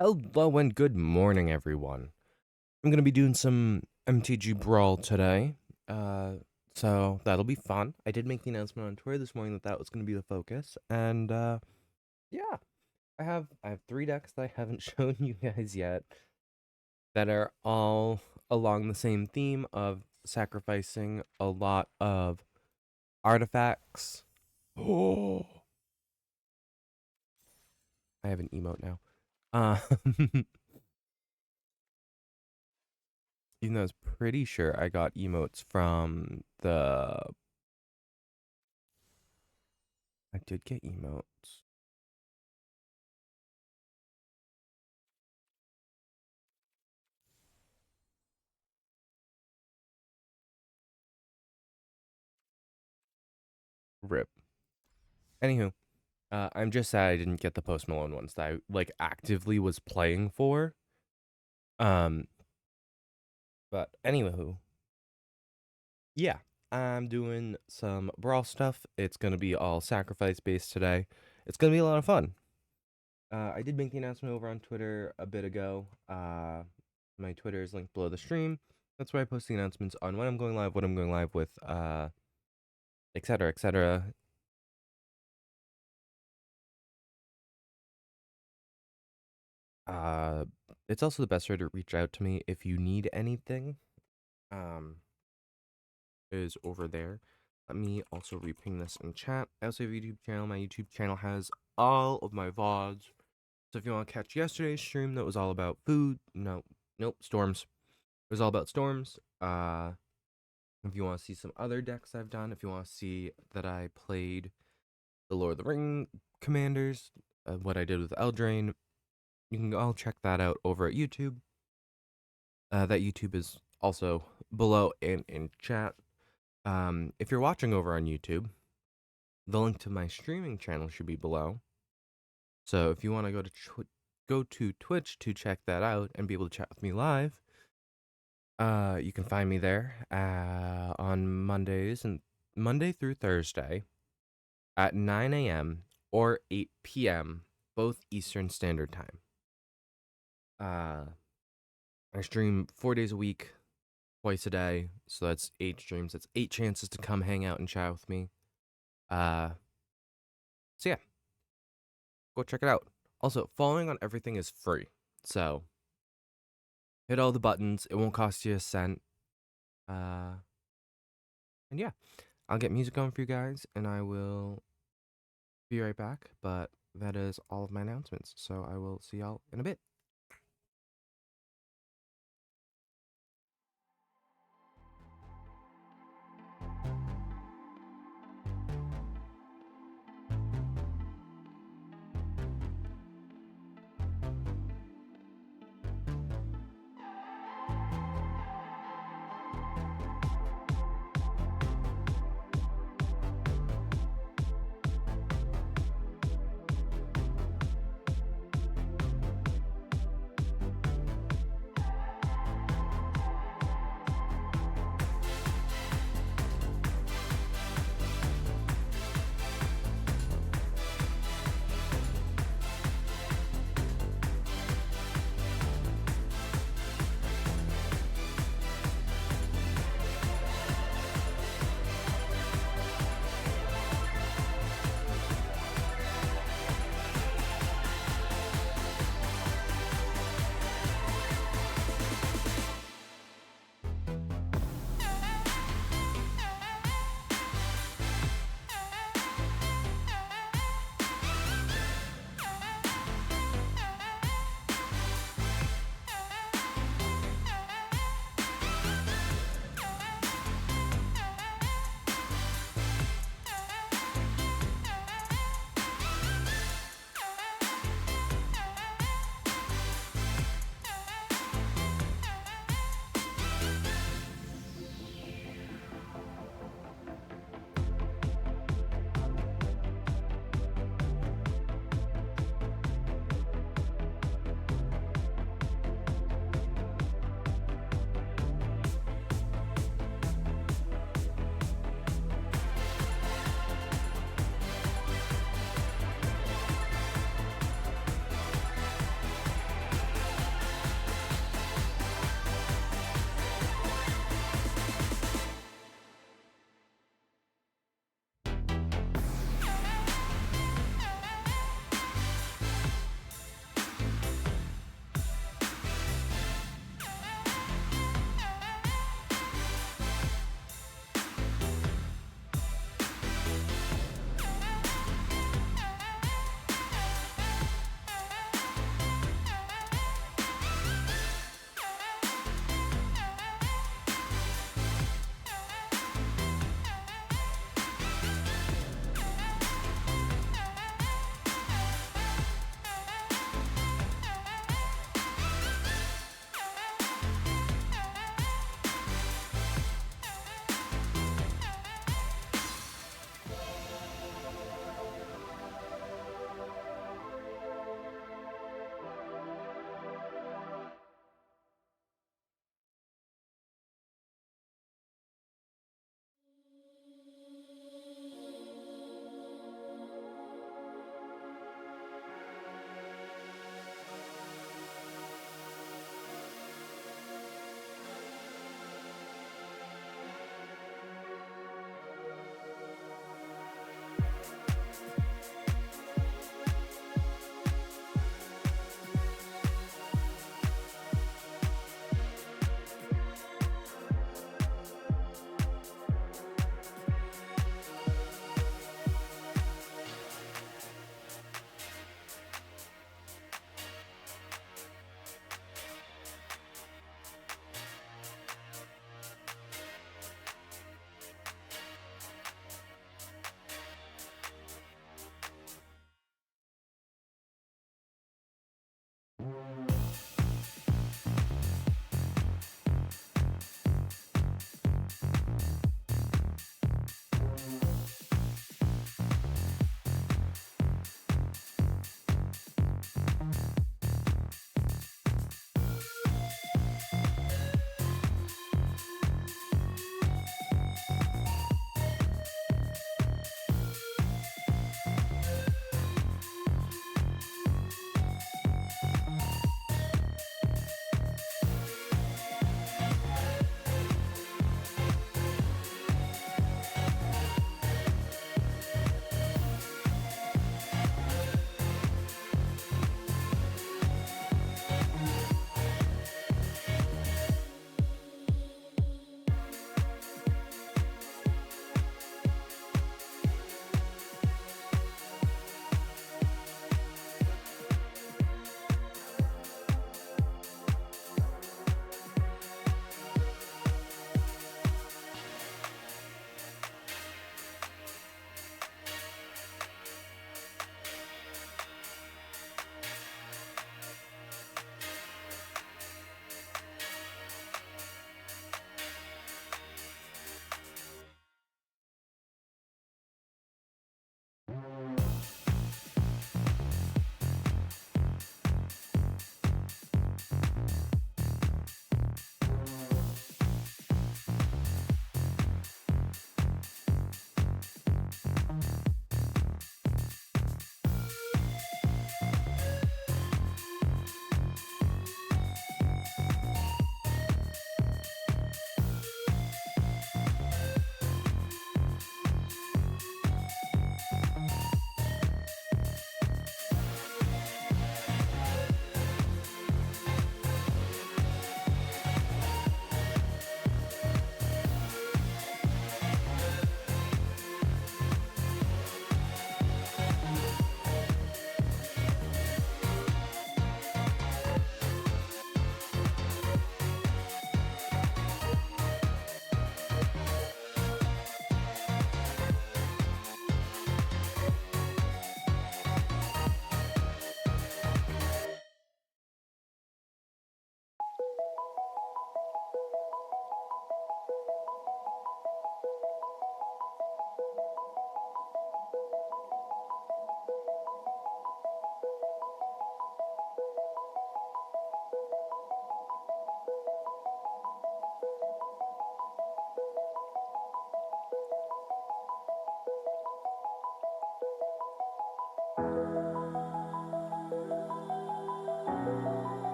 Hello and good morning, everyone. I'm gonna be doing some MTG Brawl today, uh, so that'll be fun. I did make the announcement on Twitter this morning that that was gonna be the focus, and yeah, I have three decks that I haven't shown you guys yet that are all along the same theme of sacrificing a lot of artifacts. Oh, I have an emote now. Uh, even though I was pretty sure I got emotes from the I did get emotes. Rip. Anywho, I'm just sad I didn't get the Post Malone ones that I like actively was playing for. Um, but anywho, yeah, I'm doing some brawl stuff. It's gonna be all sacrifice based today. It's gonna be a lot of fun. I did make the announcement over on Twitter a bit ago. My Twitter is linked below the stream. That's where I post the announcements on when I'm going live, what I'm going live with, etc., etc. Uh, it's also the best way to reach out to me if you need anything. Um, is over there. Let me also reping this in chat. I also have a YouTube channel. My YouTube channel has all of my VODs. So if you want to catch yesterday's stream that was all about food, nope, storms. It was all about storms. If you want to see some other decks I've done, if you want to see that I played the Lord of the Ring commanders, what I did with Eldraine, you can all check that out over at YouTube. That YouTube is also below and in chat. If you're watching over on YouTube, the link to my streaming channel should be below. So if you want to go to Twitch to check that out and be able to chat with me live, you can find me there on Monday through Thursday at 9 a.m. or 8 p.m. both Eastern Standard Time. I stream 4 days a week, twice a day, so that's 8 streams. That's 8 chances to come hang out and chat with me. Uh, so yeah, go check it out. Also, following on everything is free, so hit all the buttons. It won't cost you a cent. Uh, and yeah, I'll get music on for you guys, and I will be right back. But that is all of my announcements, so I will see y'all in a bit.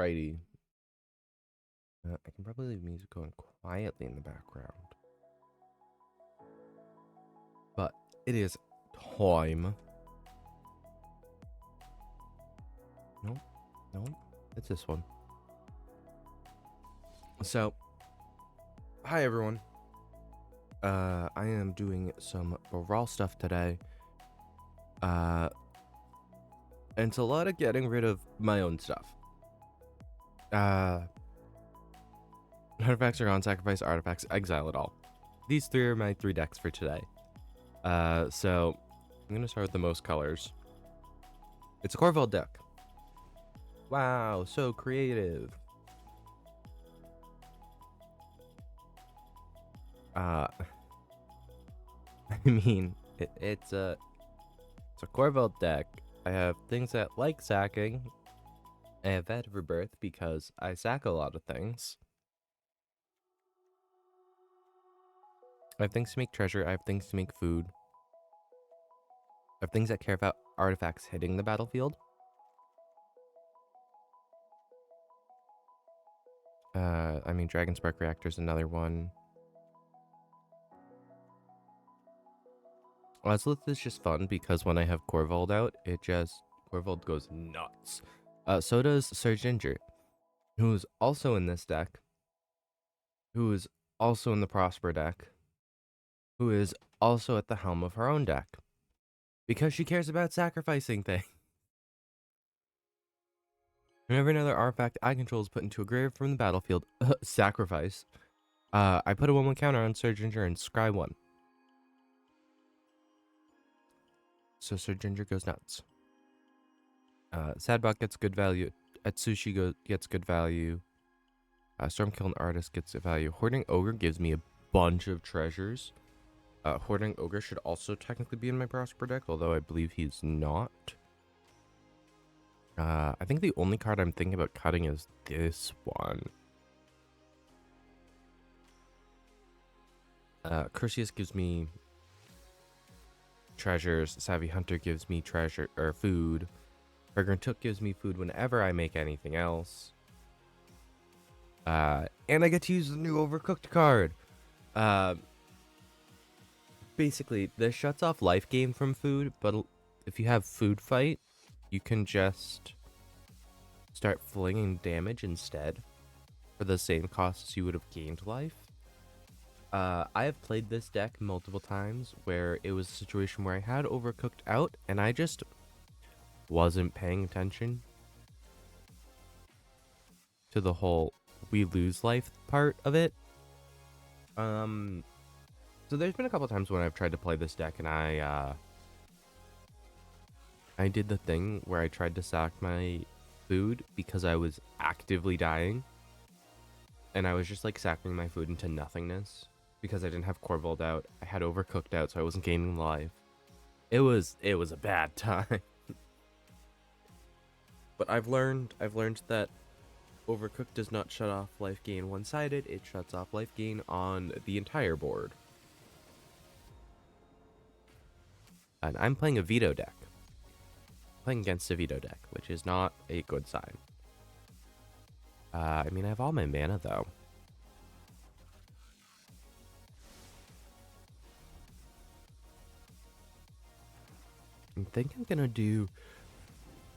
Alrighty. I can probably leave music going quietly in the background. But it is time. Nope. Nope. It's this one. So, hi everyone. I am doing some Brawl stuff today. And it's a lot of getting rid of my own stuff. Artifacts are gone, sacrifice artifacts, exile it all. These three are my 3 decks for today. So I'm gonna start with the most colors. It's a Corval deck. Wow, so creative. I mean, it's a Corval deck. I have things that like sacking. I have Vat of Rebirth because I sack a lot of things. I have things to make treasure. I have things to make food. I have things that care about artifacts hitting the battlefield. I mean, Dragon Spark Reactor is another one. Lazarus is just fun because when I have Corvold out, Corvold goes nuts. So does Sir Ginger, who's also in this deck, who is also in the Prosper deck, who is also at the helm of her own deck, because she cares about sacrificing things. Whenever another artifact I control is put into a grave from the battlefield, sacrifice, I put a 1/1 counter on Sir Ginger and scry 1. So Sir Ginger goes nuts. Sadbot gets good value. Atsushi gets good value. Stormkill Artist gets a value. Hoarding Ogre gives me a bunch of treasures. Hoarding Ogre should also technically be in my Prosper deck, although I believe he's not. I think the only card I'm thinking about cutting is this one. Curseus gives me treasures. Savvy Hunter gives me treasure or food. Fragrant Took gives me food whenever I make anything else. And I get to use the new Overcooked card. Basically, this shuts off life gain from food, but if you have Food Fight, you can just start flinging damage instead for the same cost as you would have gained life. I have played this deck multiple times where it was a situation where I had Overcooked out and I just wasn't paying attention to the whole we lose life part of it. So there's been a couple times when I've tried to play this deck and I did the thing where I tried to sack my food because I was actively dying. And I was just like sacking my food into nothingness because I didn't have Corvold out. I had Overcooked out, so I wasn't gaining life. It was a bad time. But I've learned that Overcooked does not shut off life gain one-sided. It shuts off life gain on the entire board. And I'm playing a veto deck. Playing against a veto deck, which is not a good sign. I mean, I have all my mana, though. I think I'm gonna do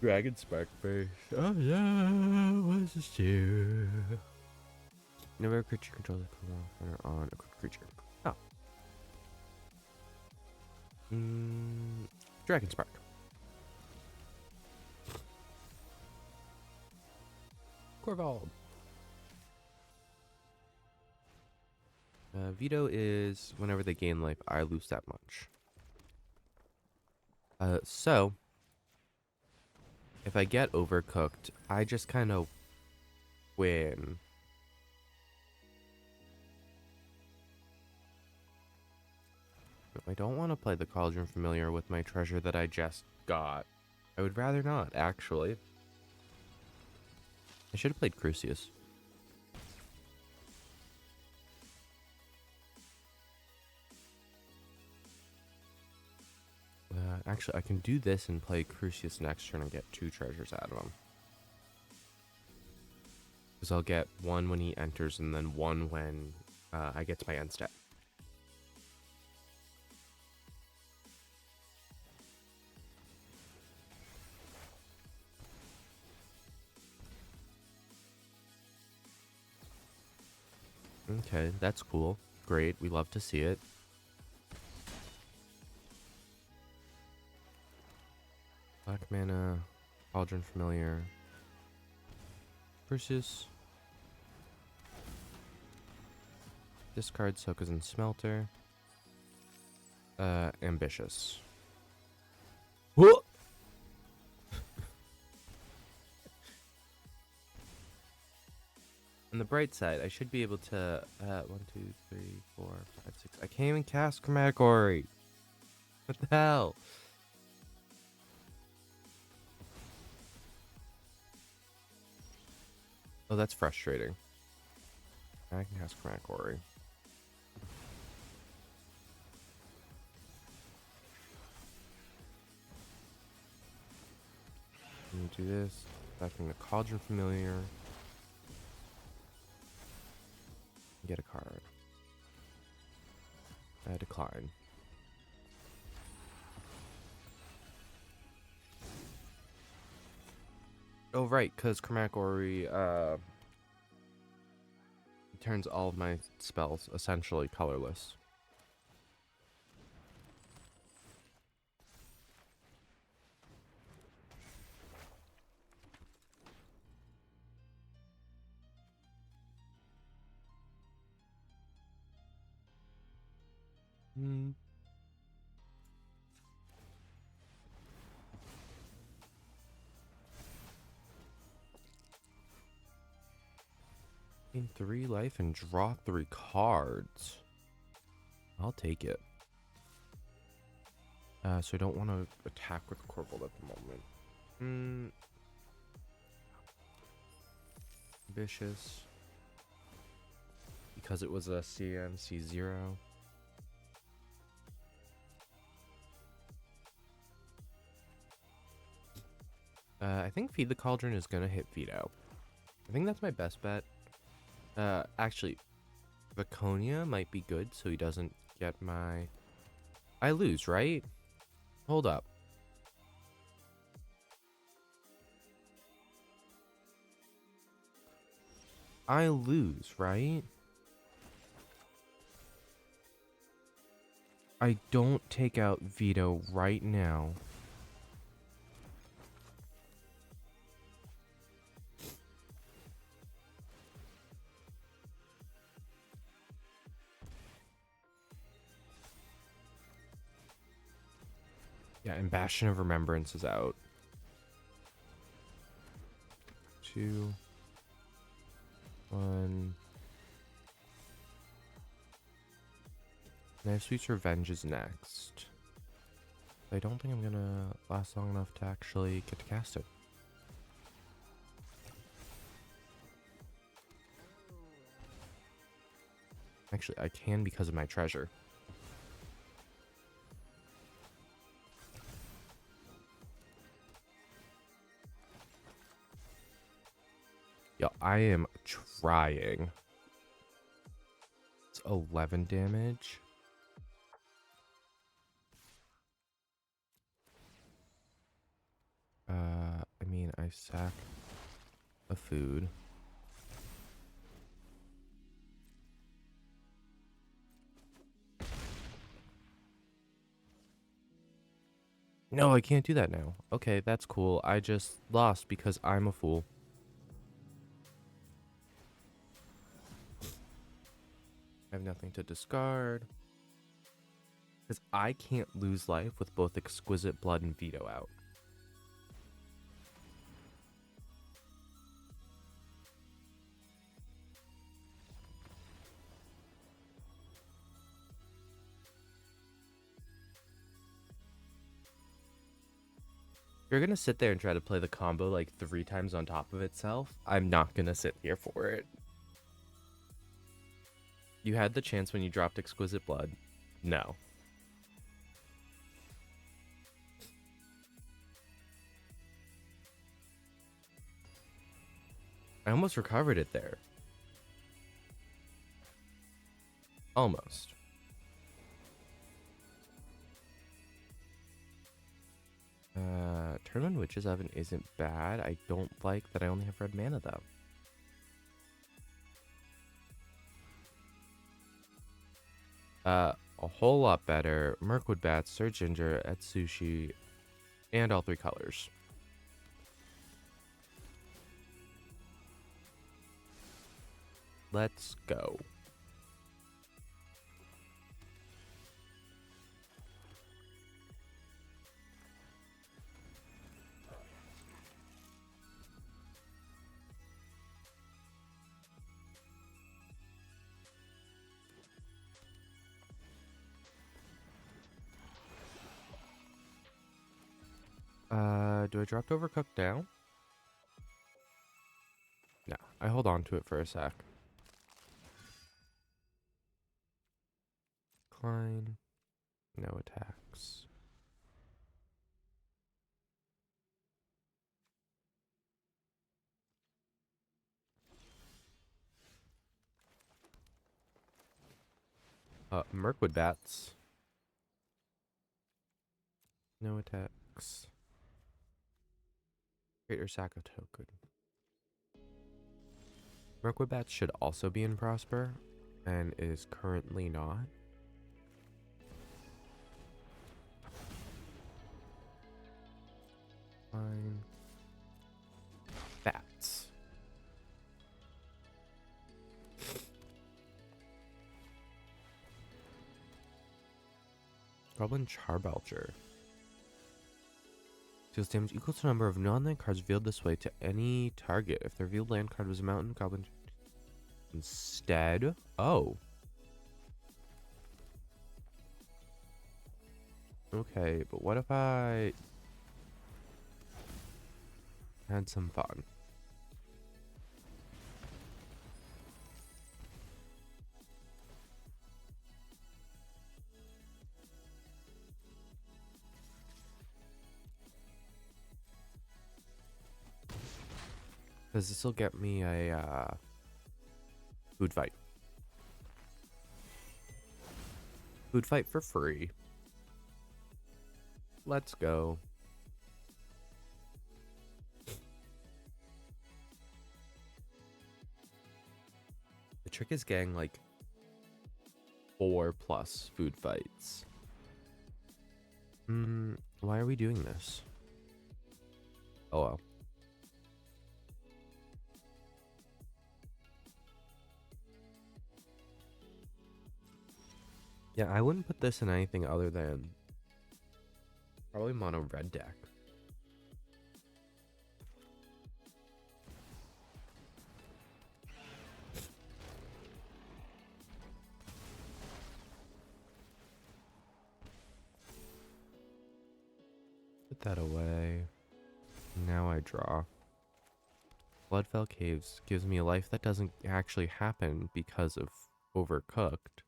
Dragon Spark first. Oh yeah, what does this do? Whenever a creature controls a counter on a creature. Oh. Dragon Spark. Corval. Veto is whenever they gain life, I lose that much. So if I get Overcooked, I just kind of win. I don't want to play the Cauldron Familiar with my treasure that I just got. I would rather not, actually. I should have played Crucius. Actually, I can do this and play Crucius next turn and get 2 treasures out of him. Because I'll get one when he enters and then one when I get to my end step. Okay, that's cool. Great, we love to see it. Black mana, Cauldron Familiar, Perseus. Discard Sokazen Smelter. Ambitious. Whoa! On the bright side, I should be able to 1, 2, 3, 4, 5, 6. I can't even cast Chromatic Ori. What the hell? Oh, that's frustrating. I can cast Chromatic Ori. Let me do this. Backing the Cauldron Familiar. Get a card. Decline. Oh, right, because Chromatic Ori turns all of my spells essentially colorless. Hmm. Gain 3 life and draw 3 cards. I'll take it. So I don't want to attack with Corvold at the moment. Ambitious. Because it was a CMC 0. I think Feed the Cauldron is going to hit Veto. I think that's my best bet. Actually, Viconia might be good so he doesn't get my... I lose, right? Hold up. I lose, right? I don't take out Veto right now. Yeah, and Bastion of Remembrance is out. 2, 1. Knife Sweet's Revenge is next. I don't think I'm gonna last long enough to actually get to cast it. Actually, I can because of my treasure. Yo, I am trying. It's 11 damage. I mean, I sack a food. No, I can't do that now. Okay, that's cool. I just lost because I'm a fool. I have nothing to discard. Because I can't lose life with both Exquisite Blood and Veto out. If you're gonna sit there and try to play the combo like 3 times on top of itself, I'm not gonna sit here for it. You had the chance when you dropped Exquisite Blood. No. I almost recovered it there. Almost. Tournament Witches Oven isn't bad. I don't like that I only have red mana though. A whole lot better. Mirkwood Bats, Sir Ginger, Etsushi, and all 3 colors. Let's go. Do I drop Overcooked now? No, I hold on to it for a sec. Decline. No attacks. Mirkwood Bats. No attacks. Greater sack a token. Mirkwood Bats should also be in Prosper, and is currently not. Fine. Bats. Goblin Charbelcher. Deals damage equal to the number of non-land cards revealed this way to any target. If the revealed land card was a mountain, goblin instead. Oh. Okay, but what if I had some fun? Because this will get me a food fight. Food fight for free. Let's go. The trick is getting like 4+ food fights. Why are we doing this? Oh well. Yeah, I wouldn't put this in anything other than probably mono red deck. Put that away. Now I draw. Bloodfell Caves gives me a life that doesn't actually happen because of Overcooked.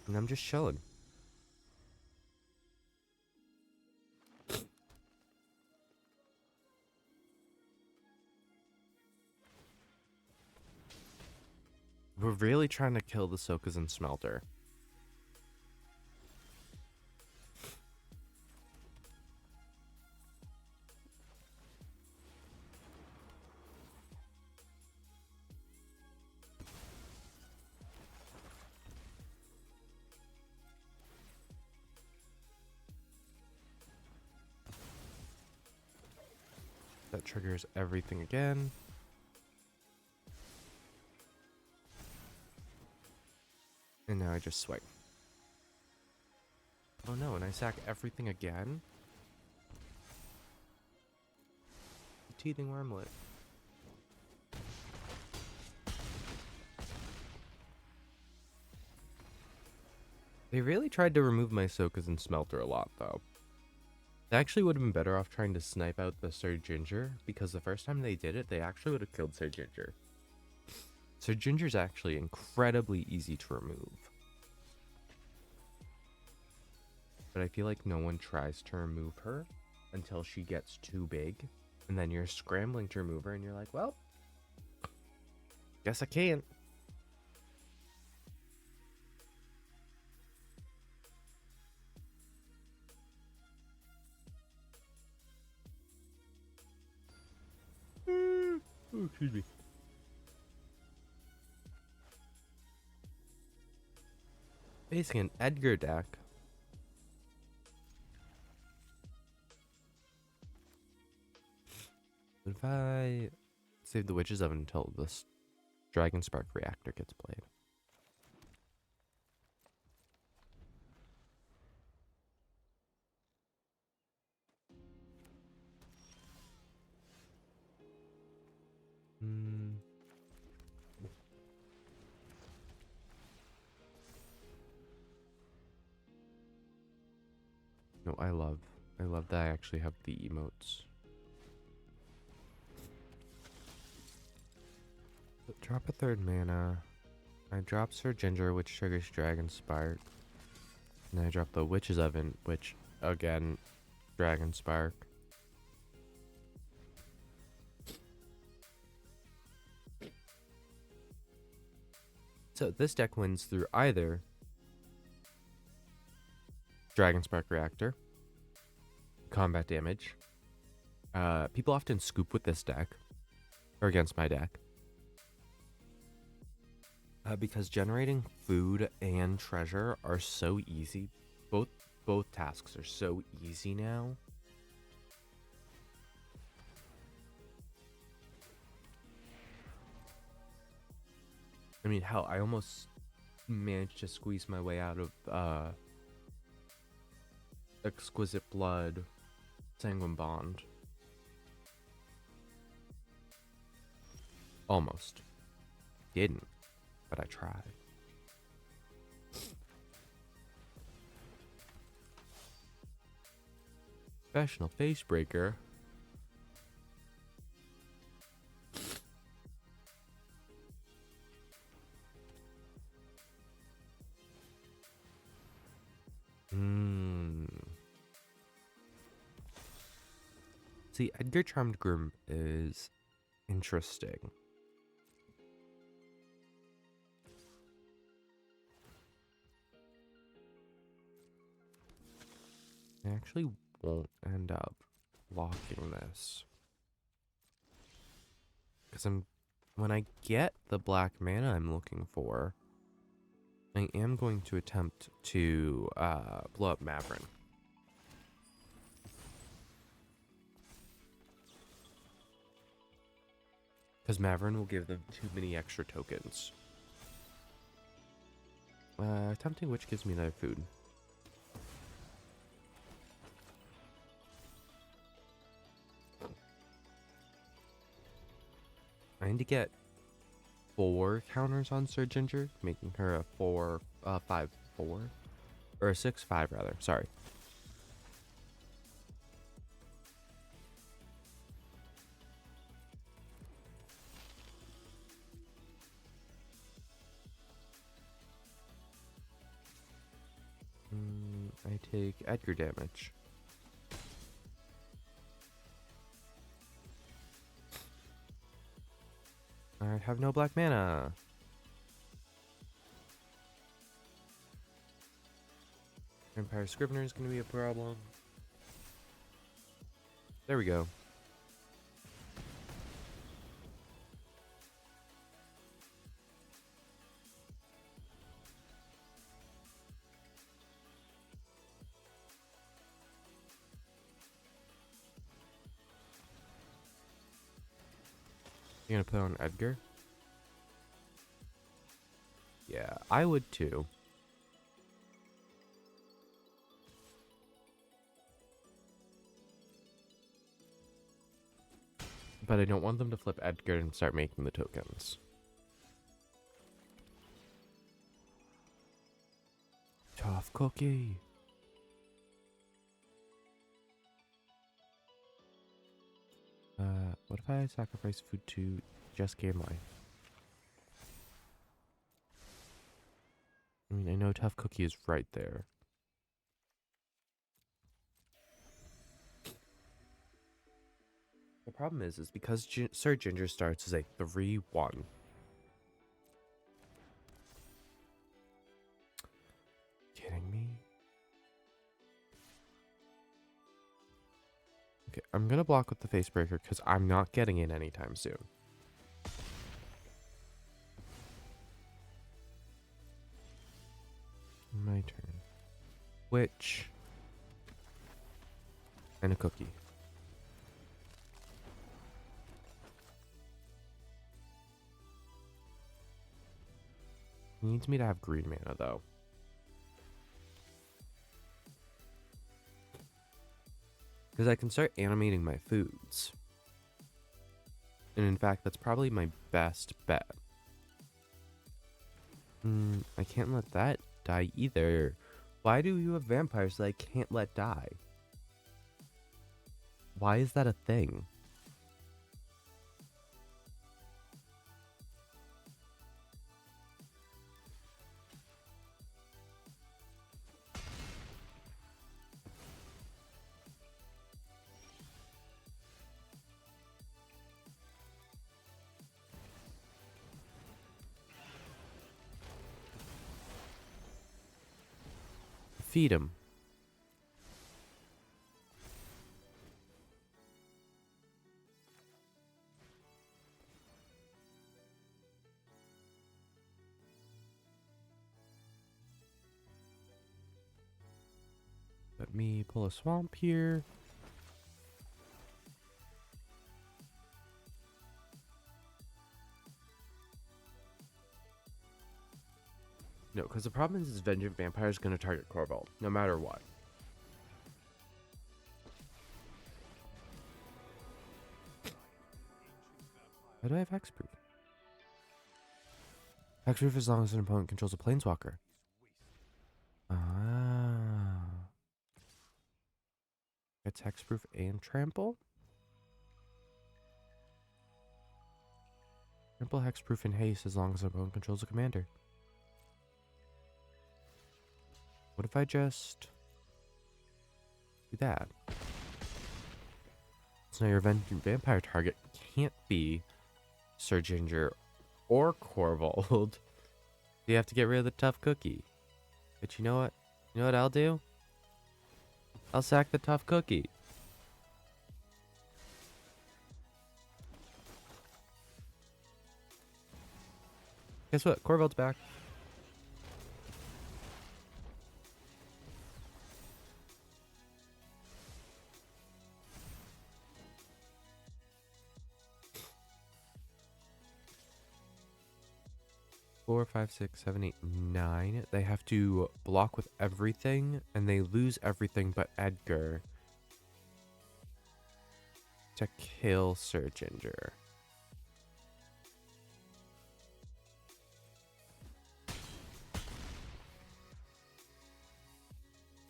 And I'm just chilling. We're really trying to kill the Sokuzan Smelter. That triggers everything again. And now I just swipe. Oh no, and I sack everything again? The Teething Wormlet. They really tried to remove my Sokuzan Smelter a lot, though. They actually would have been better off trying to snipe out the Sir Ginger, because the first time they did it, they actually would have killed Sir Ginger. Sir Ginger's actually incredibly easy to remove. but I feel like no one tries to remove her until she gets too big. And then you're scrambling to remove her and you're like, well, guess I can't. Oh, excuse me. Facing an Edgar deck. What if I save the Witch's Oven until this Dragon Spark reactor gets played? Hmm. No, I love that I actually have the emotes. Drop a third mana. I drop Sir Ginger, which triggers Dragon Spark. And then I drop the Witch's Oven, which, again, Dragon Spark. So this deck wins through either Dragon Spark Reactor, combat damage. People often scoop with this deck, or against my deck. Because generating food and treasure are so easy. Both tasks are so easy now. I mean, hell, I almost managed to squeeze my way out of Exquisite Blood, Sanguine Bond. Almost. Didn't, but I tried. Professional Facebreaker. See, Edgar Charmed Groom is interesting. I actually won't end up locking this. Because when I get the black mana I'm looking for, I am going to attempt to blow up Mavrin. Because Mavrin will give them too many extra tokens. Tempting Witch gives me another food. I need to get 4 counters on Sir Ginger, making her a 5-4. Or a 6-5 rather, sorry. I take Edgar damage. I have no black mana. Vampire Scrivener is going to be a problem. There we go. You gonna put on Edgar? Yeah, I would too. But I don't want them to flip Edgar and start making the tokens. Tough cookie. What if I sacrifice food to just gain life? I mean, I know Tough Cookie is right there. The problem is because Sir Ginger starts as a 3-1. Kidding me? Okay, I'm gonna block with the face breaker because I'm not getting it anytime soon. My turn. Witch. And a cookie. He needs me to have green mana though. Because I can start animating my foods. And in fact, that's probably my best bet. I can't let that die either. Why do you have vampires that I can't let die? Why is that a thing? Feed him. Let me pull a swamp here. No, because the problem is Vengeant Vampire is going to target Corval, no matter what. How do I have Hexproof? Hexproof as long as an opponent controls a Planeswalker. Ah. It's Hexproof and Trample? Trample, Hexproof, and Haste as long as an opponent controls a commander. What if I just do that? So now your Vengeant Vampire target can't be Sir Ginger or Corvold. You have to get rid of the tough cookie. But you know what? You know what I'll do? I'll sack the tough cookie. Guess what? Corvold's back. Four, 5, 6, 7, 8, 9. They have to block with everything, and they lose everything but Edgar to kill Sir Ginger.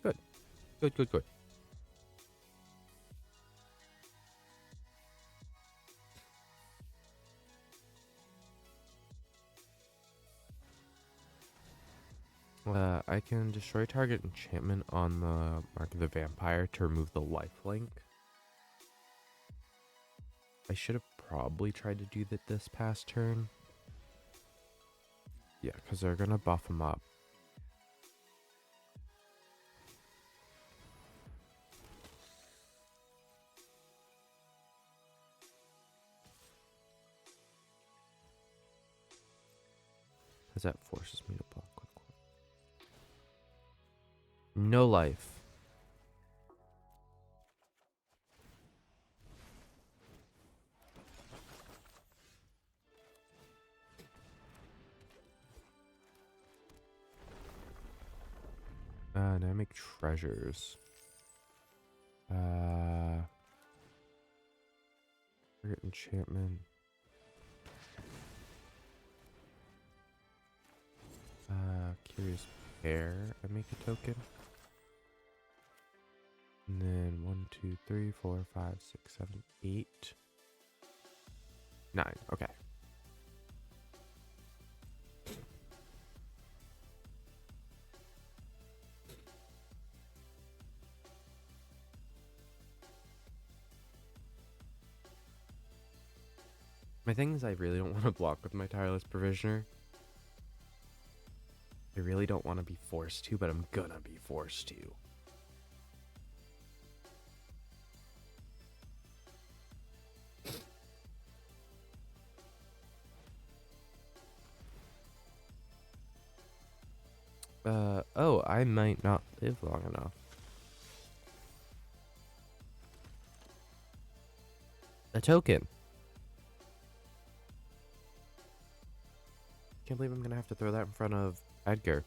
Good. Good, good, good. I can destroy target enchantment on the Mark of the Vampire to remove the lifelink. I should have probably tried to do that this past turn. Yeah, because they're going to buff him up. Because that forces me to block with no life. And I make treasures. Target enchantment. Curious Pair. I make a token. And then 1, 2, 3, 4, 5, 6, 7, 8, 9. Okay. My thing is I really don't want to block with my Tireless Provisioner. I really don't want to be forced to, but I'm gonna be forced to. Oh, I might not live long enough. A token. Can't believe I'm gonna have to throw that in front of Edgar.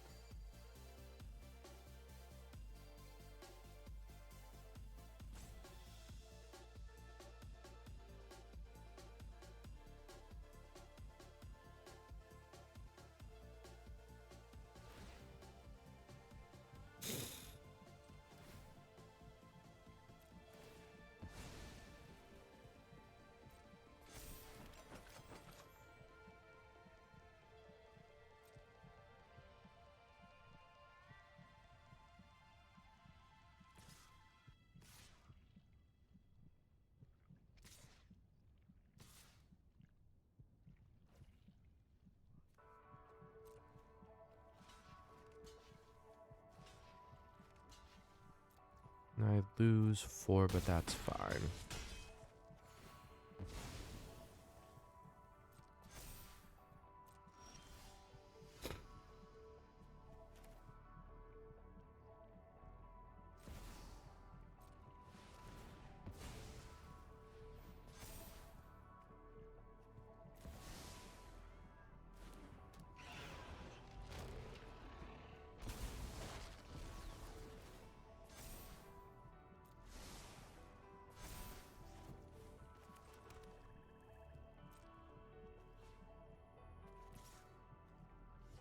I lose 4, but that's fine.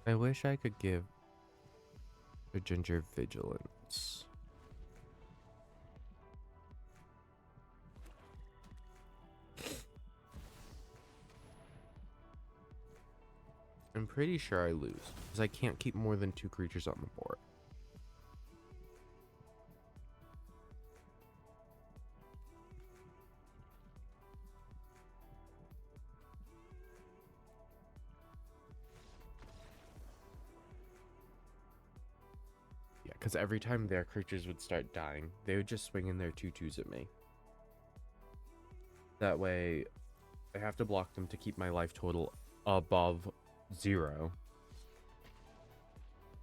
I wish I could give a Ginger Vigilance. I'm pretty sure I lose, because I can't keep more than 2 creatures on the board. Yeah, because every time their creatures would start dying, they would just swing in their 2/2s at me. That way, I have to block them to keep my life total above 0.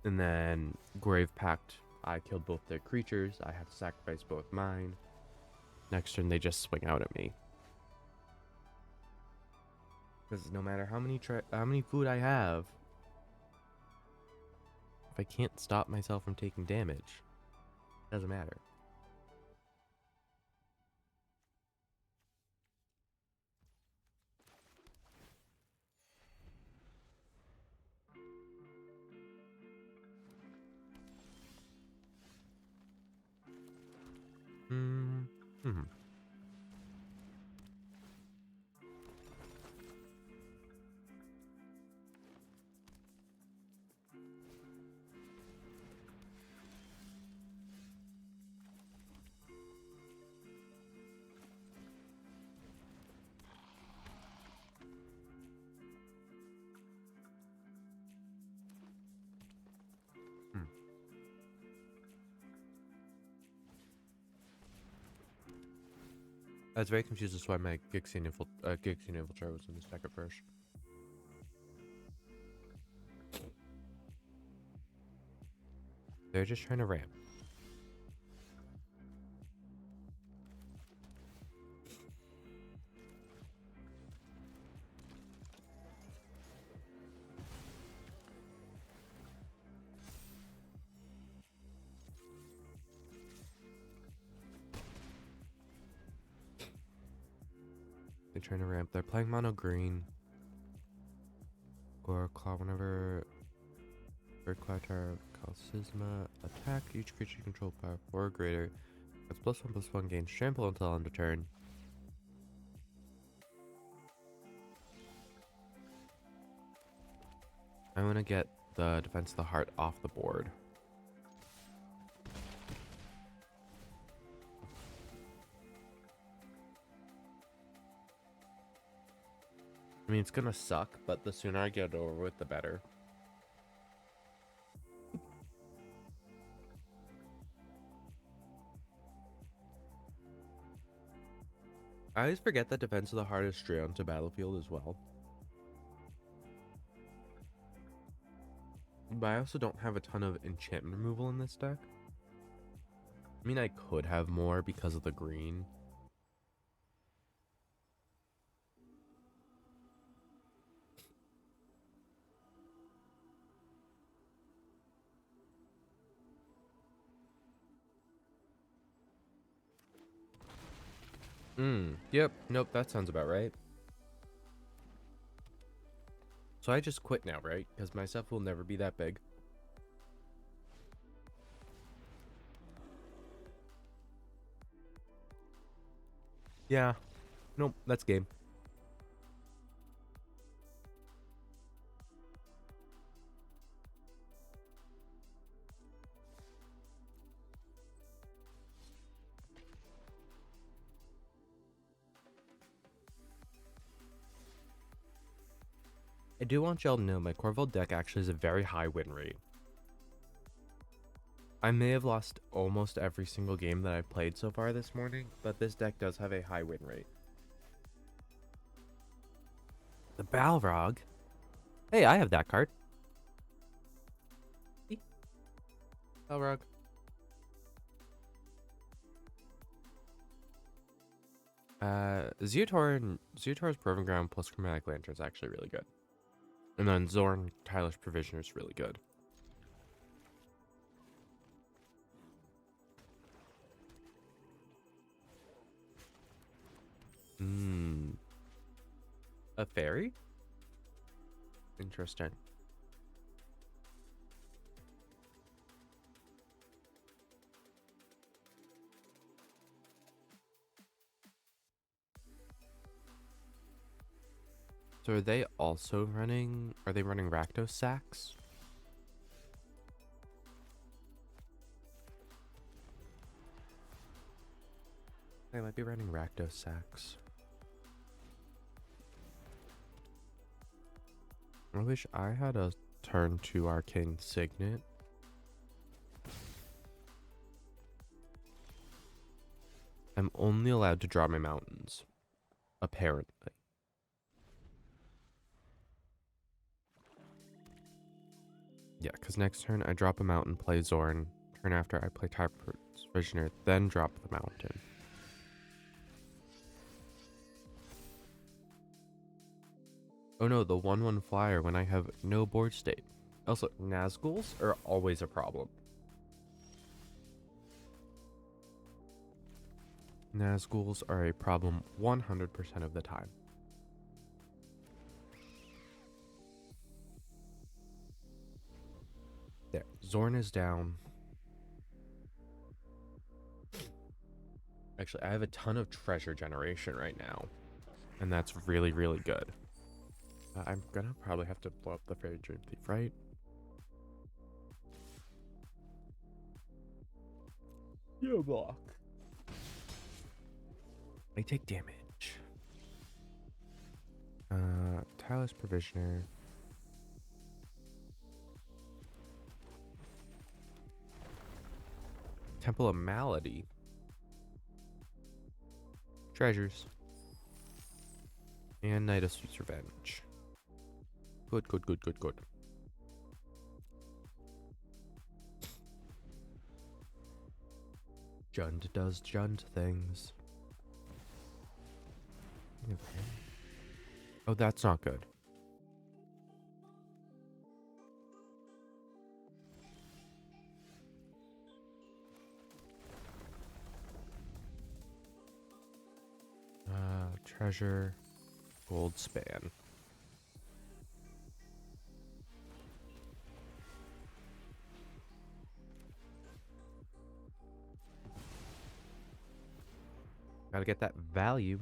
And then Grave Pact, I killed both their creatures. I have to sacrifice both mine. Next turn, they just swing out at me. Because no matter how many food I have, if I can't stop myself from taking damage, it doesn't matter. Hmm. Hmm. I was very confused as to why my Gixian Infiltrator was in the second first. They're just trying to ramp. They're trying to ramp. They're playing mono green. Or claw whenever Bird Clatter Calcisma attack each creature you control power 4 or greater. It's +1/+1 gains trample until end of turn. I want to get the Defense of the Heart off the board. I mean, it's gonna suck, but the sooner I get it over with, the better. I always forget that defense is the hardest straight onto battlefield as well. But I also don't have a ton of enchantment removal in this deck. I mean, I could have more because of the green. Yep, nope, that sounds about right. So I just quit now, right? Because my stuff will never be that big. Yeah. Nope, that's game. I do want y'all to know my Corval deck actually has a very high win rate. I may have lost almost every single game that I've played so far this morning, but this deck does have a high win rate. The Balrog? Hey, I have that card. Balrog. Zeotor's Proving Ground plus Chromatic Lantern is actually really good. And then Zorn Tylish Provisioner is really good. A fairy? Interesting. So are they running Rakdos Sacks? They might be running Rakdos Sacks. I wish I had a turn 2 Arcane Signet. I'm only allowed to draw my mountains. Apparently. Yeah, because next turn I drop a mountain, play Zorn. Turn after I play Typer's Visioner, then drop the mountain. Oh no, the 1/1 flyer when I have no board state. Also, Nazguls are always a problem. Nazguls are a problem 100% of the time. There, Zorn is down. Actually, I have a ton of treasure generation right now. And that's really, really good. I'm gonna probably have to blow up the Fairy Dream Thief, right? Yo, block. I take damage. Tireless Provisioner. Temple of Malady. Treasures. And Knight of Sweet's Revenge. Good, good, good, good, good. Jund does Jund things. Oh, that's not good. Treasure. Gold Span. Gotta get that value.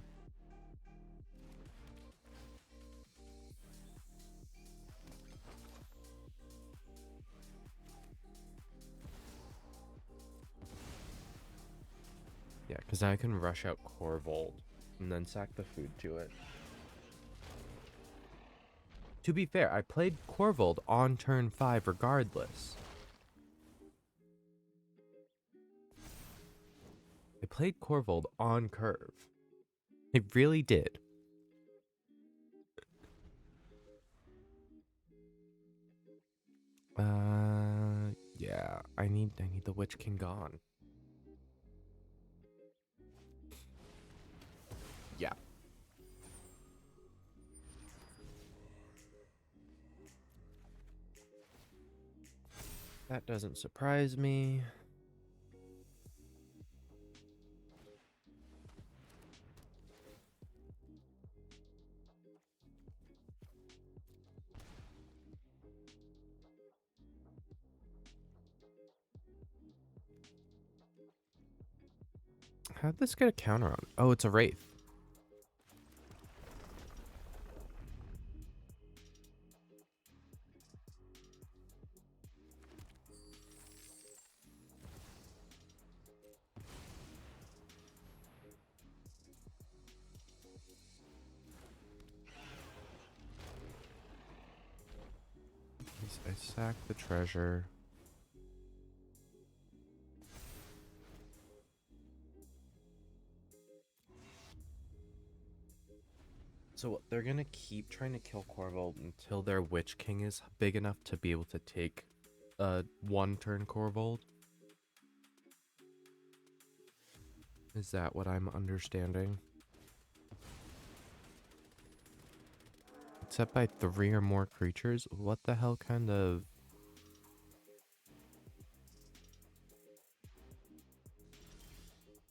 Yeah, because I can rush out Corvold and then sack the food to it. To be fair, I played Corvold on turn 5 regardless. I played Corvold on curve. I really did. Yeah, I need the Witch King gone. Yeah. That doesn't surprise me. How'd this get a counter on? Oh, it's a Wraith. I sacked the treasure. So they're gonna keep trying to kill Corvold until their Witch King is big enough to be able to take a one-turn Corvold? Is that what I'm understanding? Except by 3 or more creatures? What the hell kind of...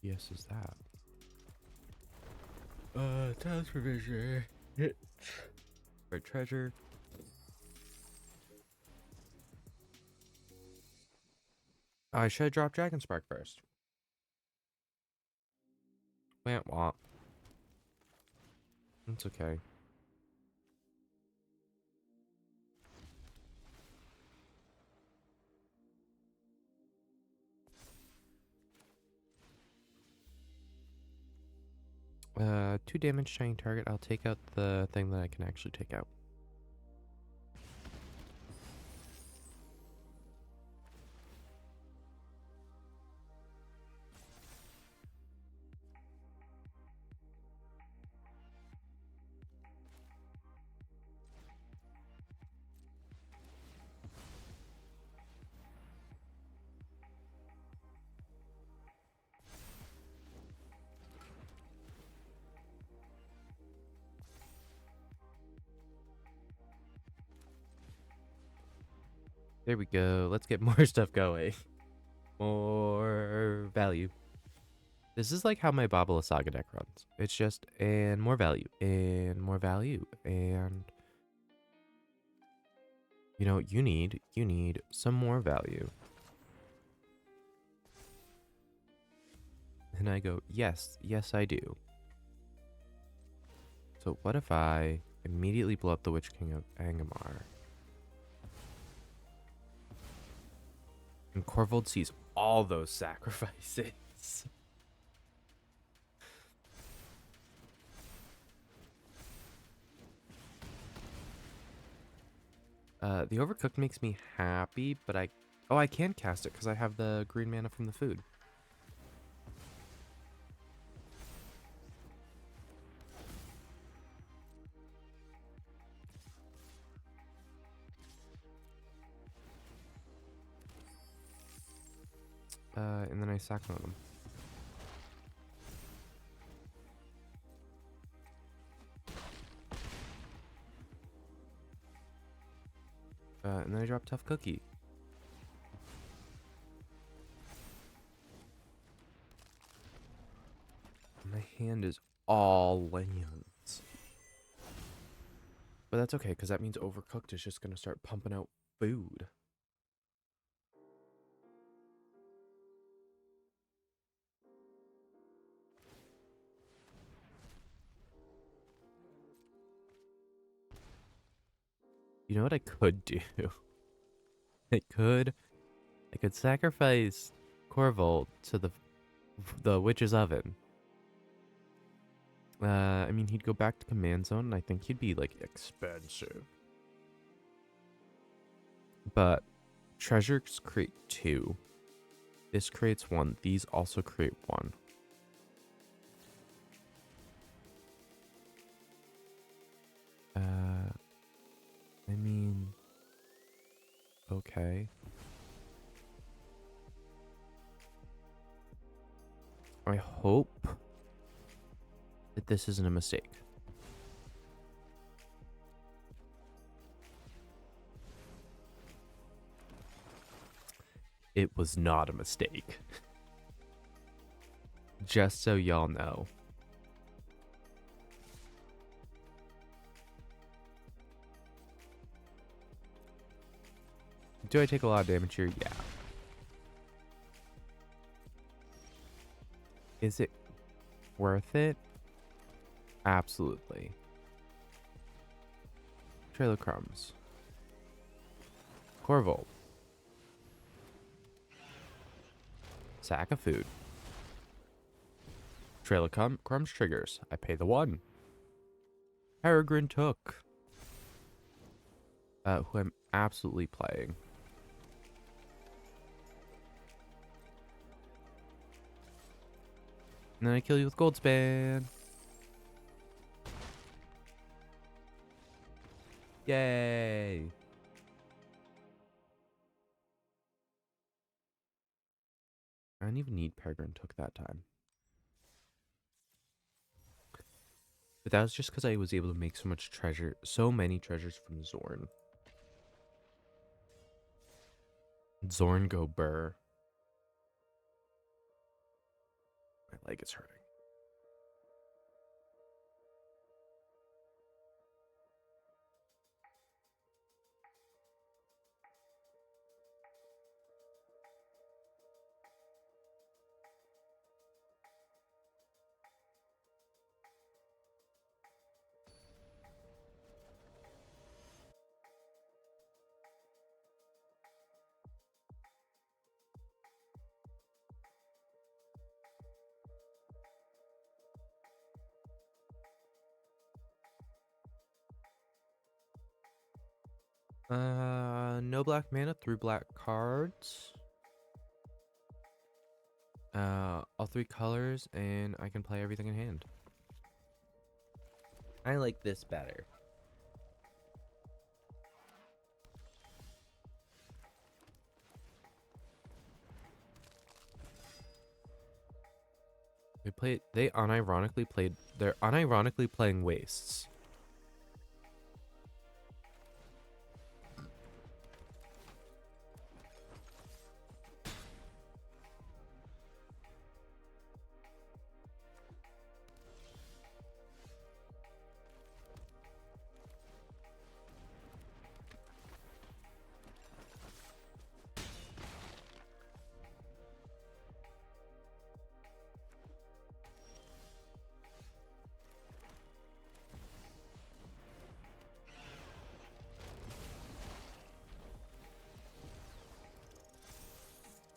Yes, is that? Transformation. Hit. For treasure. I should have dropped Dragon Spark first. Wah wah. It's okay. Two damage trying target. I'll take out the thing that I can actually take out. There we go. Let's get more stuff going. More value. This is like how my Babala Saga deck runs. It's just, and more value, and more value, and... You know, you need some more value. And I go, yes, I do. So what if I immediately blow up the Witch King of Angmar? And Corvold sees all those sacrifices. The Overcooked makes me happy, but I can cast it because I have the green mana from the food. And then I sack one of them. And then I drop Tough Cookie. My hand is all lands. But that's okay, because that means Overcooked is just going to start pumping out food. You know what I could do? I could sacrifice Corvold to the Witch's Oven. I mean, he'd go back to Command Zone, and I think he'd be, like, expensive. But treasures create 2. This creates 1. These also create 1. I mean, okay. I hope that this isn't a mistake. It was not a mistake. Just so y'all know. Do I take a lot of damage here? Yeah. Is it worth it? Absolutely. Trail of Crumbs. Corvold. Sack of food. Trail of Crumbs triggers. I pay the 1. Peregrine Took. Who I'm absolutely playing. And then I kill you with Goldspan. Yay. I didn't even need Peregrine Took that time. But that was just because I was able to make so many treasures from Zorn. Zorn go burr. My leg is hurting. No black mana, 3 black cards. All 3 colors, and I can play everything in hand. I like this better. They're unironically playing Wastes.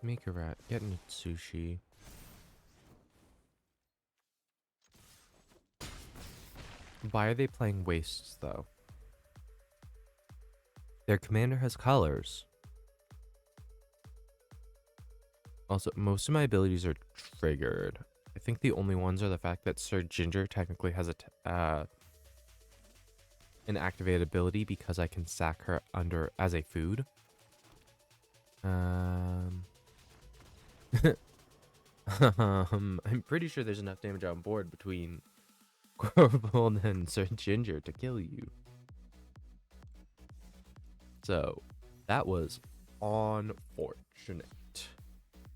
Make a rat, getting sushi. Why are they playing Wastes though? Their commander has colors. Also, most of my abilities are triggered. I think the only ones are the fact that Sir Ginger technically has an activated ability because I can sack her as a food. I'm pretty sure there's enough damage on board between Corvold and Sir Ginger to kill you. So, that was unfortunate.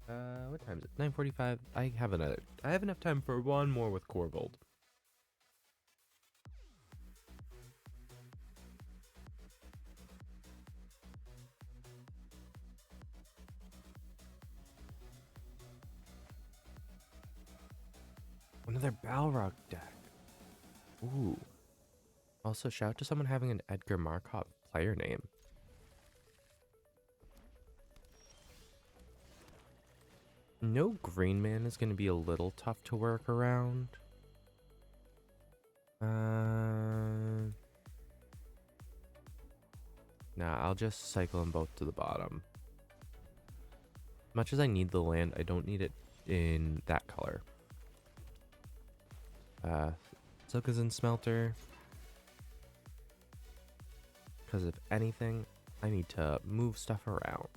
What time is it? 9:45. I have enough time for one more with Corvold. Another Balrog deck. Ooh. Also, shout out to someone having an Edgar Markov player name. No green man is going to be a little tough to work around. No, Nah, I'll just cycle them both to the bottom. As much as I need the land, I don't need it in that color. Silk is in smelter. Because if anything, I need to move stuff around.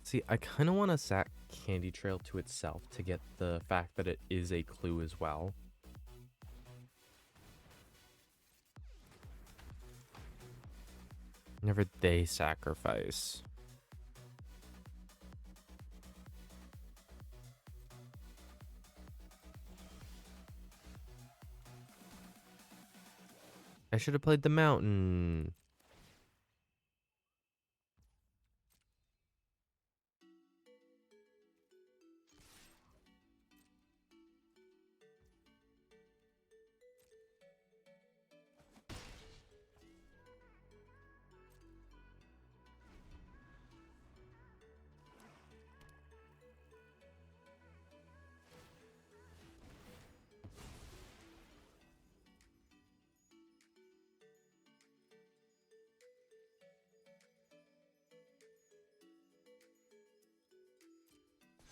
See, I kind of want to sack Candy Trail to itself to get the fact that it is a clue as well. Whenever they sacrifice. I should have played the mountain.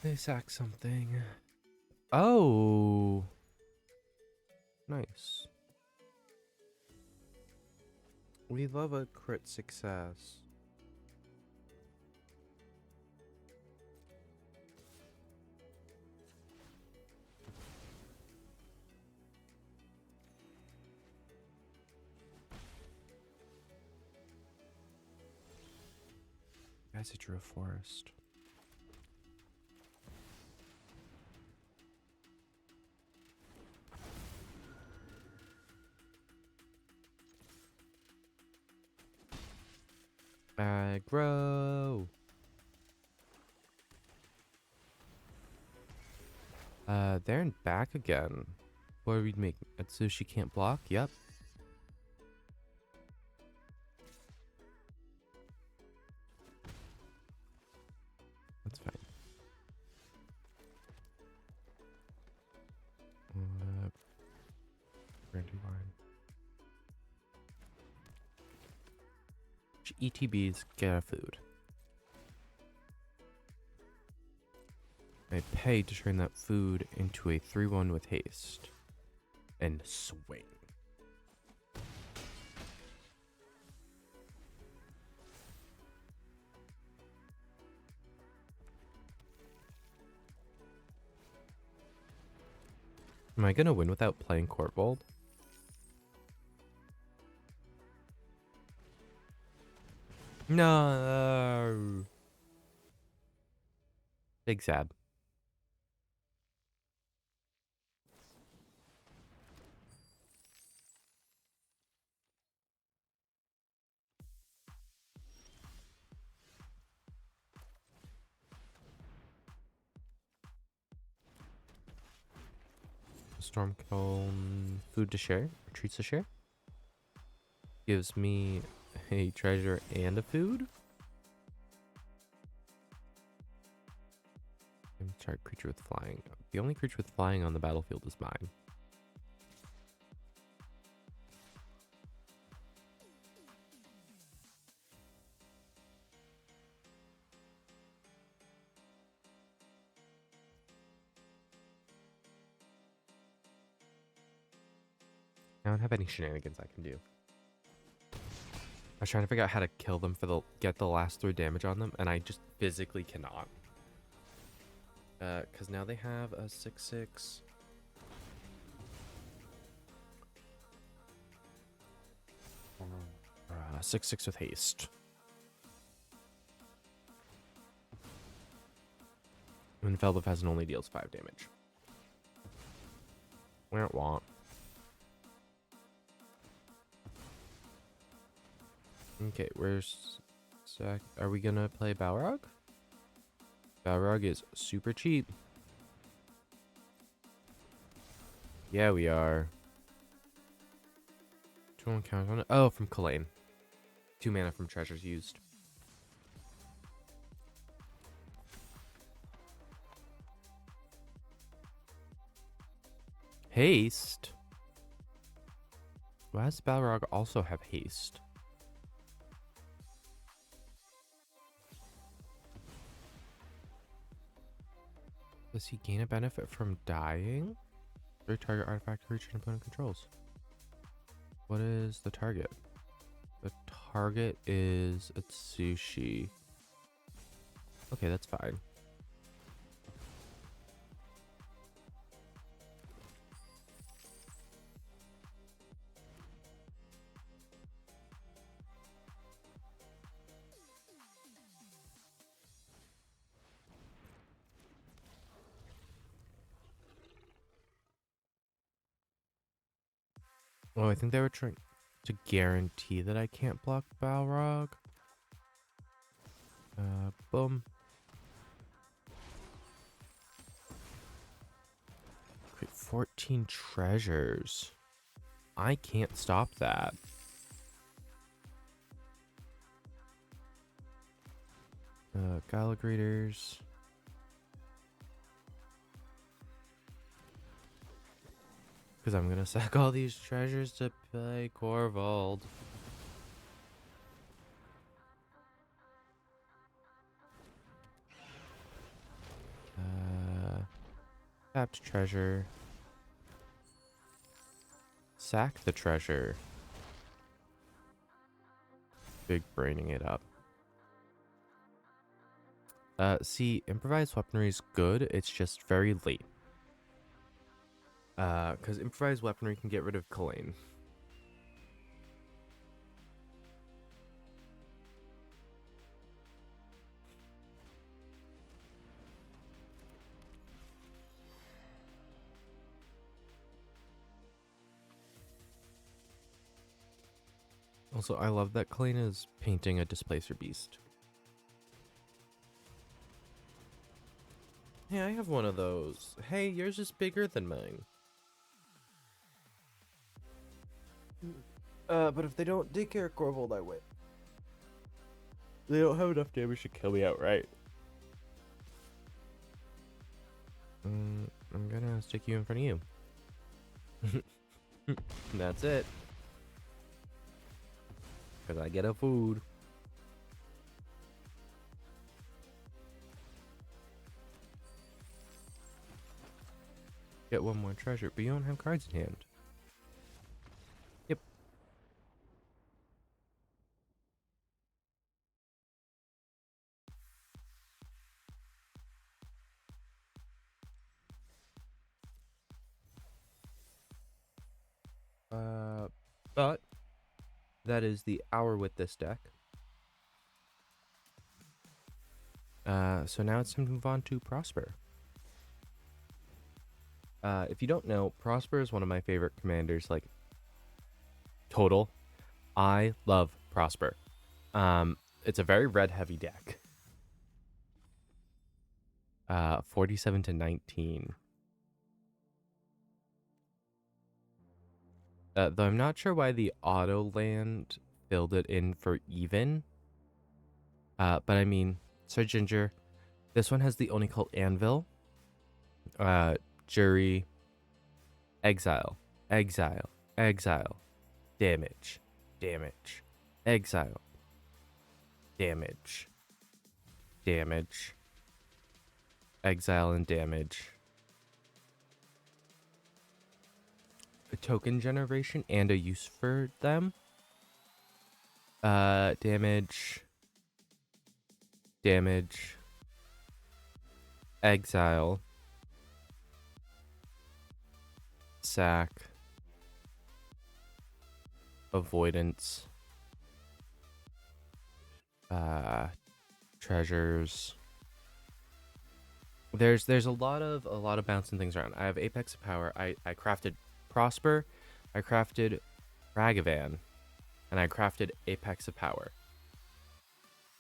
They sack something. Oh. Nice. We love a crit success. Guys, I drew a forest. Aggro. There and back again. What are we making? So she can't block? Yep. That's fine. Brandywine. ETBs get our food. I pay to turn that food into a 3-1 with haste. And swing. Am I gonna win without playing Courtvold? No. Big sad. Stormcone, food to share, treats to share. Gives me a treasure and a food. Chart creature with flying. The only creature with flying on the battlefield is mine. I don't have any shenanigans I can do. I was trying to figure out how to kill them for get the last 3 damage on them, and I just physically cannot. Because now they have a 6/6. 6/6 with haste. And Feldov has and only deals 5 damage. Where it want. Okay, where's sec. Are we gonna play Balrog? Balrog is super cheap. Yeah, we are. 2 encounters on it. Oh, from Kalain. 2 mana from treasures used. Haste? Why does Balrog also have haste? Does he gain a benefit from dying? Every target artifact creature an opponent controls. What is the target? The target is Atsushi. Okay, that's fine. Oh, I think they were trying to guarantee that I can't block Balrog. Boom. Create 14 treasures. I can't stop that. Galagrators. Because I'm going to sack all these treasures to play Corvold. Tapped treasure. Sack the treasure. Big braining it up. See, improvised weaponry is good. It's just very late. Because improvised weaponry can get rid of Kalain. Also, I love that Kalain is painting a Displacer Beast. Hey, I have one of those. Hey, yours is bigger than mine. But if they don't take care of Corvold, I win. They don't have enough damage to kill me outright. I'm gonna stick you in front of you. That's it. Because I get a food. Get one more treasure, but you don't have cards in hand. Yep. But that is the hour with this deck. So now it's time to move on to Prosper. If you don't know, Prosper is one of my favorite commanders, like, total. I love Prosper. It's a very red heavy deck. 47 to 19. Though I'm not sure why the auto land filled it in for even. But I mean, Sir Ginger, this one has the Oni Cult Anvil, Jury, exile, exile, exile, damage, damage, exile, damage, damage, exile and damage. A token generation and a use for them. Damage, damage, exile, sack, avoidance, treasures. There's a lot of bouncing things around. I have Apex of Power. I crafted Prosper, I crafted Ragavan, and I crafted Apex of Power.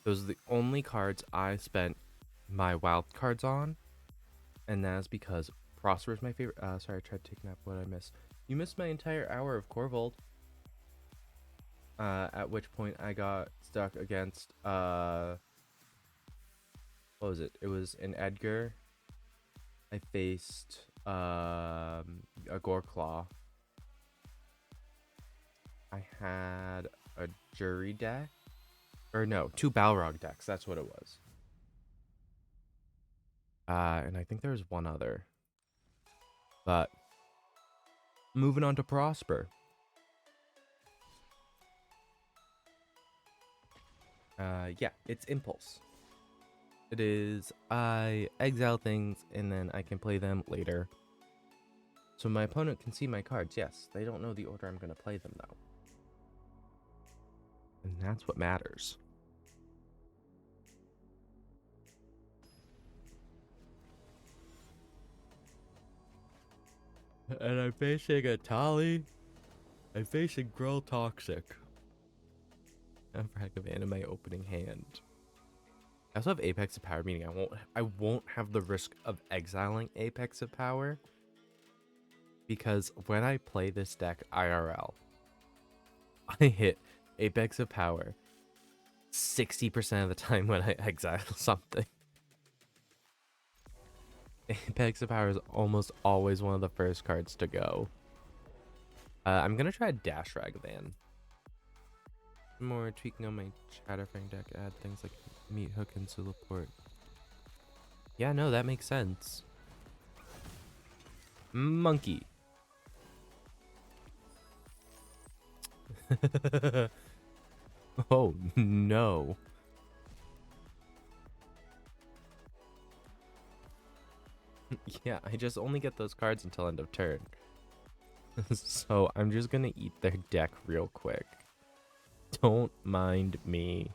Those are the only cards I spent my wild cards on, and that's because Prosper is my favorite. Sorry, I tried to take a nap. What did I miss? You missed my entire hour of Corvold. At which point I got stuck against what was it? It was an Edgar. I faced a Goreclaw. I had a Jury deck. Or no, 2 Balrog decks. That's what it was. And I think there was one other. But moving on to Prosper. Yeah, it's Impulse. It is I exile things and then I can play them later. So my opponent can see my cards. Yes, they don't know the order I'm going to play them though. And that's what matters. And I'm facing a Tali. I'm facing Girl Toxic. I'm Fragment in my opening hand. I also have Apex of Power, meaning I won't have the risk of exiling Apex of Power. Because when I play this deck IRL, I hit Apex of Power 60% of the time when I exile something. Apex of Power is almost always one of the first cards to go. I'm gonna try Dash Ragavan. More tweaking on my Chatterfang deck, add things like Meat Hook and Zulaport. Yeah, no, that makes sense. Monkey. Oh, no. Yeah, I just only get those cards until end of turn. So I'm just gonna eat their deck real quick. Don't mind me.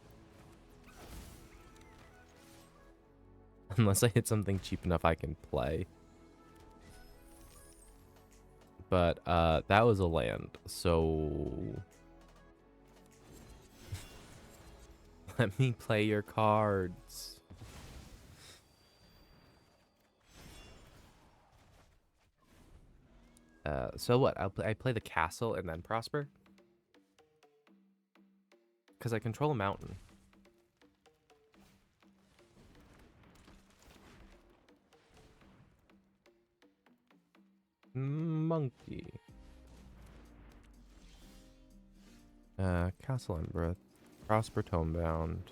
Unless I hit something cheap enough I can play. But that was a land, so let me play your cards. So what? I play the castle and then Prosper? Because I control a mountain. Monkey. Castle Embereth. Prosper Tomebound.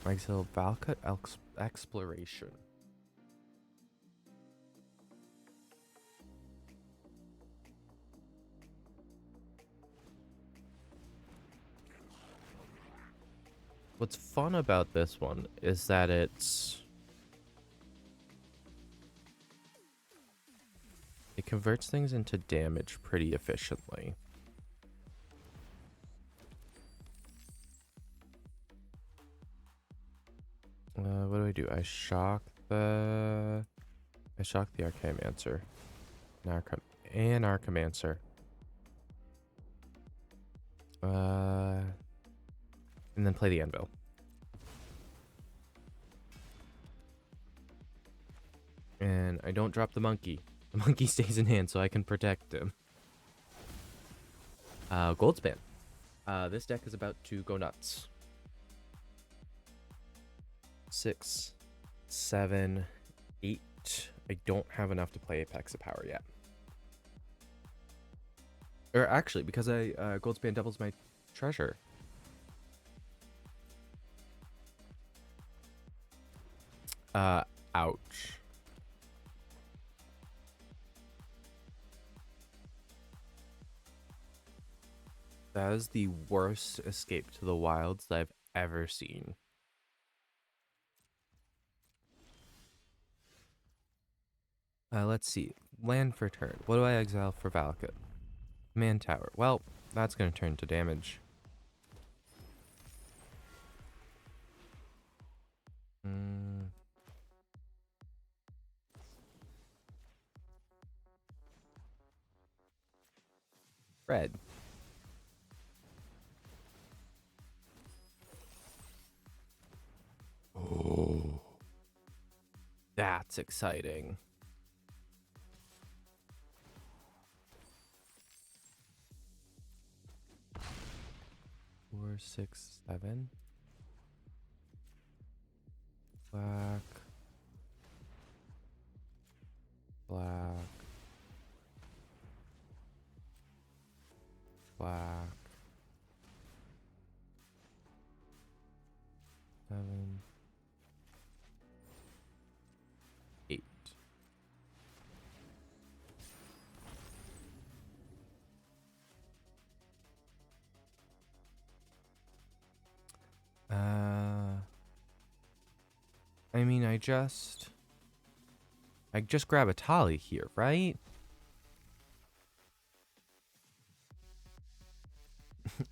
Exile Valkut Exploration. What's fun about this one is that it converts things into damage pretty efficiently. What do? I shock the Archimancer. And Archimancer. And then play the Anvil. And I don't drop the monkey. The monkey stays in hand so I can protect him. Goldspan. This deck is about to go nuts. 6, 7, 8. I don't have enough to play Apex of Power yet. Or actually, because Goldspan doubles my treasure. Ouch. That is the worst escape to the wilds that I've ever seen. Let's see. Land for turn. What do I exile for Valakut? Man Tower. Well, that's going to turn to damage. Red. That's exciting. Four, six, seven. Black. Black. Black. 7. 8. I mean, I just grab a Tali here, right?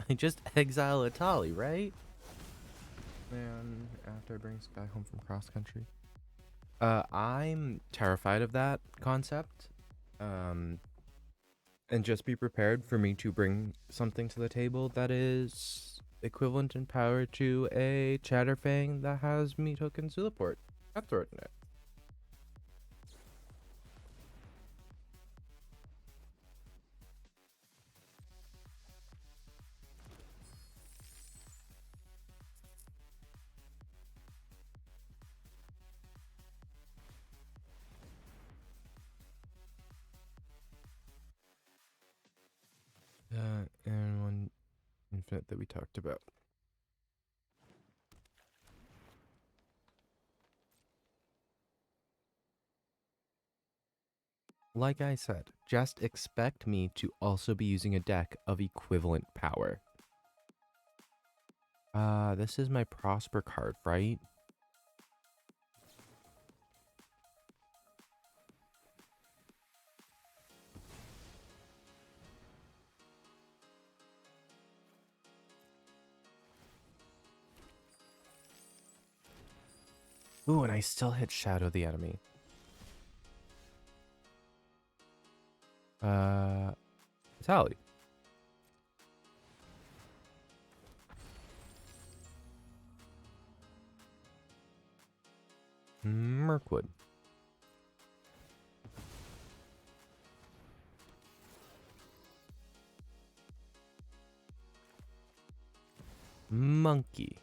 I just exile a Tali, right? And after I bring this guy home from cross country. I'm terrified of that concept. And just be prepared for me to bring something to the table that is equivalent in power to a Chatterfang that has me token Zulaport. Cutthroat in it. And one infinite that we talked about. Like I said, just expect me to also be using a deck of equivalent power. This is my Prosper card, right? Ooh, and I still hit Shadow the enemy. Tally. Mirkwood. Monkey.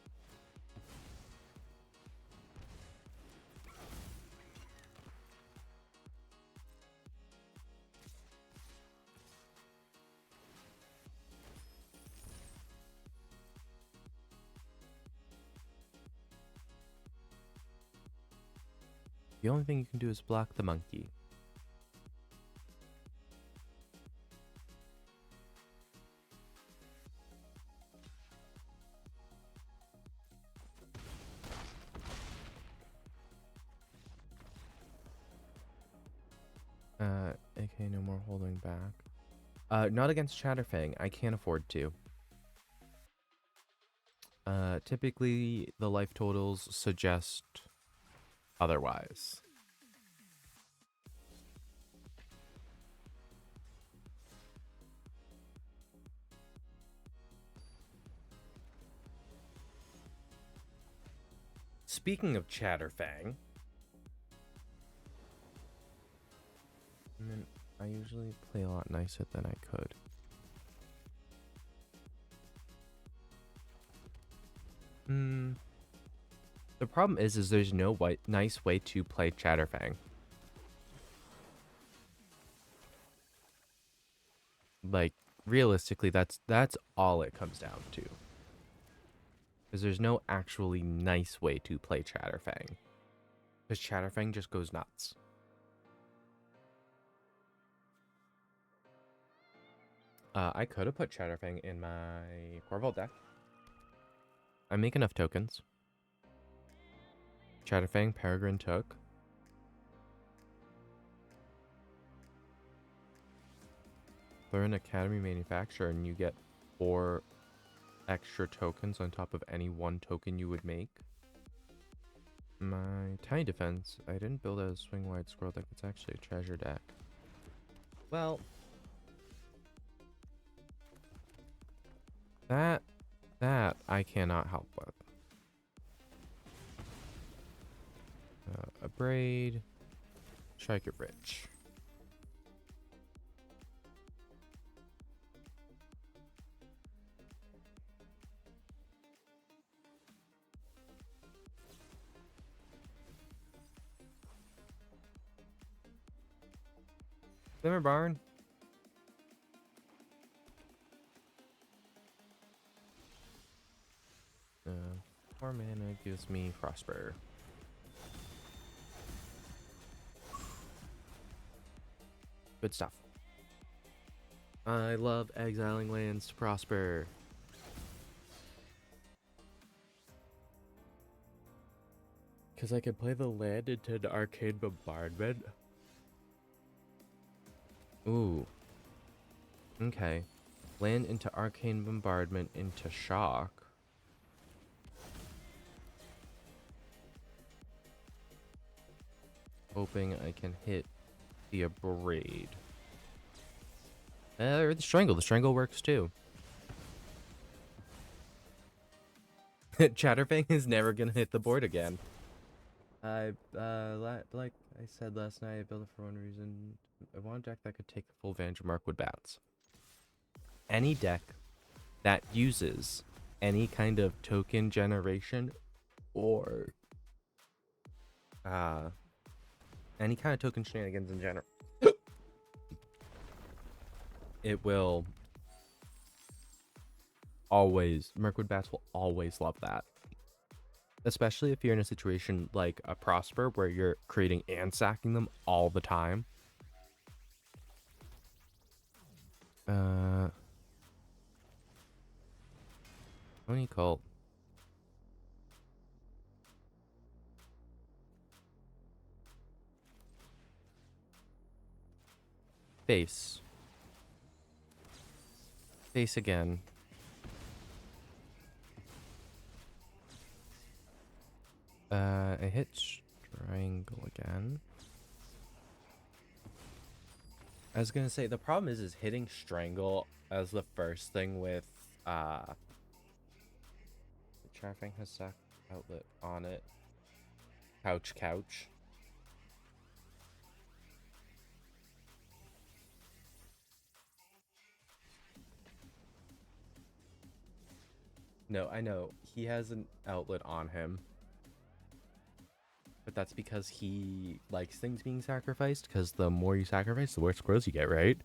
The only thing you can do is block the monkey. AK, no more holding back. Not against Chatterfang. I can't afford to. Typically, the life totals suggest otherwise. Speaking of Chatterfang, I usually play a lot nicer than I could. The problem is there's no nice way to play Chatterfang. Like, realistically, that's all it comes down to. Because there's no actually nice way to play Chatterfang. Because Chatterfang just goes nuts. I could have put Chatterfang in my Corval deck. I make enough tokens. Chatterfang, Peregrine took. Throw in Academy Manufacturer and you get 4 extra tokens on top of any 1 token you would make. My Tiny Defense, I didn't build a Swing Wide Scroll deck, it's actually a treasure deck. Well, that I cannot help with. a braid. Strike it rich. Glimmer Barn. Uh, 4 mana gives me Prosper. Good stuff. I love exiling lands to Prosper. Because I can play the land into the Arcane Bombardment. Ooh. Okay. Land into Arcane Bombardment into Shock. Hoping I can hit the Abrade. Or the Strangle. The Strangle works too. Chatterfang is never gonna hit the board again. Like I said last night, I built it for one reason. I want a deck that could take full advantage of Markwood Bats. Any deck that uses any kind of token generation or any kind of token shenanigans in general, it will always, Mirkwood Bats will always love that. Especially if you're in a situation like a Prosper where you're creating and sacking them all the time. Oni Cult. Face. Face again. I hit Strangle again. I was gonna say the problem is hitting Strangle as the first thing with Chatterfang has sack outlet on it. Couch. No, I know. He has an outlet on him. But that's because he likes things being sacrificed, because the more you sacrifice, the worse squirrels you get, right?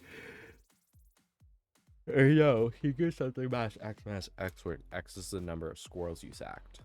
No, he gets something mass X where X is the number of squirrels you sacked.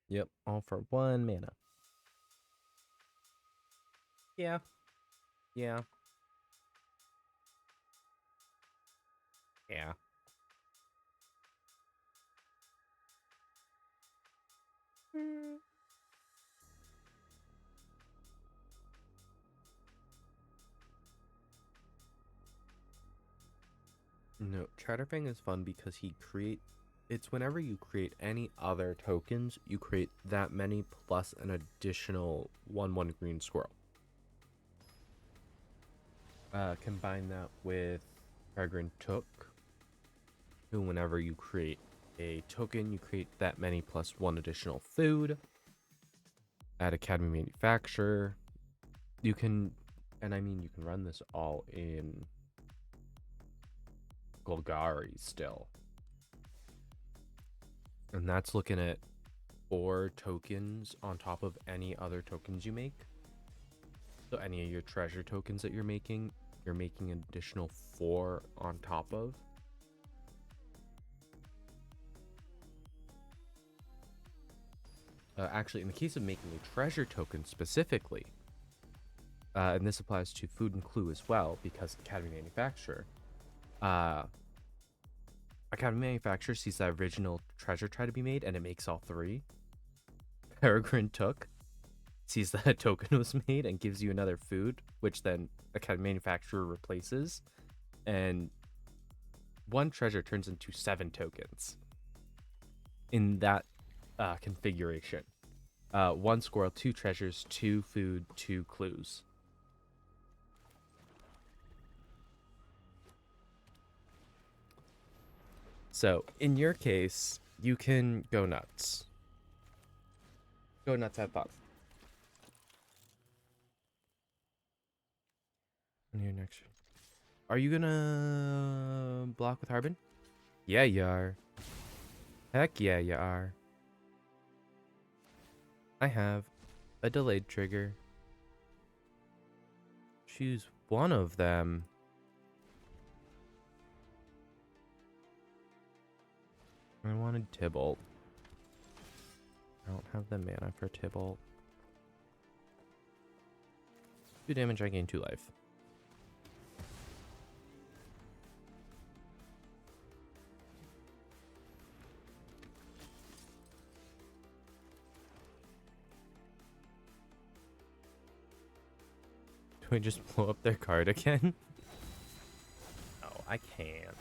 Yep, all for 1 mana. Yeah. Yeah. No, Chatterfang is fun because it's whenever you create any other tokens, you create that many plus an additional 1/1 green squirrel. Combine that with Peregrine Took, who whenever you create a token, you create that many plus 1 additional food. Add Academy Manufacturer. You can run this all in Golgari still. And that's looking at 4 tokens on top of any other tokens you make. So any of your treasure tokens that you're making an additional 4 on top of. Actually, in the case of making a treasure token specifically, and this applies to Food and Clue as well, because Academy Manufacturer, Academy Manufacturer sees that original treasure try to be made, and it makes all 3. Peregrine Took sees that a token was made and gives you another food, which then Academy Manufacturer replaces. and one treasure turns into 7 tokens in that configuration. 1 squirrel, 2 treasures, 2 food, 2 clues. So in your case, you can go nuts. Go nuts, have fun. And your next. Are you gonna block with Harbin? Yeah, you are. Heck yeah, you are. I have a delayed trigger. Choose one of them. I wanted Tybalt. I don't have the mana for Tybalt. 2 damage, I gain 2 life. Do I just blow up their card again? No, I can't.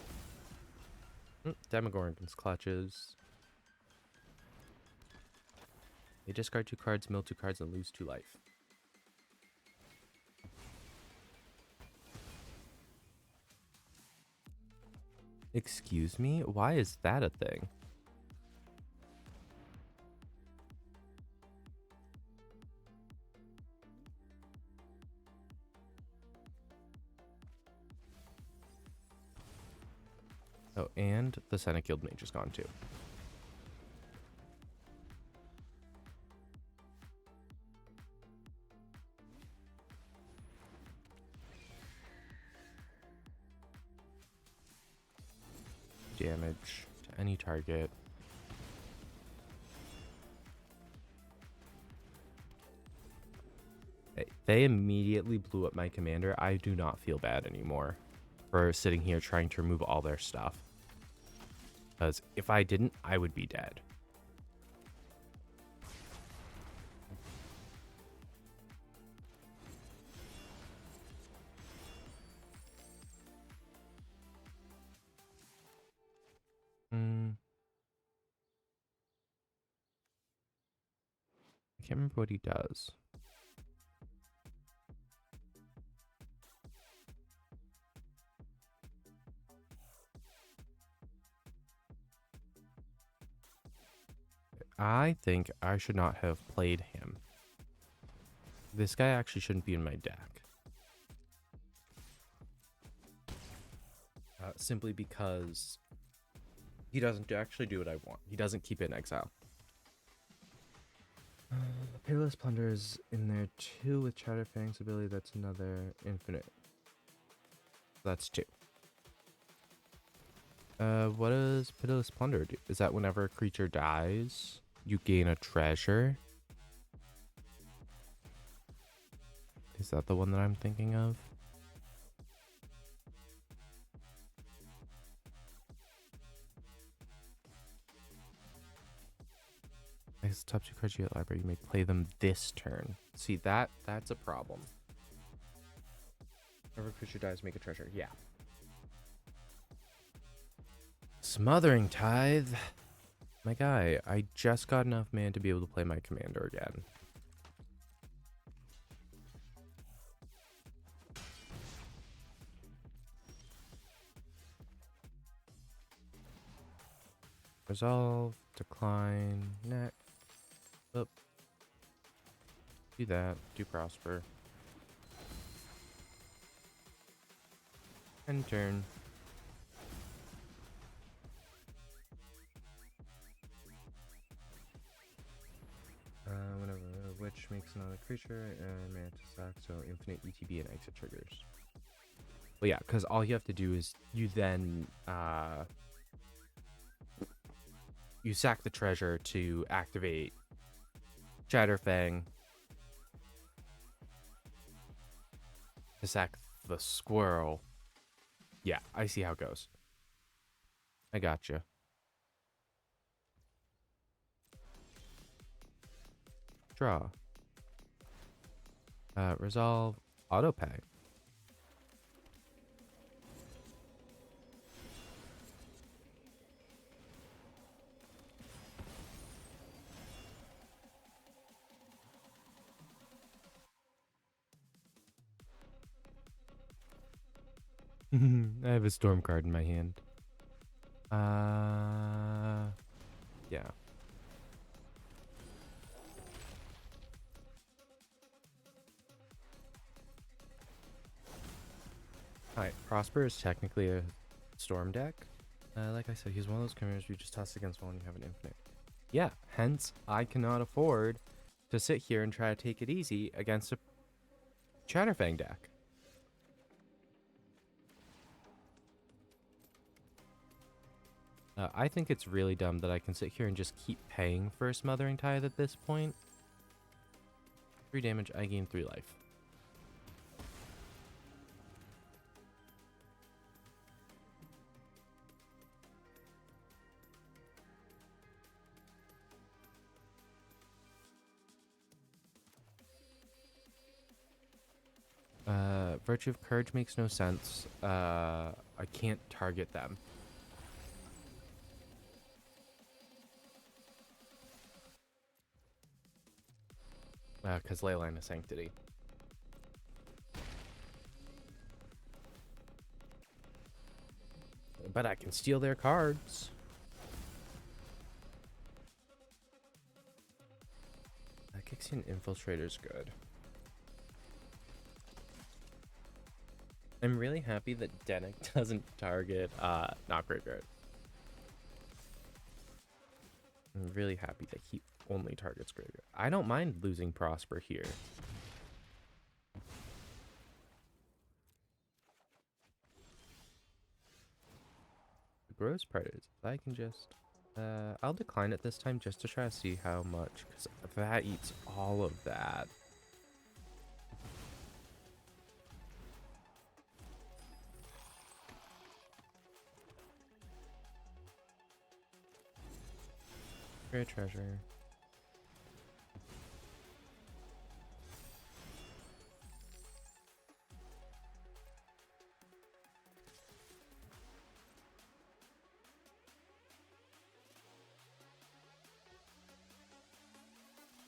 Demogorgon's clutches. They discard 2 cards, mill 2 cards, and lose 2 life. Excuse me? Why is that a thing? Oh, and the Senate Guild Mage is gone too. Damage to any target. They immediately blew up my commander. I do not feel bad anymore for sitting here trying to remove all their stuff. Because if I didn't, I would be dead. I can't remember what he does. I think I should not have played him. This guy actually shouldn't be in my deck. Simply because he doesn't actually do what I want. He doesn't keep it in exile. Peerless Plunder is in there too with Chatterfang's ability. That's another infinite. That's 2. What does Pitiless Plunder do? Is that whenever a creature dies, you gain a treasure? Is that the one that I'm thinking of? I guess the top 2 cards you get library, you may play them this turn. See, that's a problem. Whenever a creature dies, make a treasure. Yeah. Smothering Tithe. My guy, I just got enough mana to be able to play my commander again. Resolve, decline, next. Up. Do that, do prosper. End turn. Whenever a witch makes another creature, mana to sack, so infinite ETB and exit triggers. Well, yeah, because all you have to do is you then you sack the treasure to activate Chatterfang to sack the squirrel. Yeah, I see how it goes. I gotcha. Draw. Resolve, autopay. I have a storm card in my hand. Yeah. Alright, Prosper is technically a storm deck. Like I said, he's one of those commanders you just toss against one and you have an infinite. Yeah, hence I cannot afford to sit here and try to take it easy against a Chatterfang deck. I think it's really dumb that I can sit here and just keep paying for a Smothering Tithe at this point. 3 damage, I gain 3 life. Virtue of Courage makes no sense. I can't target them. Because Leyline of Sanctity. But I can steal their cards. Gixian Infiltrator's good. I'm really happy that Denick doesn't target not Graveyard. I'm really happy that he only targets Graveyard. I don't mind losing Prosper here. The gross part is I can just I'll decline it this time just to try to see how much, because that eats all of that. Great treasure.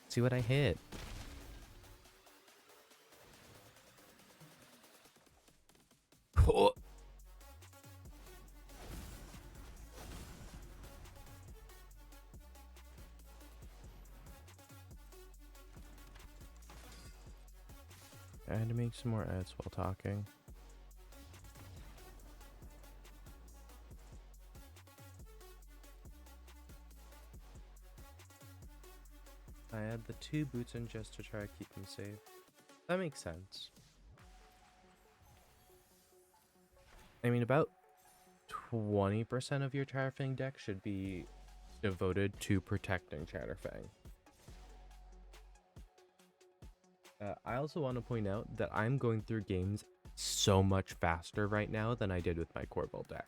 See what I hit. Oh. I had to make some more ads while talking. I had the 2 boots in just to try to keep them safe. That makes sense. I mean, about 20% of your Chatterfang deck should be devoted to protecting Chatterfang. I also want to point out that I'm going through games so much faster right now than I did with my Corval deck.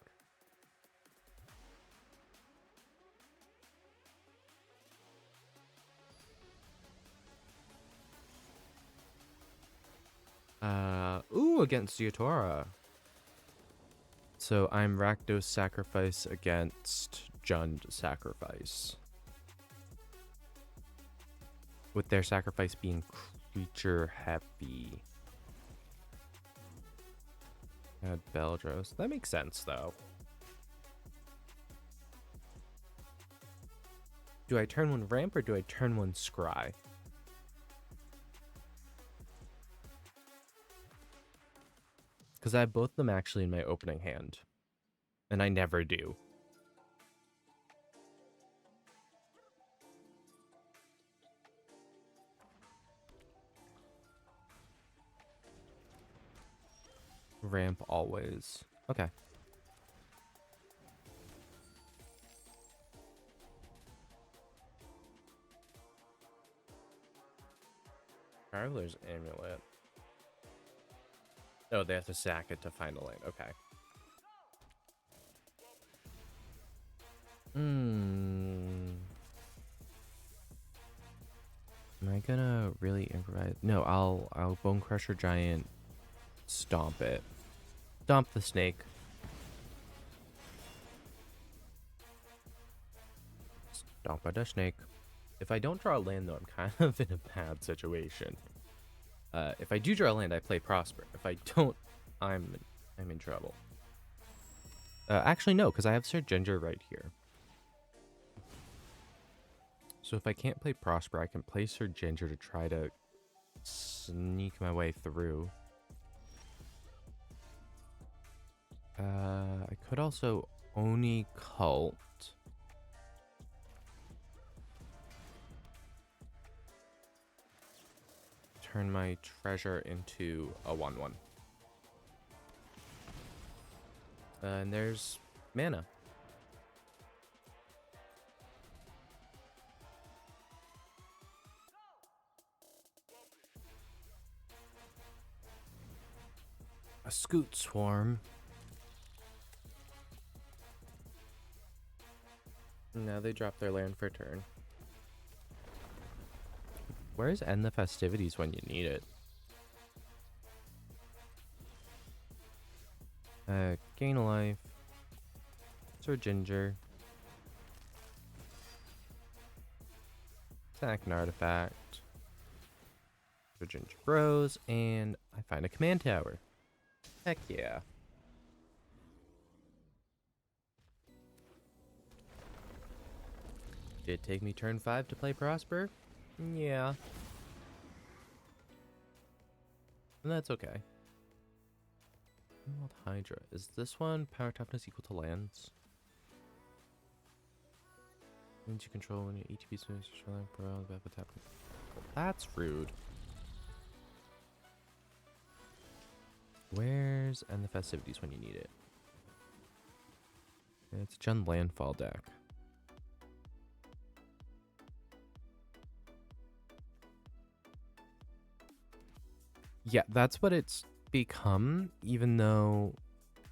Ooh, against Ziatora. So I'm Rakdos Sacrifice against Jund Sacrifice. With their sacrifice being creature heavy. Add Beldros. That makes sense though. Do I turn one ramp or do I turn one scry? Because I have both of them actually in my opening hand. And I never do. Ramp always. Okay. Traveler's Amulet. Oh, they have to sack it to find a lane. Okay. Am I gonna really improvise? No, I'll Bone Crusher Giant stomp it. Stomp the snake. Stomp the snake. If I don't draw a land though, I'm kind of in a bad situation. If I do draw a land, I play Prosper. If I don't, I'm I'm in trouble. Actually, no, because I have Sir Ginger right here. So if I can't play Prosper, I can play Sir Ginger to try to sneak my way through. I could also Oni Cult. Turn my treasure into a 1/1. And there's mana. A Scoot Swarm. Now they drop their land for turn. Where's End the Festivities when you need it? Gain a life. Sir Ginger. Sack an artifact. Sir Ginger grows, and I find a command tower. Heck yeah. Did it take me turn 5 to play Prosper? Yeah. And that's okay. Emerald Hydra. Is this one power toughness equal to lands? Means you control when your ETB swings pro tap. Well, that's rude. Where's End the Festivities when you need it? It's Jund Landfall deck. Yeah, that's what it's become, even though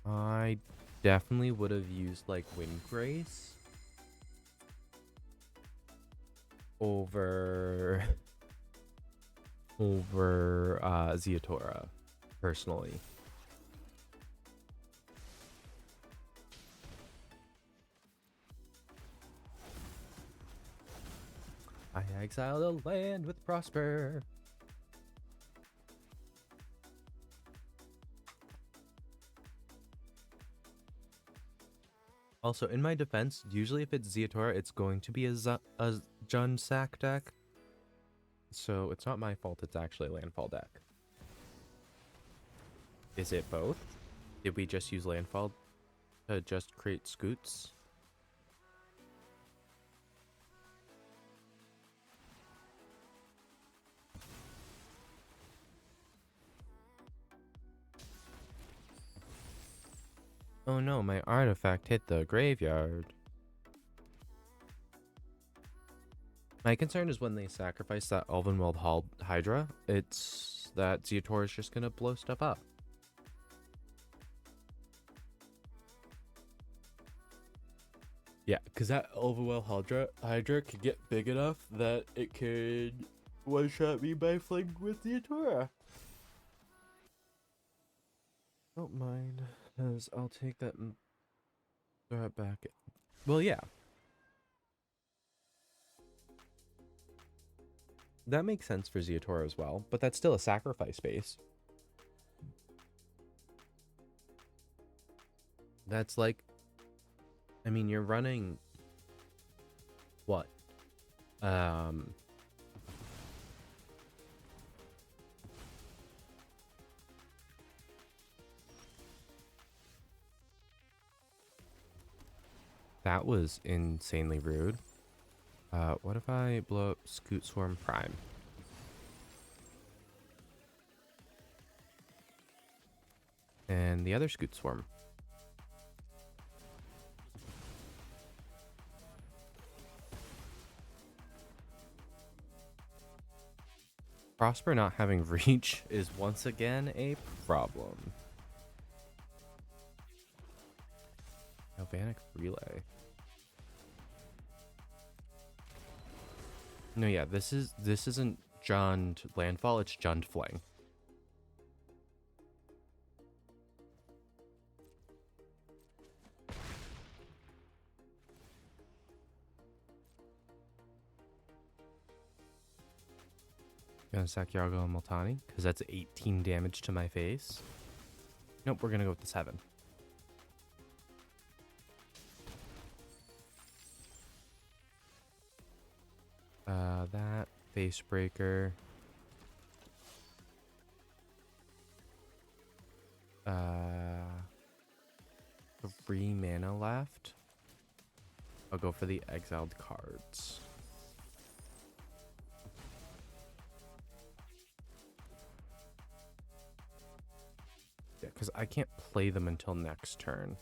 I definitely would have used like Windgrace over Ziatora personally. I exile the land with Prosper. Also, in my defense, usually if it's Ziatora, it's going to be a Jund sack deck. So it's not my fault, it's actually a landfall deck. Is it both? Did we just use landfall to just create scoots? Oh no, my artifact hit the graveyard. My concern is when they sacrifice that Elvenwald Hydra, it's that Ziatora is just gonna blow stuff up. Yeah, because that Elvenwald Hydra could get big enough that it could one-shot me by fling with Ziatora. Don't mind, because I'll take that and throw it back. Well, yeah. That makes sense for Ziatora as well, but that's still a sacrifice base. That's like, I mean, you're running what? That was insanely rude. What if I blow up Scoot Swarm Prime? And the other Scoot Swarm. Prosper not having reach is once again a problem. Galvanic Relay. No, yeah, this isn't Jund Landfall, it's Jund Fling. Gonna sack Yargo and Multani, because that's 18 damage to my face. Nope, we're gonna go with the 7. That face breaker. 3 mana left. I'll go for the exiled cards. Yeah, because I can't play them until next turn.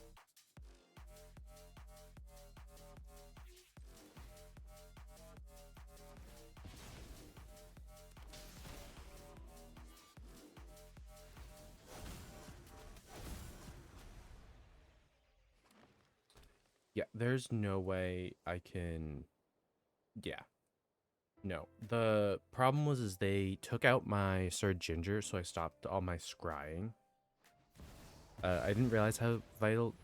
Yeah, there's no way I can... Yeah. No. The problem was is they took out my Sir Ginger, so I stopped all my scrying. I didn't realize how vital...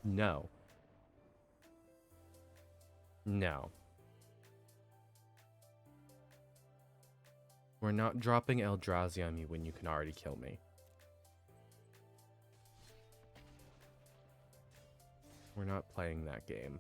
No. No. We're not dropping Eldrazi on me when you can already kill me. We're not playing that game.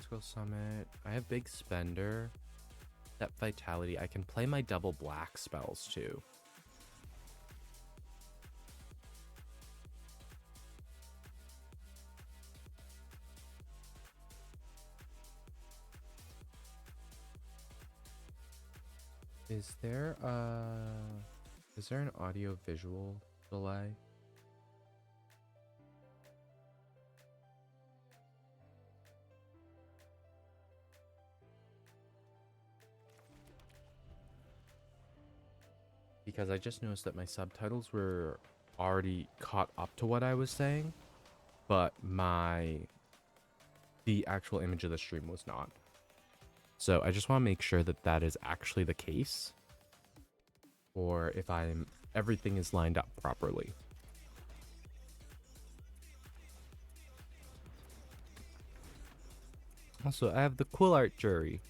School Summit. I have Big Spender. That Vitality. I can play my double black spells too. Is there an audio visual delay? Because I just noticed that my subtitles were already caught up to what I was saying, but the actual image of the stream was not. So I just want to make sure that that is actually the case, or if everything is lined up properly. Also, I have the cool art jury.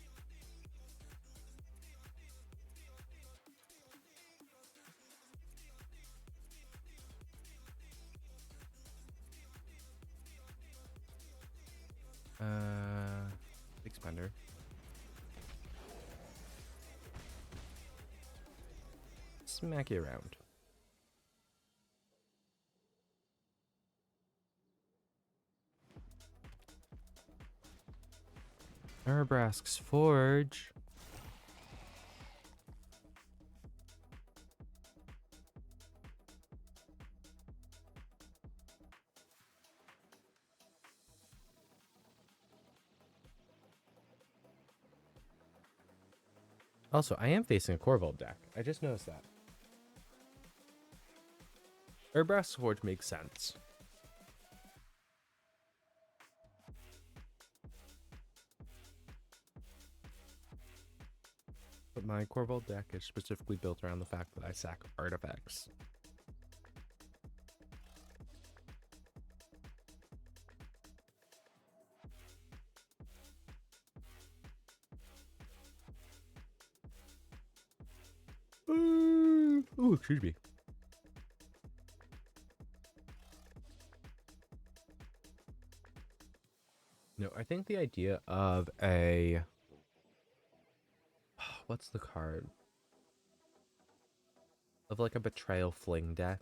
Big Spender. Smack it around. Urabrask's Forge. Also, I am facing a Corvold deck. I just noticed that. Urabrask's Forge makes sense. But my Corvold deck is specifically built around the fact that I sack artifacts. Ooh, excuse me. No, I think the idea of a... What's the card? Of like a Betrayal Fling deck.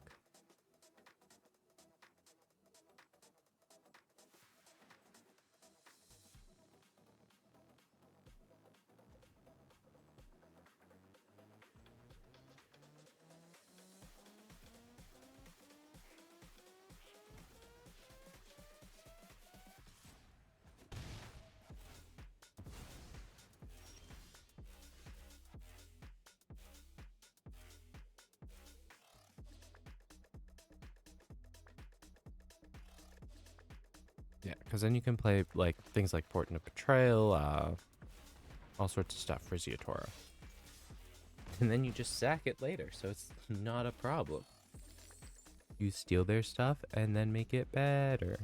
Yeah, because then you can play like things like Portent of Betrayal, all sorts of stuff for Ziatora. And then you just sack it later, so it's not a problem. You steal their stuff and then make it better.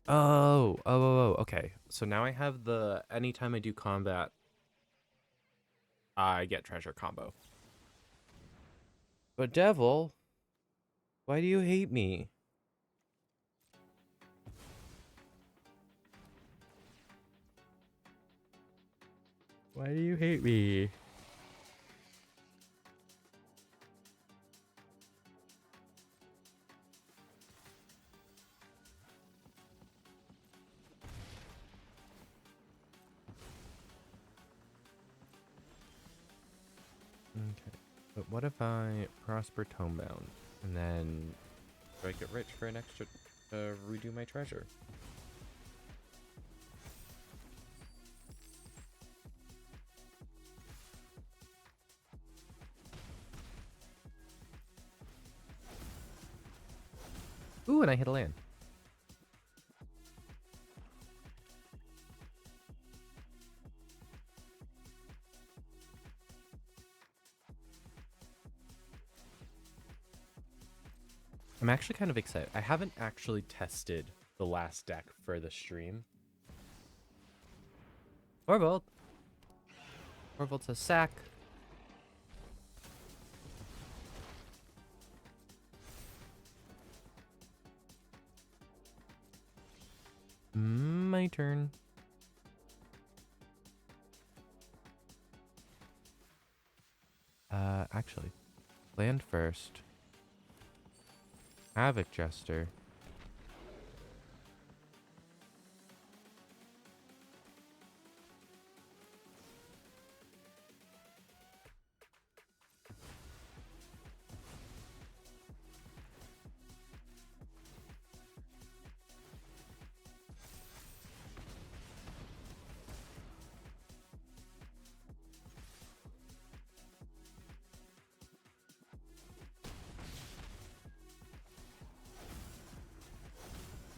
Oh, okay. So now I have the anytime I do combat, I get treasure combo. But Devil, why do you hate me? Why do you hate me? Okay. But what if I prosper Tomebound and then I get rich for an extra redo my treasure? Ooh, and I hit a land. I'm actually kind of excited. I haven't actually tested the last deck for the stream. Orvold. Orvold's a sack. My turn. Actually, land first. Havoc Jester.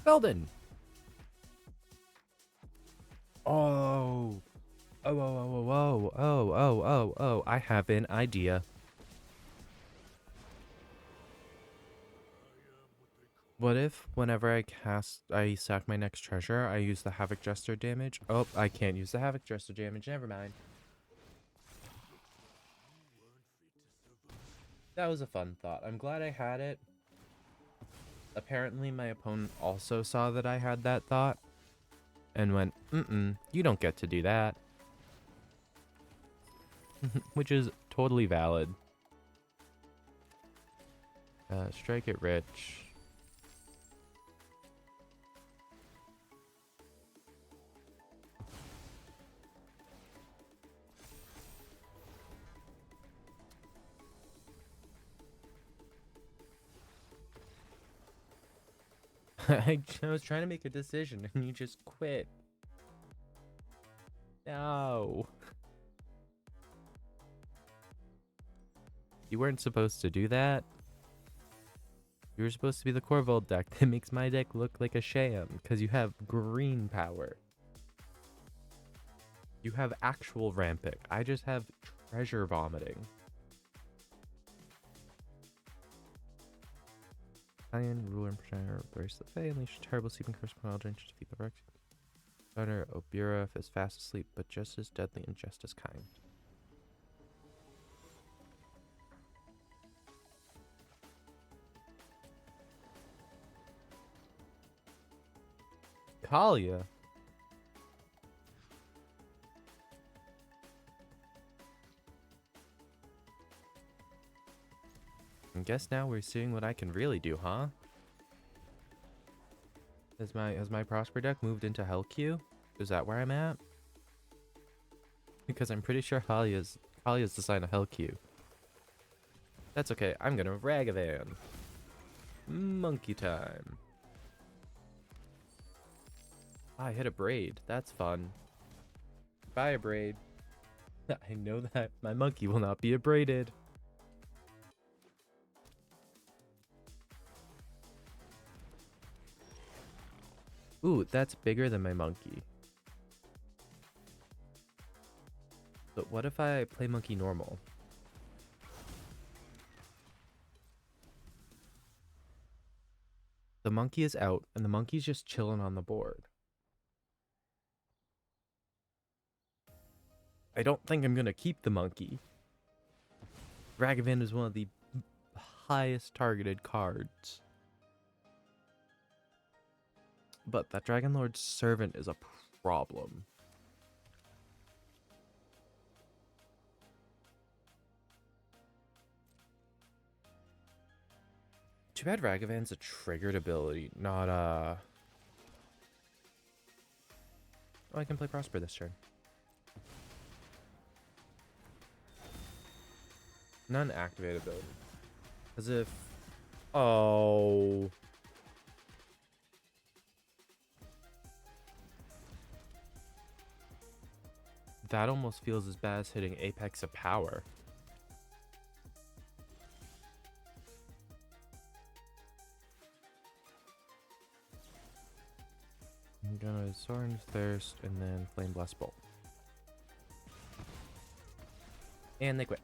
Belden. Oh. Oh. I have an idea. What if whenever I sack my next treasure, I use the Havoc Jester damage? Oh, I can't use the Havoc Jester damage. Never mind. That was a fun thought. I'm glad I had it. Apparently, my opponent also saw that I had that thought and went, you don't get to do that. Which is totally valid. Strike it rich. I was trying to make a decision and you just quit. No. You weren't supposed to do that. You were supposed to be the Corvold deck that makes my deck look like a sham because you have green power. You have actual Rampic. I just have treasure vomiting. Italian ruler and protector embrace the Fae, unleash a terrible sleeping curse upon Eldritch to defeat the Rex. Daughter Obura is fast asleep, but just as deadly and just as kind. Kalia. I guess now we're seeing what I can really do, huh? Has my Prosper deck moved into Hellq? Is that where I'm at? Because I'm pretty sure Kalia's designed a Hellq. That's okay. I'm gonna Ragavan. Monkey time. I hit a braid. That's fun. Buy a braid. I know that my monkey will not be abraded. Ooh, that's bigger than my monkey. But what if I play monkey normal? The monkey is out, and the monkey's just chilling on the board. I don't think I'm gonna keep the monkey. Ragavan is one of the highest targeted cards. But that Dragon Lord's Servant is a problem. Too bad Ragavan's a triggered ability, not Oh, I can play Prosper this turn. Not an activated ability. As if... Oh... That almost feels as bad as hitting Apex of Power. I'm gonna Sorin's Thirst and then Flame Blast Bolt. And they quit.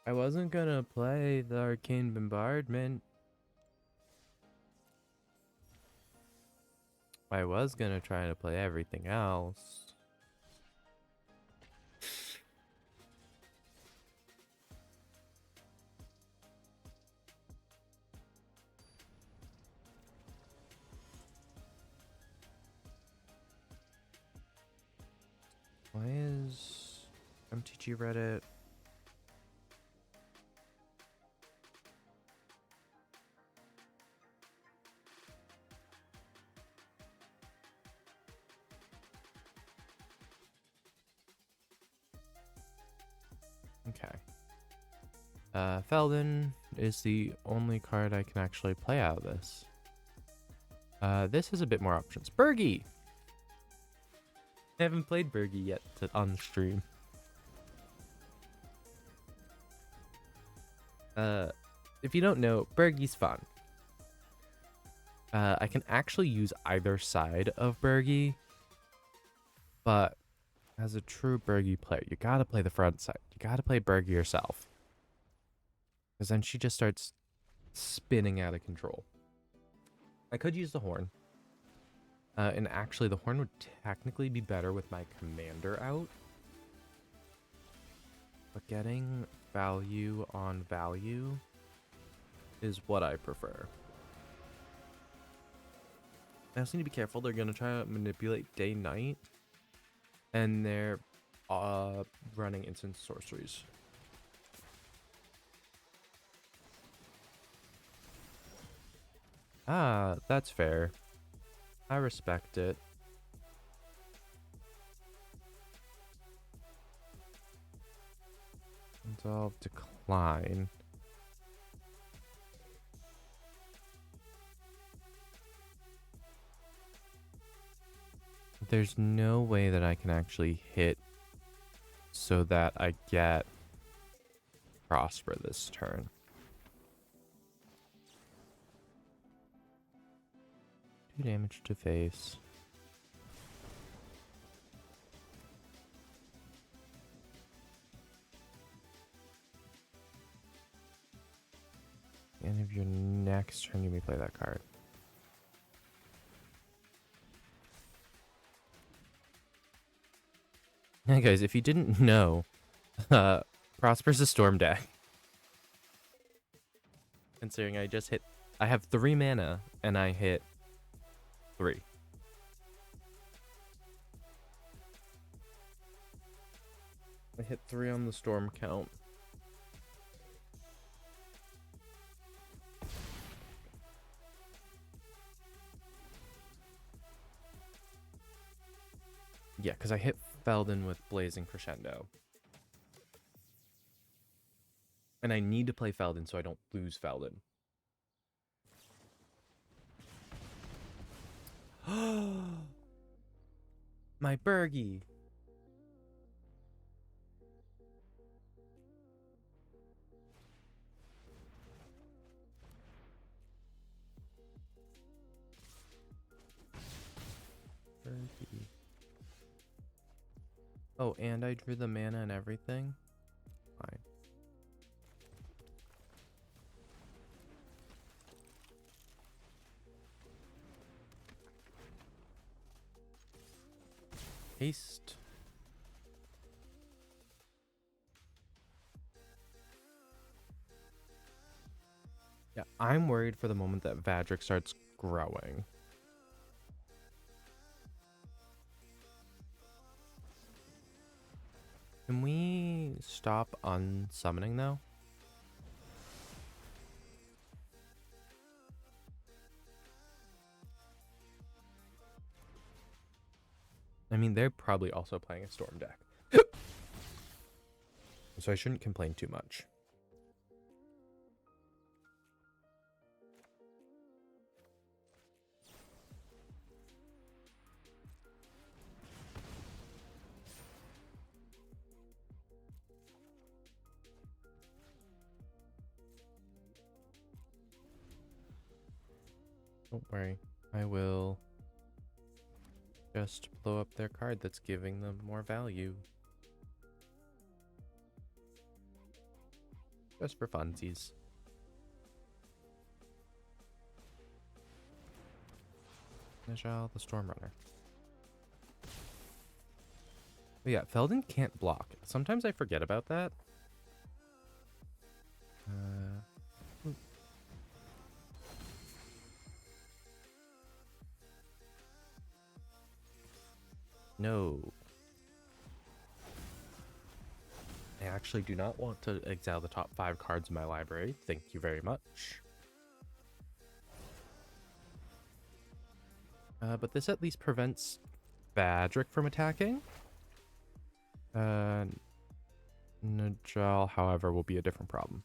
I wasn't gonna play the Arcane Bombardment. I was gonna try to play everything else. Why is MTG Reddit? Okay. Feldon is the only card I can actually play out of this. This has a bit more options. Birgi! I haven't played Birgi yet on stream. If you don't know, Birgi's fun. I can actually use either side of Birgi, but as a true Birgi player, you gotta play the front side. You gotta play Birgi yourself. Because then she just starts spinning out of control. I could use the horn. And actually, the horn would technically be better with my commander out. But getting value on value is what I prefer. I also need to be careful. They're going to try to manipulate day-night. And they're running instant sorceries. Ah, that's fair. I respect it. Resolve decline. There's no way that I can actually hit so that I get Prosper this turn. Two damage to face. End of your next turn, you may play that card. Hey guys, if you didn't know, Prosper's a storm deck. Considering I have 3 mana and I hit 3. I hit 3 on the storm count. Yeah, because I hit Feldon with Blazing Crescendo. And I need to play Feldon so I don't lose Feldon. My Birgi. Birdie. Oh, and I drew the mana and everything? Fine. Haste. Yeah, I'm worried for the moment that Vadric starts growing. Can we stop unsummoning though? I mean, they're probably also playing a Storm deck. So I shouldn't complain too much. Don't worry. I will just blow up their card that's giving them more value. Just for funsies. Najal, the Stormrunner. But yeah, Felden can't block. Sometimes I forget about that. No. I actually do not want to exile the top 5 cards in my library. Thank you very much. But this at least prevents Vadric from attacking. Najal, however, will be a different problem.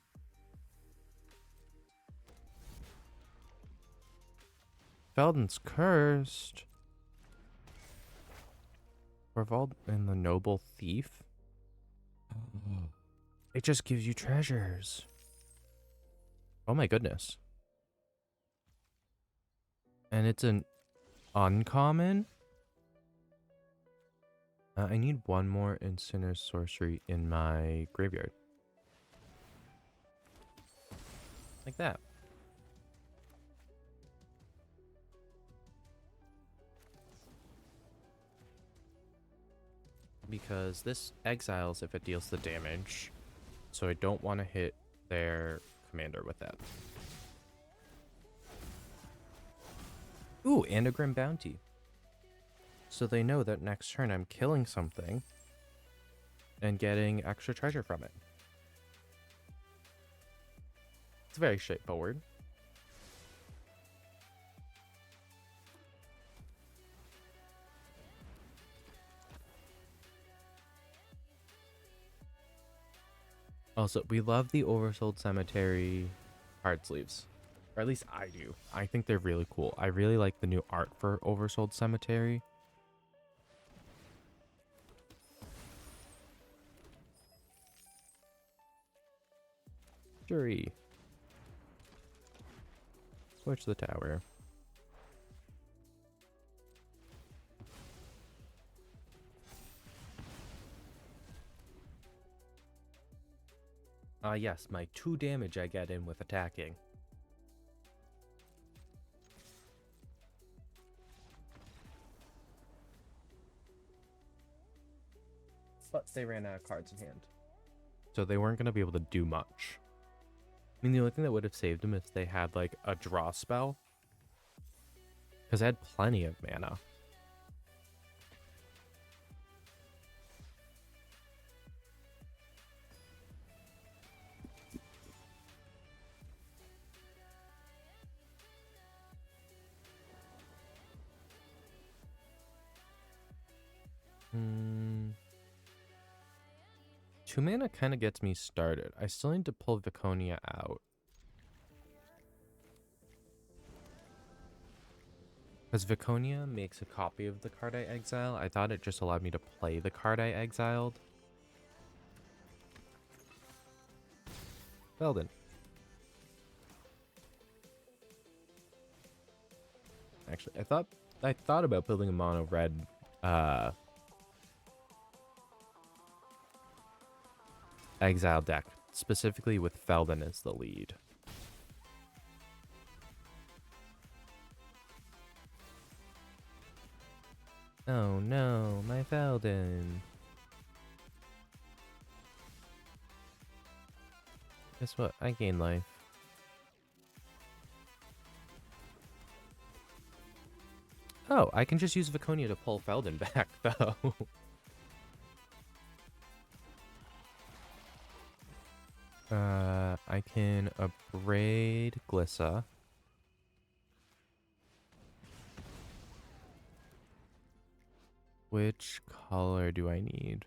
Felden's cursed. Revolve in the Noble Thief. It just gives you treasures. Oh my goodness. And it's an uncommon? I need one more Inciner's Sorcery in my graveyard. Like that. Because this exiles if it deals the damage. So I don't want to hit their commander with that. Ooh, and a Grim Bounty. So they know that next turn I'm killing something and getting extra treasure from it. It's very straightforward. Also, we love the Oversold Cemetery card sleeves. Or at least I do. I think they're really cool. I really like the new art for Oversold Cemetery. Jury. Switch the tower. Yes, my 2 damage I get in with attacking. But they ran out of cards in hand. So they weren't going to be able to do much. I mean, the only thing that would have saved them if they had, like, a draw spell. Because I had plenty of mana. Hmm. 2 mana kind of gets me started. I still need to pull Viconia out. Because Viconia makes a copy of the card I exile. I thought it just allowed me to play the card I exiled. Felden. Actually, I thought I thought about building a mono red exile deck, specifically with Feldon as the lead. Oh no, my Feldon. Guess what? I gain life. Oh, I can just use Viconia to pull Feldon back, though. I can abrade Glissa. Which color do I need?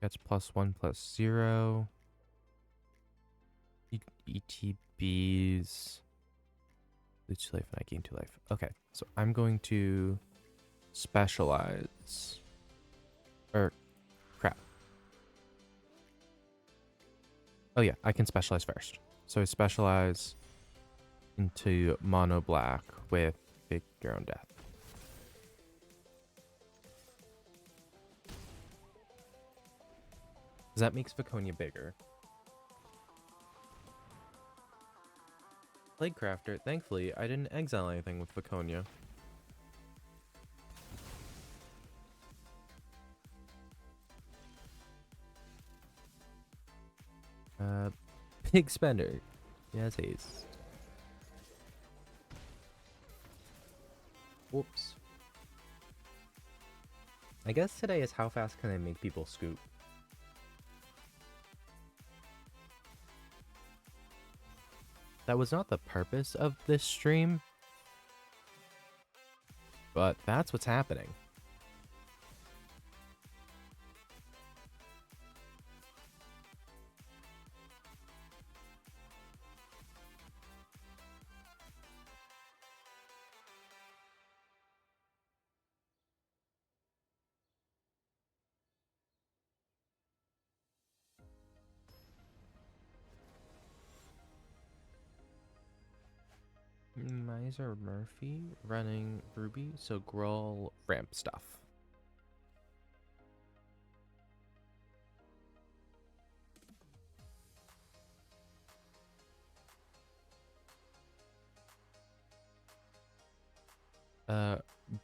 That's +1/+0. ETBs. Lose 2 life and I gain 2 life. Okay, so I'm going to specialize. Or, crap. Oh yeah, I can specialize first. So I specialize into mono black with Fake Your Own Death. Because that makes Viconia bigger. Plague Crafter, thankfully, I didn't exile anything with Viconia. Big Spender. Yes, haste. Whoops. I guess today is how fast can I make people scoop. That was not the purpose of this stream, but that's what's happening. Miser Murphy running Ruby, so Gruul ramp stuff.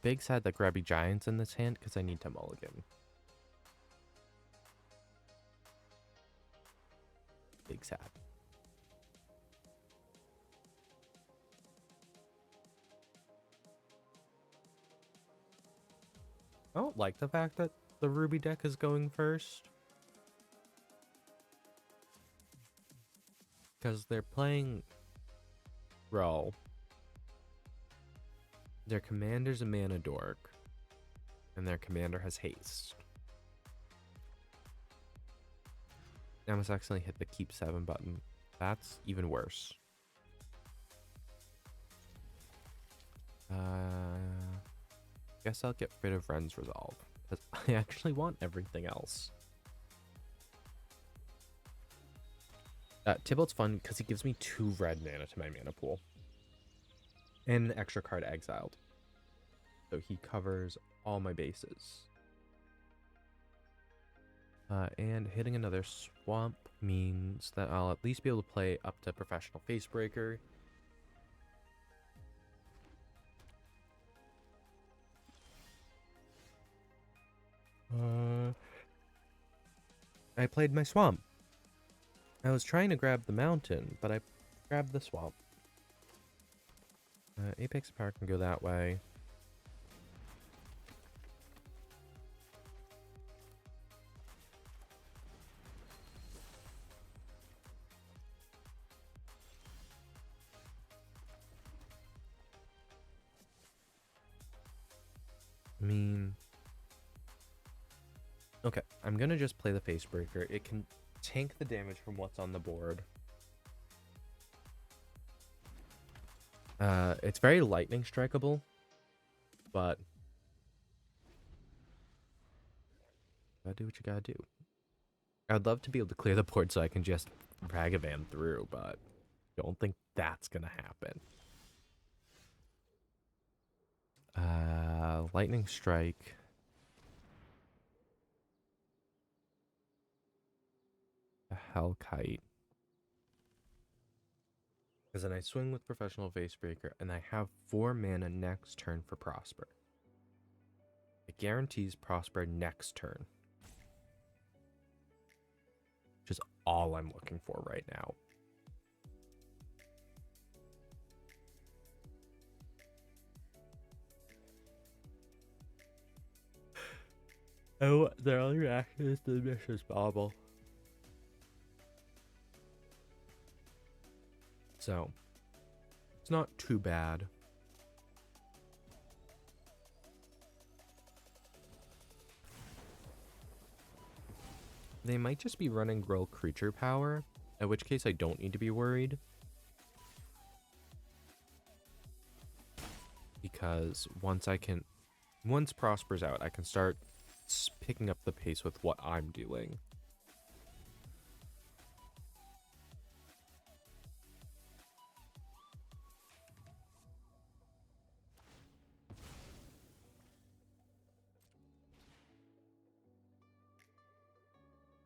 Big sad that Grabby Giant's in this hand because I need to mulligan. Big sad. I don't like the fact that the Ruby deck is going first. Because they're playing Gruul. Their commander's a mana dork. And their commander has haste. I almost accidentally hit the keep 7 button. That's even worse. Guess I'll get rid of Ren's Resolve. Because I actually want everything else. Tybalt's fun because he gives me 2 red mana to my mana pool. And an extra card exiled. So he covers all my bases. And hitting another swamp means that I'll at least be able to play up to Professional Facebreaker. I played my swamp. I was trying to grab the mountain, but I grabbed the swamp. Apex Power can go that way. I mean... Okay, I'm gonna just play the Facebreaker. It can tank the damage from what's on the board. It's very lightning strikeable, but gotta do what you gotta do. I'd love to be able to clear the board so I can just Ragavan through, but don't think that's gonna happen. Lightning Strike. A Hellkite. Because then I swing with Professional Facebreaker, and I have 4 mana next turn for Prosper. It guarantees Prosper next turn. Which is all I'm looking for right now. Oh, their only reaction is the Mrs. Bobble. So, it's not too bad. They might just be running Grow Creature Power, in which case I don't need to be worried. Because once Prosper's out, I can start picking up the pace with what I'm doing.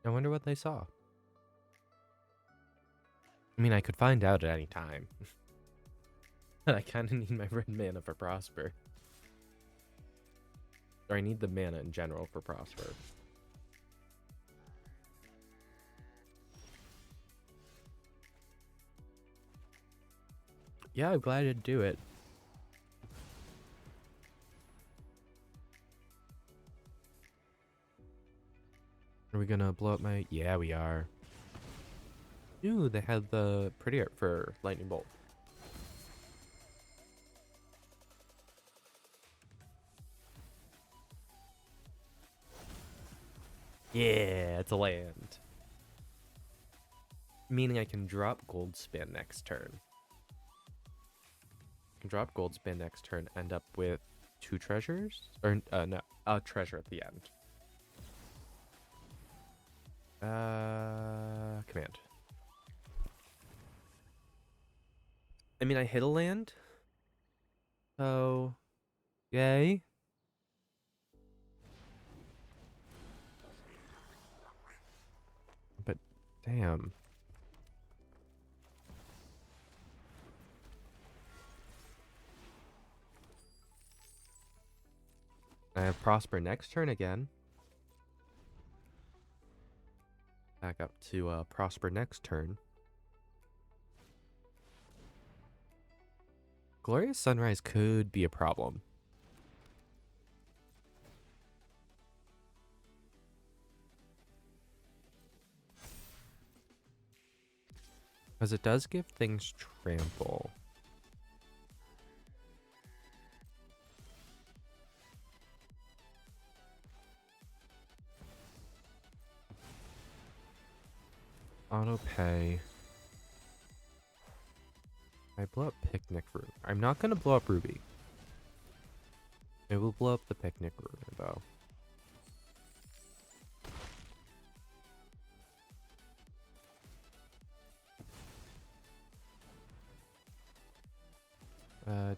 I wonder what they saw. I mean, I could find out at any time. I kind of need my red mana for Prosper. Or I need the mana in general for Prosper. Yeah, I'm glad I didn't do it. Are we gonna blow up my... Yeah, we are. Ooh, they had the pretty art for Lightning Bolt. Yeah, it's a land. Meaning I can drop Goldspan next turn. I can drop Goldspan next turn, end up with 2 treasures? Or, no, a treasure at the end. Command. I mean, I hit a land. So, yay. But, damn. I have Prosper next turn again. Back up to Prosper next turn. Glorious Sunrise could be a problem. Because it does give things trample. Auto pay. I blow up Picnic Room. I'm not going to blow up Ruby. I will blow up the Picnic Room, though.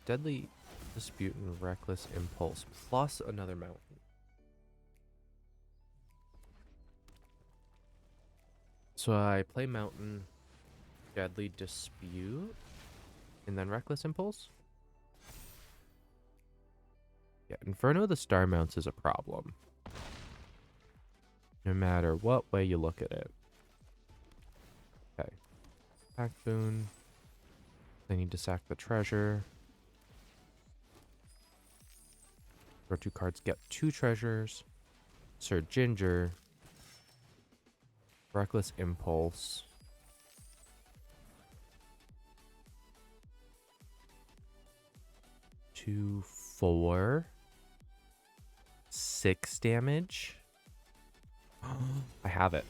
Deadly Dispute and Reckless Impulse, plus another mountain. So I play Mountain, Deadly Dispute, and then Reckless Impulse? Yeah, Inferno of the Star Mounts is a problem. No matter what way you look at it. Okay. Pack Boon. They need to sack the treasure. Draw 2 cards, get 2 treasures. Sir Ginger. Reckless Impulse. Two, 4. 6 damage. I have it.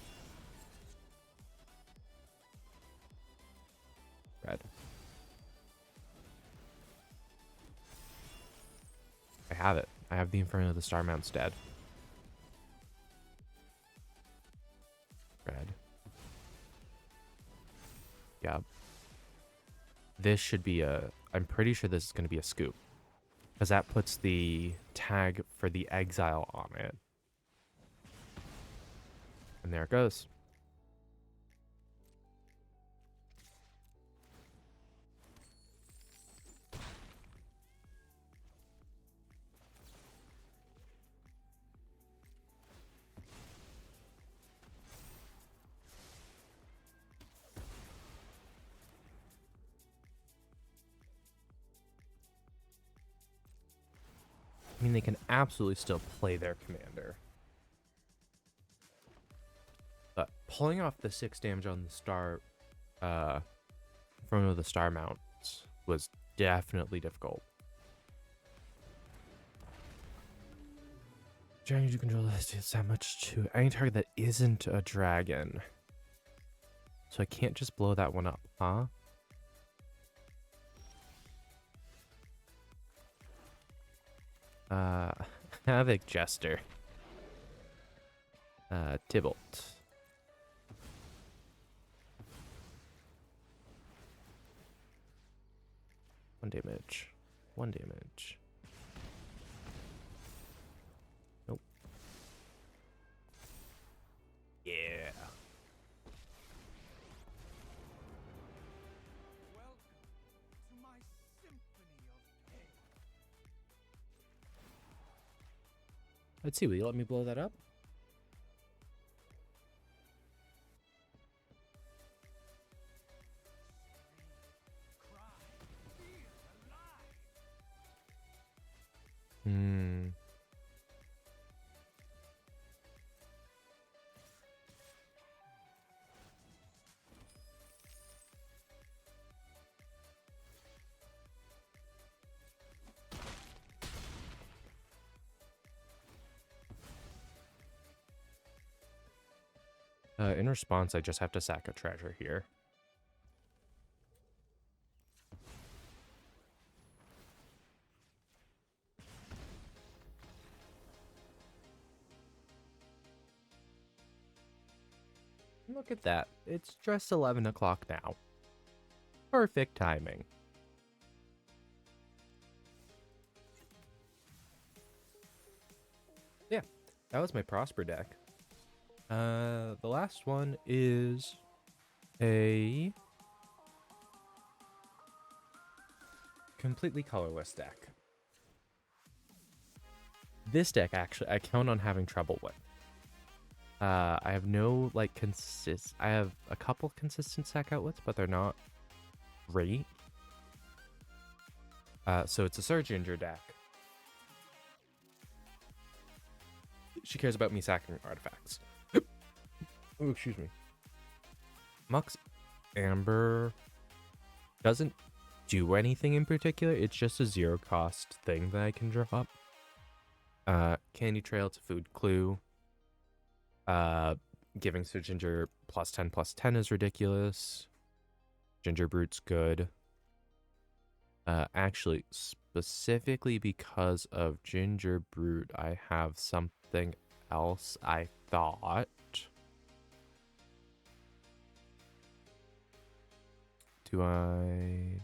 Red. I have it. I have the Inferno of the Star Mounts dead. Red. Yeah. This should be a... I'm pretty sure this is going to be a scoop. because that puts the tag for the exile on it. And there it goes. I mean, they can absolutely still play their commander. But pulling off the 6 damage on the star, from one of the star mounts was definitely difficult. Dragon you control this deals that much to any target that isn't a dragon. So I can't just blow that one up, huh? Havoc Jester. Tybalt. One damage. One damage. Nope. Yeah. Let's see, will you let me blow that up? In response, I just have to sack a treasure here. Look at that. It's just 11 o'clock now. Perfect timing. Yeah, that was my Prosper deck. The last one is a completely colorless deck. This deck, actually, I count on having trouble with. I have no, like, I have a couple consistent sack outlets, but they're not great. So it's a Surge Ginger deck. She cares about me sacking artifacts. Oh, excuse me. Mox Amber doesn't do anything in particular. It's just a 0 cost thing that I can drop. Candy Trail, it's a food clue. Giving Sir Ginger +10/+10 is ridiculous. Ginger Brute's good. Actually, specifically because of Ginger Brute, I have something else I thought. I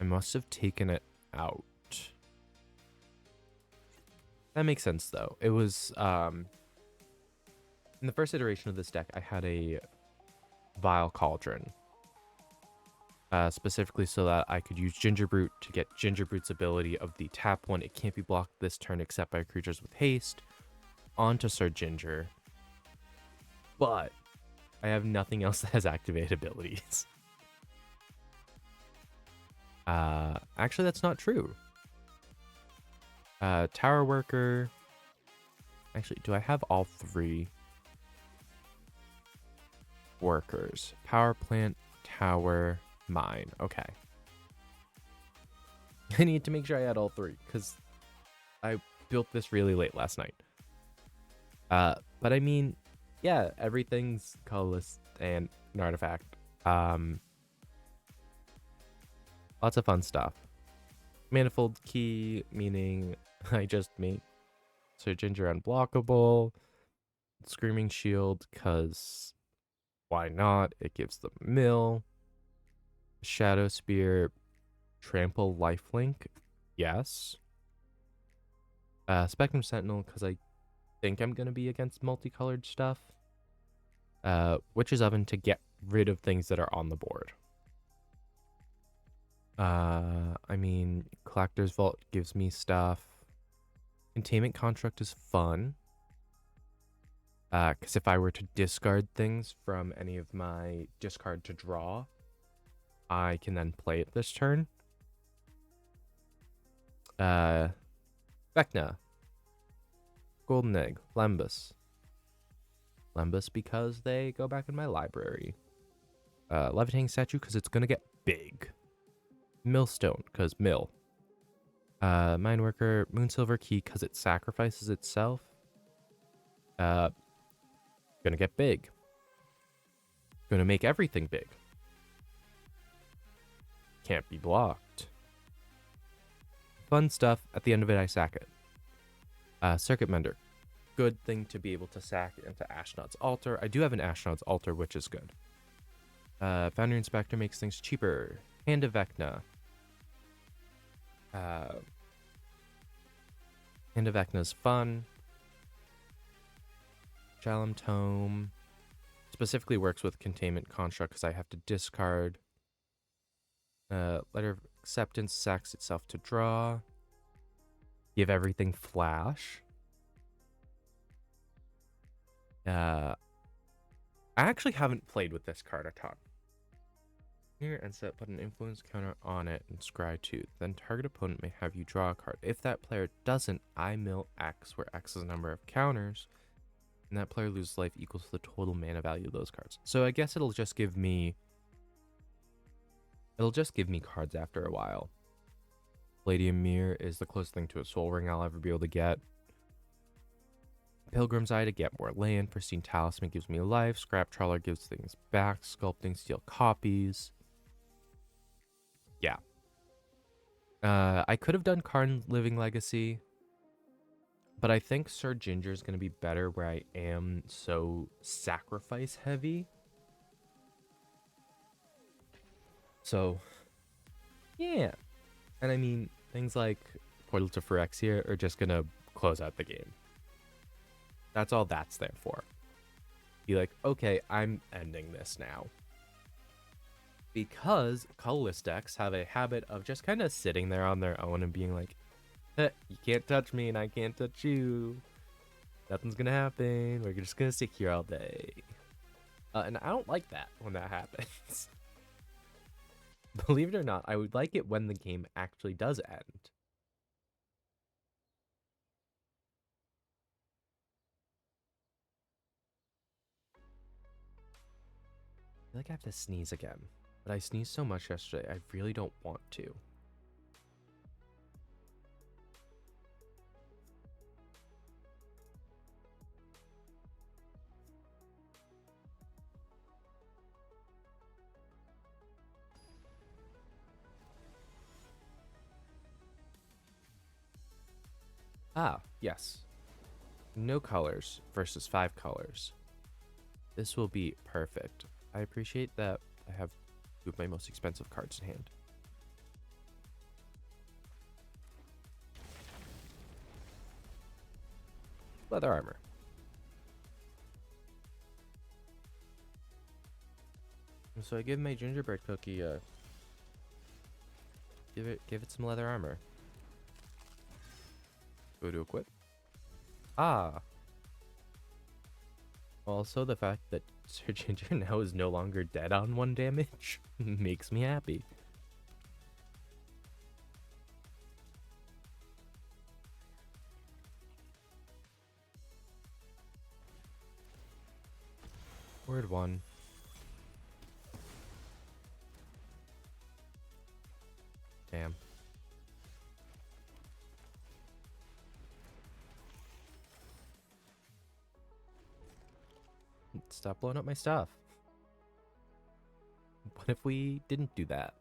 must have taken it out. That makes sense, though. It was, in the first iteration of this deck, I had a Vile Cauldron. Specifically so that I could use Ginger Brute to get Ginger Brute's ability of the tap one. It can't be blocked this turn except by creatures with haste onto Sir Ginger. But I have nothing else that has activated abilities. Actually, that's not true. Tower Worker. Actually, do I have all 3 workers? Power Plant, Tower, Mine. Okay. I need to make sure I had all 3, because I built this really late last night. But I mean, yeah, everything's colorless and an artifact. Lots of fun stuff. Manifold Key, meaning I just make Sir Ginger unblockable. Screaming Shield, because why not? It gives them mill. Shadow Spear, Trample Lifelink. yes. Spectrum Sentinel, because I think I'm going to be against multicolored stuff. Witch's Oven to get rid of things that are on the board. I mean, Collector's Vault gives me stuff. Containment Construct is fun. Because if I were to discard things from any of my discard to draw, I can then play it this turn. Vecna. Golden Egg. Lembas. Lembas because they go back in my library. Levitating Statue because it's going to get big. Millstone because mill. Mineworker. Moonsilver Key because it sacrifices itself. Gonna get big. Gonna make everything big. Can't be blocked. Fun stuff. At the end of it, I sack it. Circuit Mender. Good thing to be able to sack into Ashnod's Altar. I do have an Ashnod's Altar, which is good. Foundry Inspector makes things cheaper. Hand of Vecna. Hand of Vecna's fun. Shalom Tome specifically works with Containment Construct because I have to discard. Letter of Acceptance sacks itself to draw. Give everything flash. I actually haven't played with this card a ton. Here and set put an influence counter on it and scry 2. Then target opponent may have you draw a card. If that player doesn't, I mill X, where X is the number of counters, and that player loses life equals to the total mana value of those cards. So I guess it'll just give me cards after a while. Palladium Mirror is the closest thing to a Soul Ring I'll ever be able to get. Pilgrim's Eye to get more land. Pristine Talisman gives me life. Scrap Trawler gives things back. Sculpting Steel copies. Yeah. I could have done Karn Living Legacy, but I think Sir Ginger is going to be better where I am so sacrifice heavy. So, yeah. And I mean, things like Portal to Phyrexia are just going to close out the game. That's all that's there for. Be like, okay, I'm ending this now. Because colorless decks have a habit of just kind of sitting there on their own and being like, you can't touch me and I can't touch you. Nothing's gonna happen. We're just gonna sit here all day. And I don't like that when that happens. Believe it or not, I would like it when the game actually does end. I feel like I have to sneeze again. But I sneezed so much yesterday, I really don't want to. Ah, yes. No colors versus 5 colors. This will be perfect. I appreciate that I have two of my most expensive cards in hand. Leather armor. And so I give my gingerbread cookie give it some leather armor. Go to equip. Ah. Also, the fact that Sir Ginger now is no longer dead on 1 damage makes me happy. Word 1. Damn. Stop blowing up my stuff. What if we didn't do that?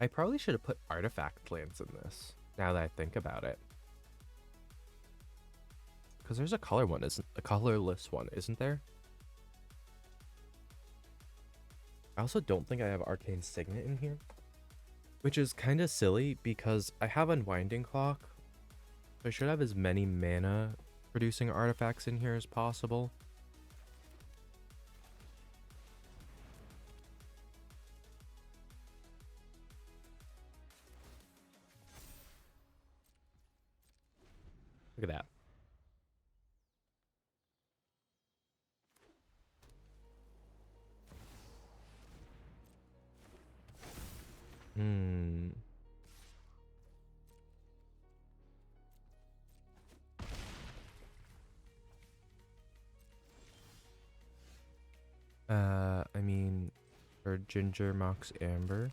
I probably should have put artifact lands in this, now that I think about it. Because there's a colorless one, isn't there? I also don't think I have Arcane Signet in here, which is kind of silly because I have Unwinding Clock. I should have as many mana producing artifacts in here as possible. Look at that. Hmm. I mean, for Ginger Mox Amber.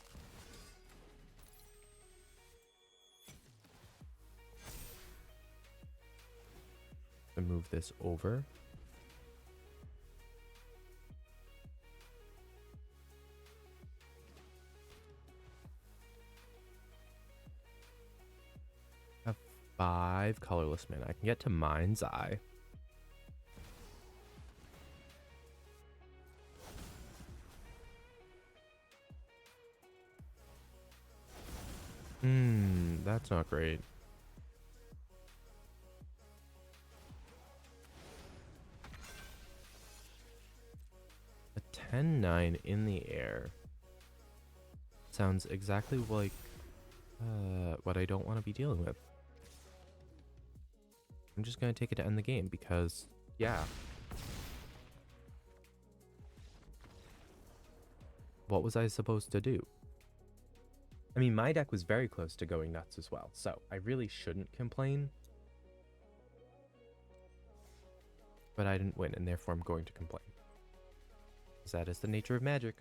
To move this over. Have 5 colorless mana. I can get to Mind's Eye. That's not great. A 10-9 in the air. Sounds exactly like what I don't want to be dealing with. I'm just going to take it to end the game because, yeah. What was I supposed to do? I mean, my deck was very close to going nuts as well, so I really shouldn't complain. But I didn't win, and therefore I'm going to complain. Because that is the nature of Magic.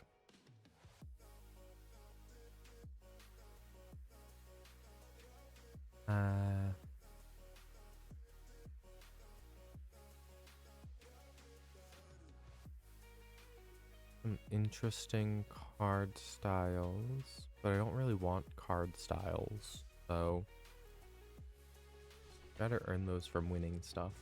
Some interesting card styles, but I don't really want card styles, so gotta earn those from winning stuff.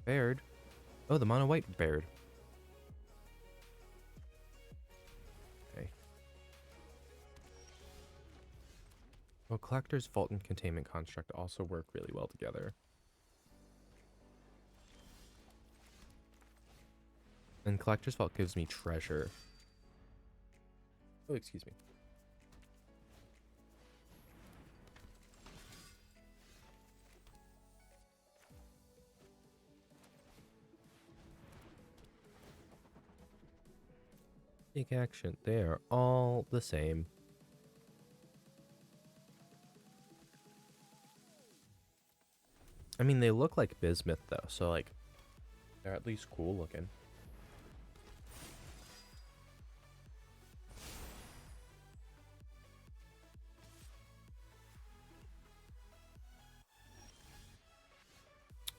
Baird. Oh, the mono white Baird. Okay. Well, Collector's Vault and Containment Construct also work really well together. And Collector's Vault gives me treasure. Oh, excuse me. Take action. They are all the same. I mean, they look like bismuth though, so like they're at least cool looking.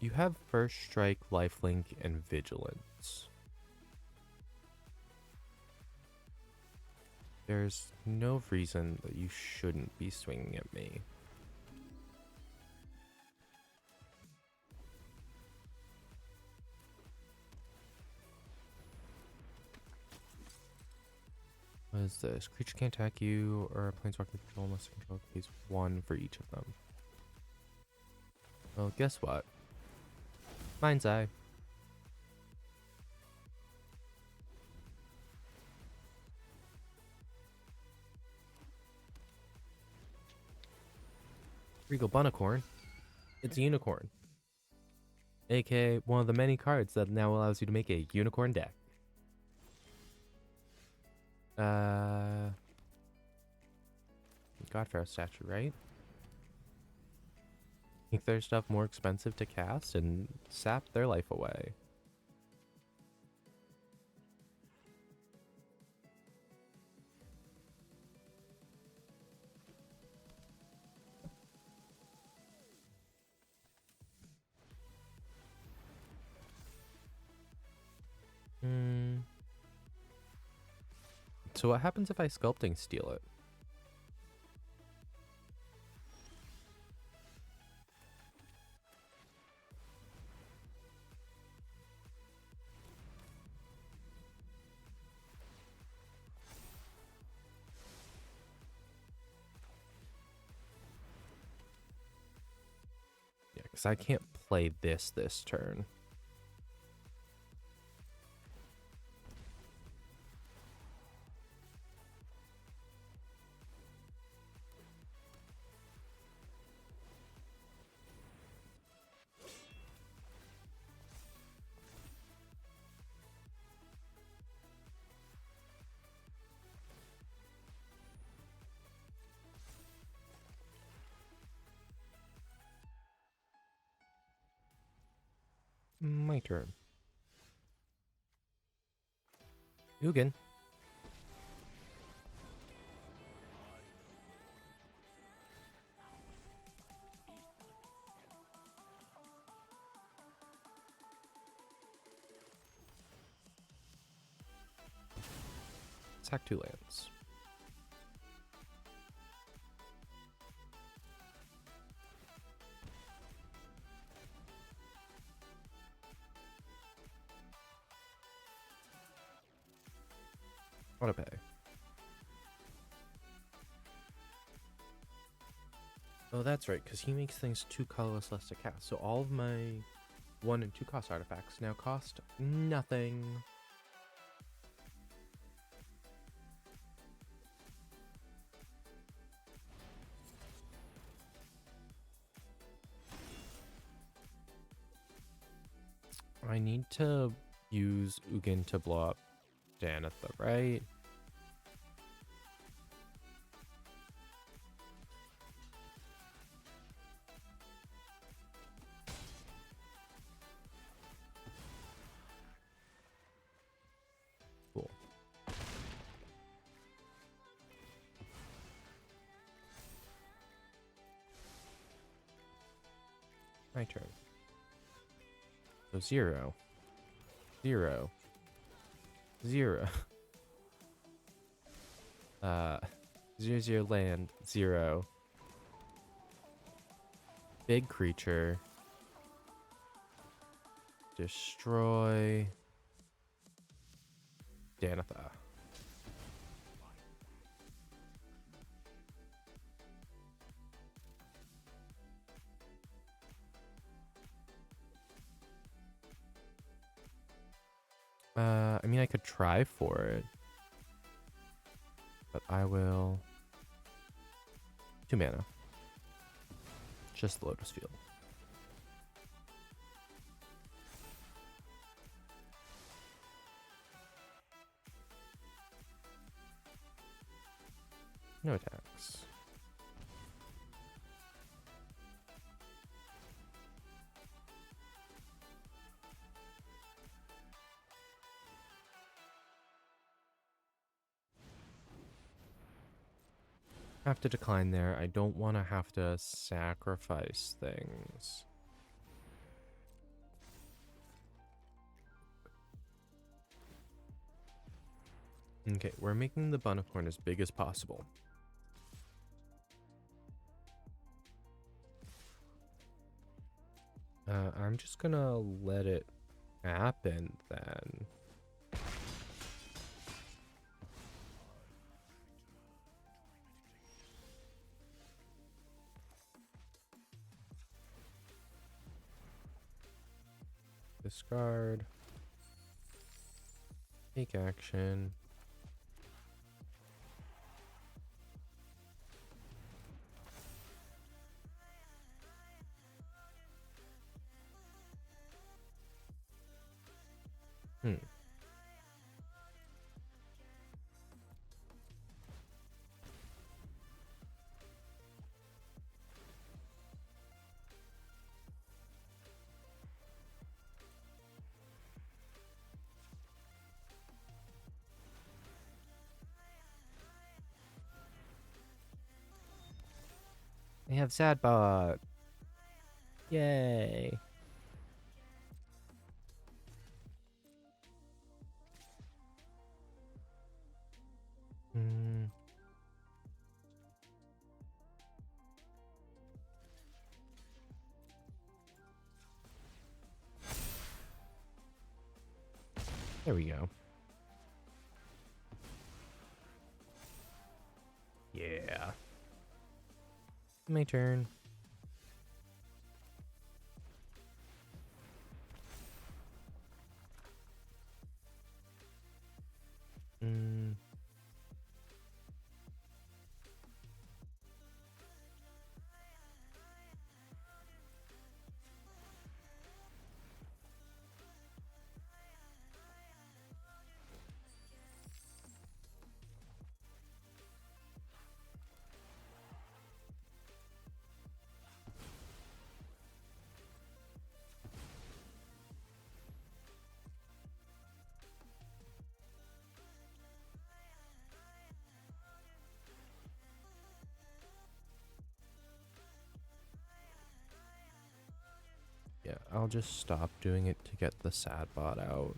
You have First Strike, Lifelink, and Vigilance. There's no reason that you shouldn't be swinging at me. What is this? Creature can't attack you or planeswalker control unless you control pays 1 for each of them. Well, guess what? Mind's Eye. Regal Bunicorn. It's a unicorn. AKA one of the many cards that now allows you to make a unicorn deck. Godpharaoh statue, right? Make their stuff more expensive to cast and sap their life away. So what happens if I sculpting steal it? Yeah, because I can't play this turn. My turn. Ugin. Sack 2 lands. Auto pay. Oh, that's right, because he makes things 2 colorless less to cast. So all of my 1 and 2 cost artifacts now cost nothing. I need to use Ugin to blow up Danitha, right? Cool. My turn. So 0, 0, 0. 0/0 land, 0. Big creature. Destroy Danitha. I mean, I could try for it, but I will 2 mana. Just Lotus Field. No attacks. Have to decline there. I don't want to have to sacrifice things. Okay, we're making the Bunicorn as big as possible. I'm just gonna let it happen then. Discard. Take action. They have Zadbot. Yay. Mm. There we go. Yeah. My turn. Mm. Yeah, I'll just stop doing it to get the sad bot out.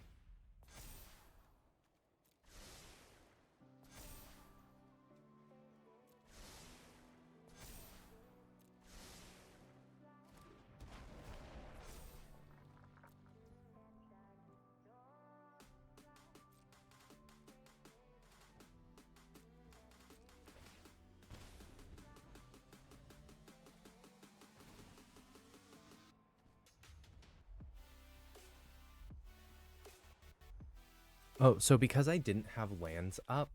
Oh, so because I didn't have lands up,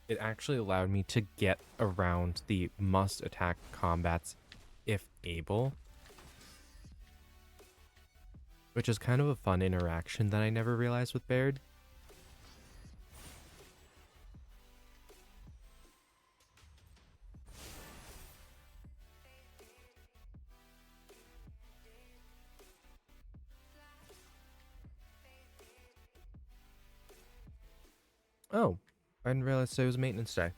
it actually allowed me to get around the must attack combats if able, which is kind of a fun interaction that I never realized with Baird. Oh, I didn't realize it was maintenance day.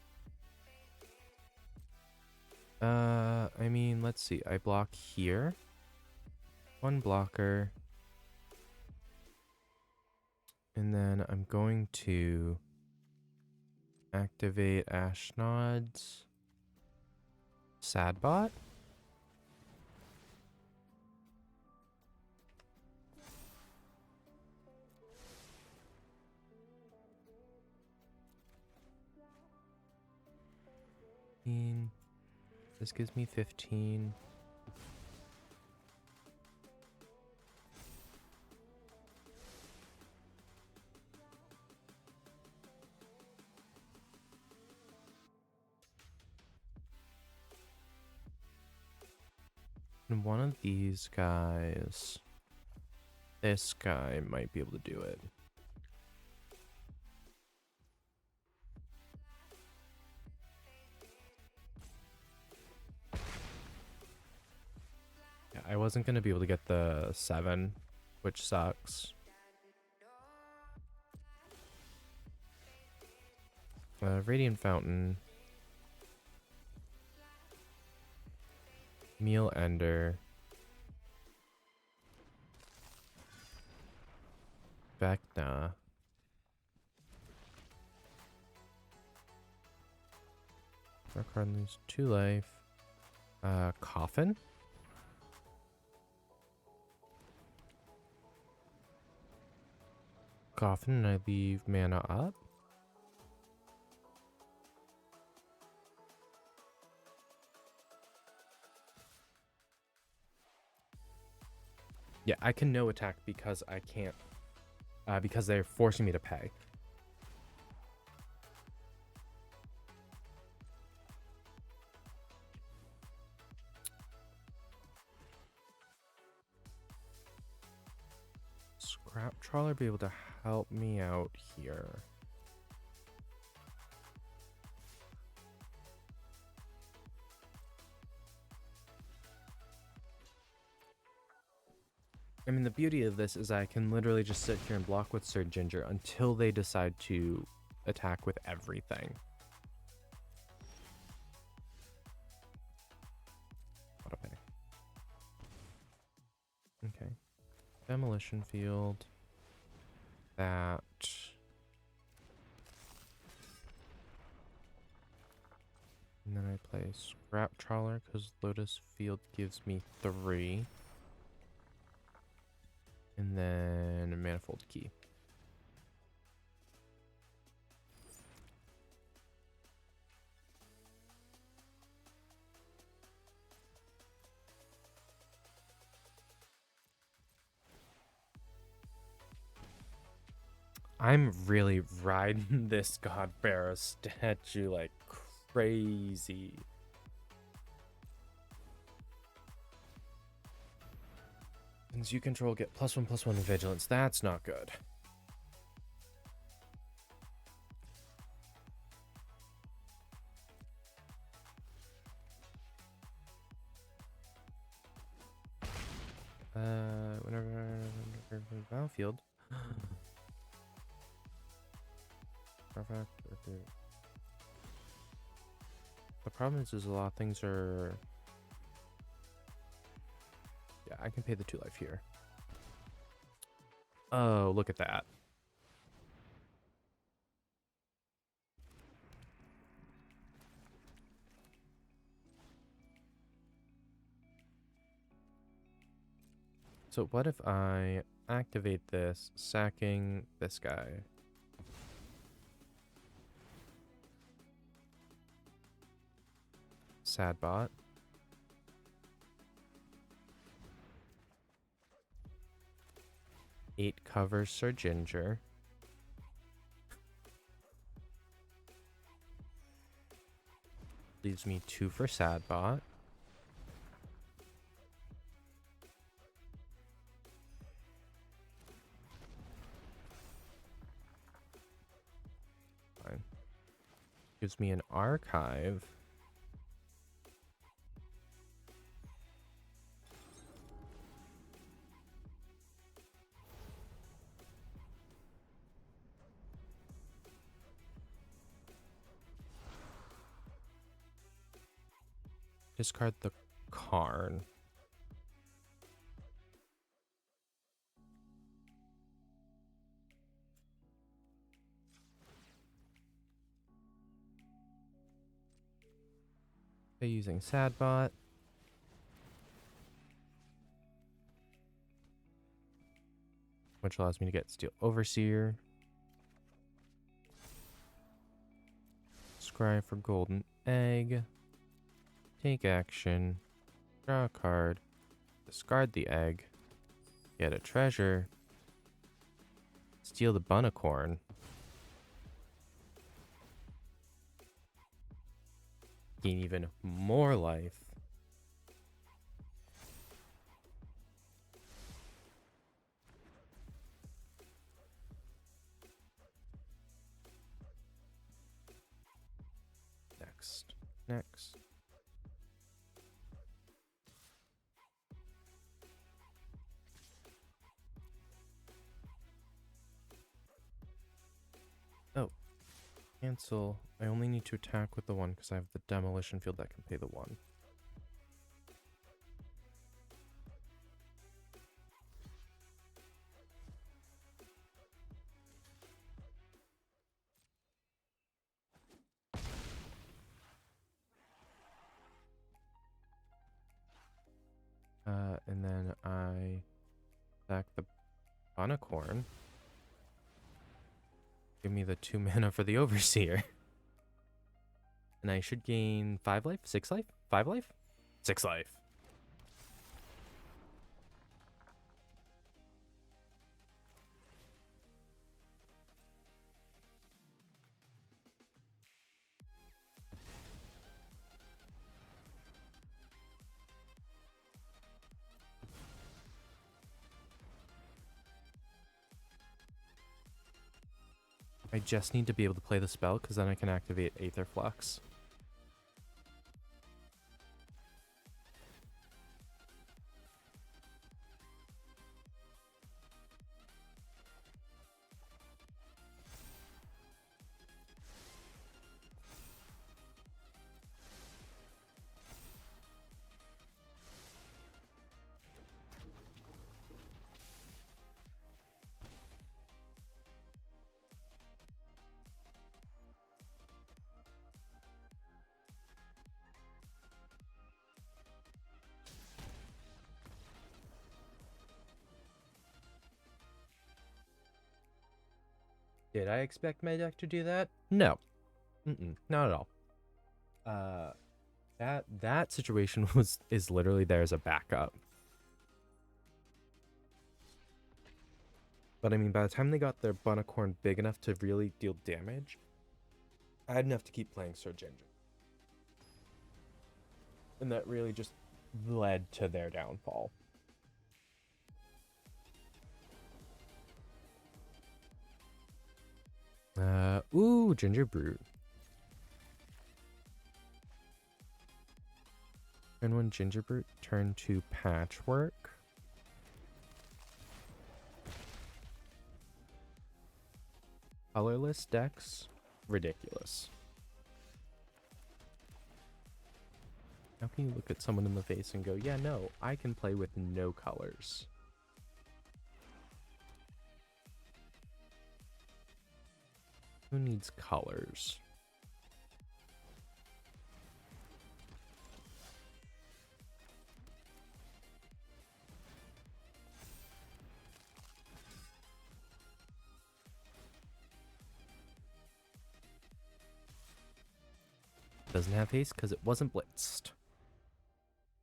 I mean, let's see. I block here. One blocker. And then I'm going to activate Ashnod's Sadbot. This gives me 15. And one of these guys, this guy might be able to do it. Yeah, I wasn't going to be able to get the 7, which sucks. Radiant Fountain. Meal Ender. Vecna. Dark card lose 2 life. Coffin? Coffin, and I leave mana up. Yeah, I can no attack because I can't, because they're forcing me to pay. Scrap Trawler be able to help me out here. I mean, the beauty of this is I can literally just sit here and block with Sir Ginger until they decide to attack with everything. Autopay. Okay. Demolition Field. That. play Scrap Trawler because Lotus Field gives me 3. And then a Manifold Key. I'm really riding this God Pharaoh statue like crazy. Since you control get +1/+1 vigilance, that's not good. Whenever battlefield. Perfect. The problem is a lot of things are. Yeah, I can pay the 2 life here. Oh, look at that. So what if I activate this, sacking this guy? Sadbot. Eight covers Sir Ginger. Leaves me 2 for Sadbot. Fine. Gives me an archive. Discard the Karn. By using Sadbot. Which allows me to get Steel Overseer. Scry for Golden Egg. Take action. Draw a card. Discard the egg. Get a treasure. Steal the Bunicorn. Gain even more life. Next. Oh. Cancel. I only need to attack with the 1 because I have the demolition field that can pay the 1. And then I attack the Bunicorn. Give me the 2 mana for the Overseer. And I should gain 5 life? 6 life? 5 life? 6 life. I just need to be able to play the spell because then I can activate Aether Flux. Did I expect my deck to do that? No. Not at all. That situation is literally there as a backup. But I mean, by the time they got their Bunnicorn big enough to really deal damage, I had enough to keep playing Surge Engine. And that really just led to their downfall. Ooh, Ginger Brute. Turn 1 Ginger Brute, turn 2 Patchwork. Colorless decks, ridiculous. How can you look at someone in the face and go, yeah, no, I can play with no colors? Who needs colors? Doesn't have haste because it wasn't blitzed.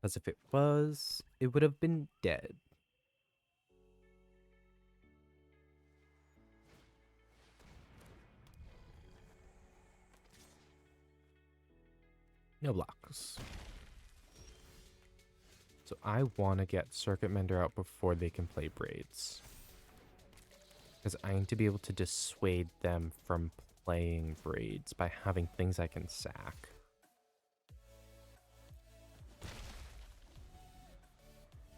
Because if it was, it would have been dead. No blocks. So I want to get Circuit Mender out before they can play Braids. Because I need to be able to dissuade them from playing Braids by having things I can sack.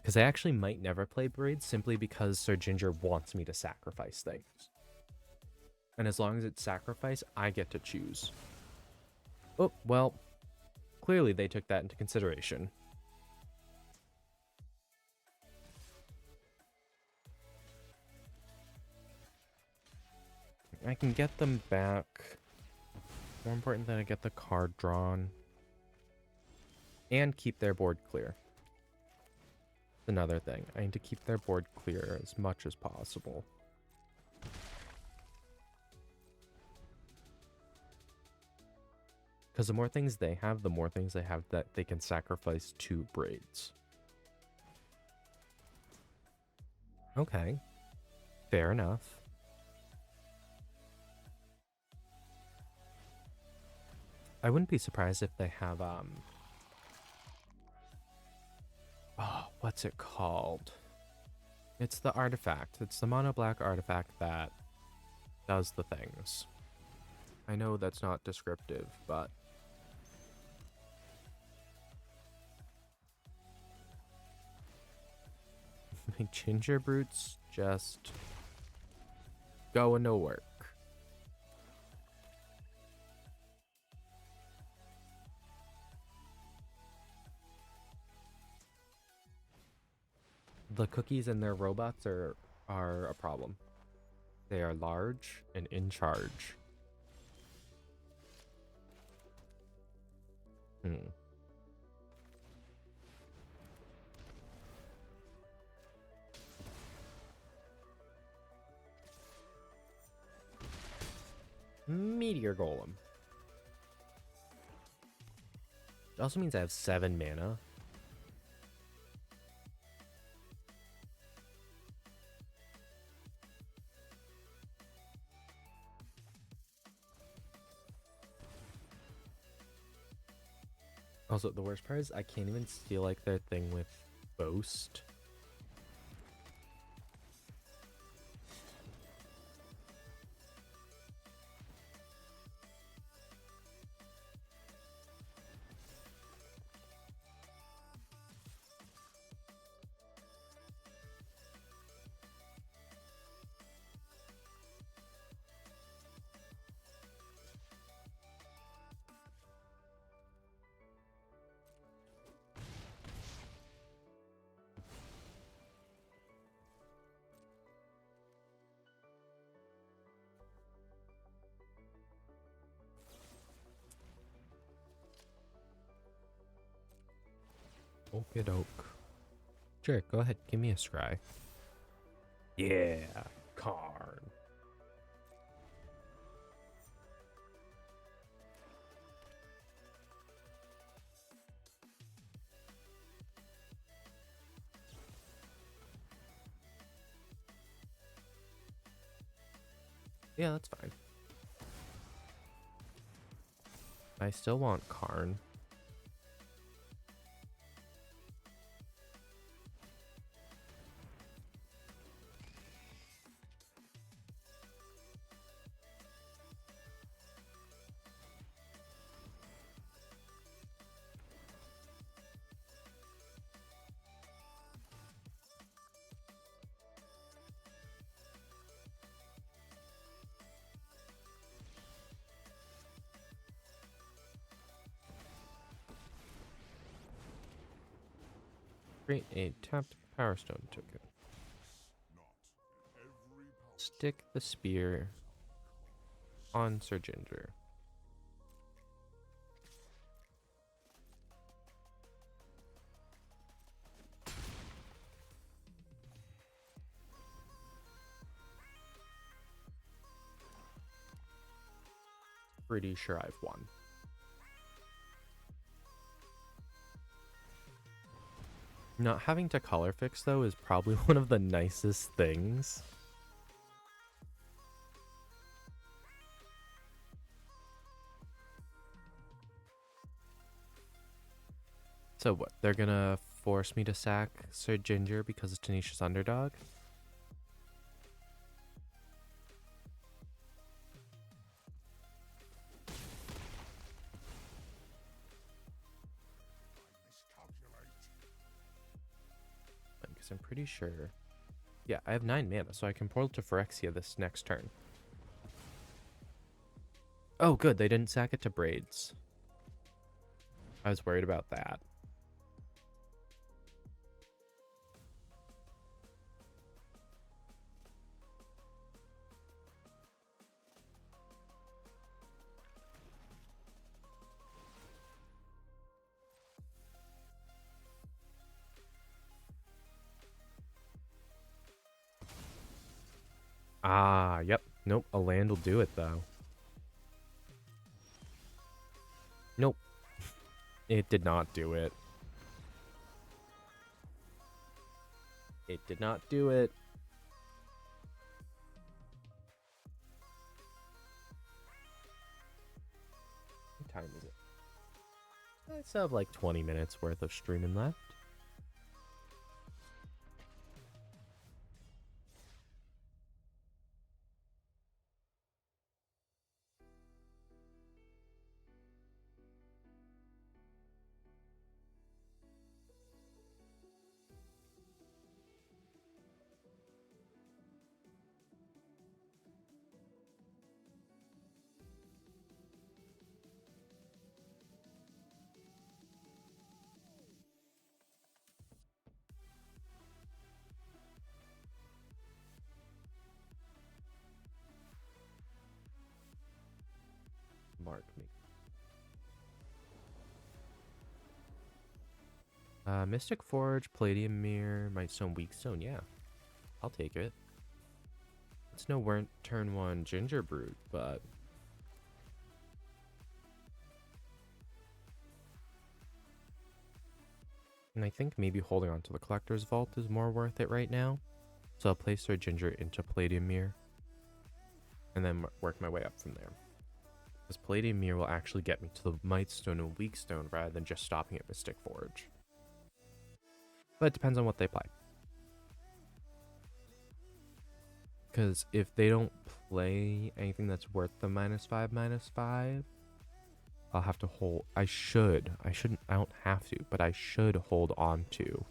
Because I actually might never play Braids simply because Sir Ginger wants me to sacrifice things. And as long as it's sacrifice, I get to choose. Oh, well, clearly they took that into consideration. I can get them back. More important than I get the card drawn. And keep their board clear. Another thing. I need to keep their board clear as much as possible. Because the more things they have, the more things they have that they can sacrifice to Braids. Okay. Fair enough. I wouldn't be surprised if they have, oh, what's it called? It's the artifact. It's the mono black artifact that does the things. I know that's not descriptive, but my Ginger Brutes just going to work. The cookies and their robots are a problem. They are large and in charge. Meteor Golem. It also means I have 7 mana. Also, the worst part is I can't even steal like their thing with Boast. Okie doke. Sure, go ahead, give me a scry. Yeah, Karn. Yeah, that's fine. I still want Karn. Create a tapped Power Stone token. Stick the spear on Sir Ginger. Pretty sure I've won. Not having to color fix, though, is probably one of the nicest things. So what? They're gonna force me to sack Sir Ginger because it's Tanisha's underdog? Because I'm pretty sure... Yeah, I have 9 mana, so I can portal to Phyrexia this next turn. Oh, good. They didn't sack it to Braids. I was worried about that. Ah, yep. Nope, a land will do it, though. Nope. It did not do it. It did not do it. What time is it? I still have like 20 minutes worth of streaming left. Mark me. Mystic Forge, Palladium Mirror, Mightstone, Weakstone. Yeah, I'll take it. It's no turn 1 Ginger Brute, but... And I think maybe holding on to the Collector's Vault is more worth it right now. So I'll place Sir Ginger into Palladium Mirror. And then work my way up from there. Because Palladium Mirror will actually get me to the Mightstone and Weakstone rather than just stopping at Mystic Forge. But it depends on what they play. Because if they don't play anything that's worth the -5/-5, I'll have to hold. I don't have to, but I should hold on to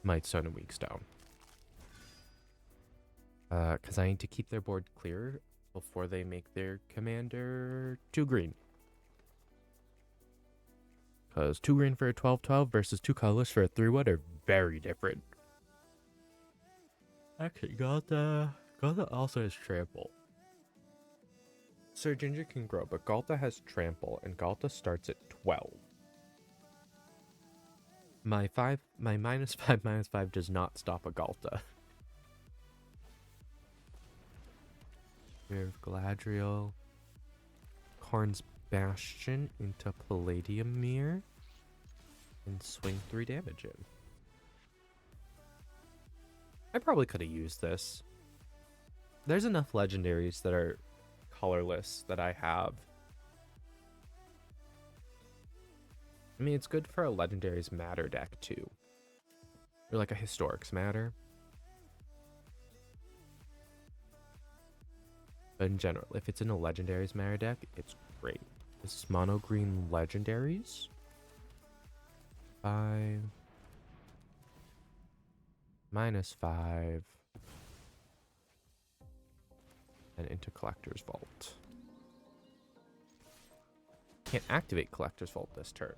Mightstone and Weakstone. Because I need to keep their board clear before they make their commander 2 green. Because 2 green for a 12/12 versus 2 colorless for a 3/1 are very different. Actually, Galta also has trample. Sir Ginger can grow, but Galta has trample, and Galta starts at 12. My -5/-5 does not stop a Galta. We have Galadriel, Karn's Bastion into Palladium Mirror, and swing 3 damage in. I probably could have used this. There's enough legendaries that are colorless that I have. I mean, it's good for a Legendaries Matter deck too. Or like a Historics Matter. But in general, if it's in a Legendaries Matter deck, it's great. This is mono green Legendaries. 5. -5. And into Collector's Vault. Can't activate Collector's Vault this turn.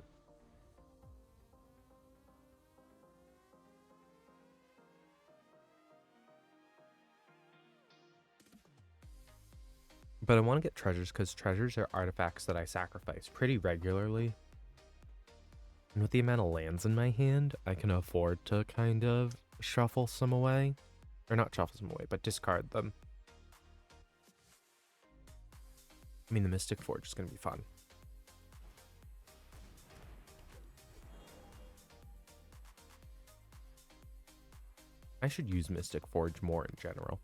But I want to get treasures because treasures are artifacts that I sacrifice pretty regularly. And with the amount of lands in my hand, I can afford to kind of shuffle some away. Or not shuffle some away, but discard them. I mean, the Mystic Forge is going to be fun. I should use Mystic Forge more in general.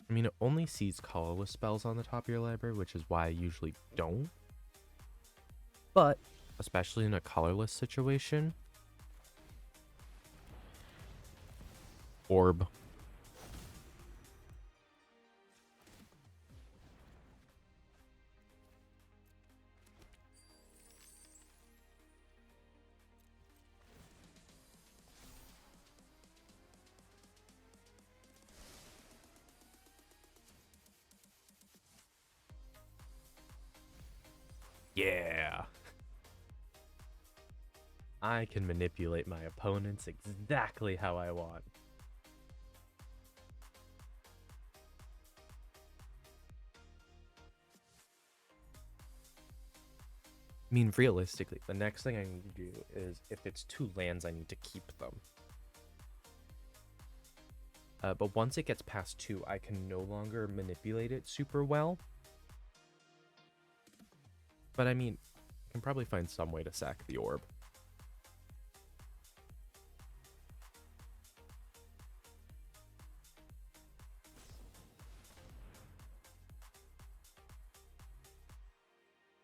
I mean, it only sees colorless spells on the top of your library, which is why I usually don't. But, especially in a colorless situation. Orb. Yeah. I can manipulate my opponents exactly how I want. I mean, realistically, the next thing I need to do is, if it's 2 lands, I need to keep them. But once it gets past 2, I can no longer manipulate it super well. But I mean, I can probably find some way to sack the orb.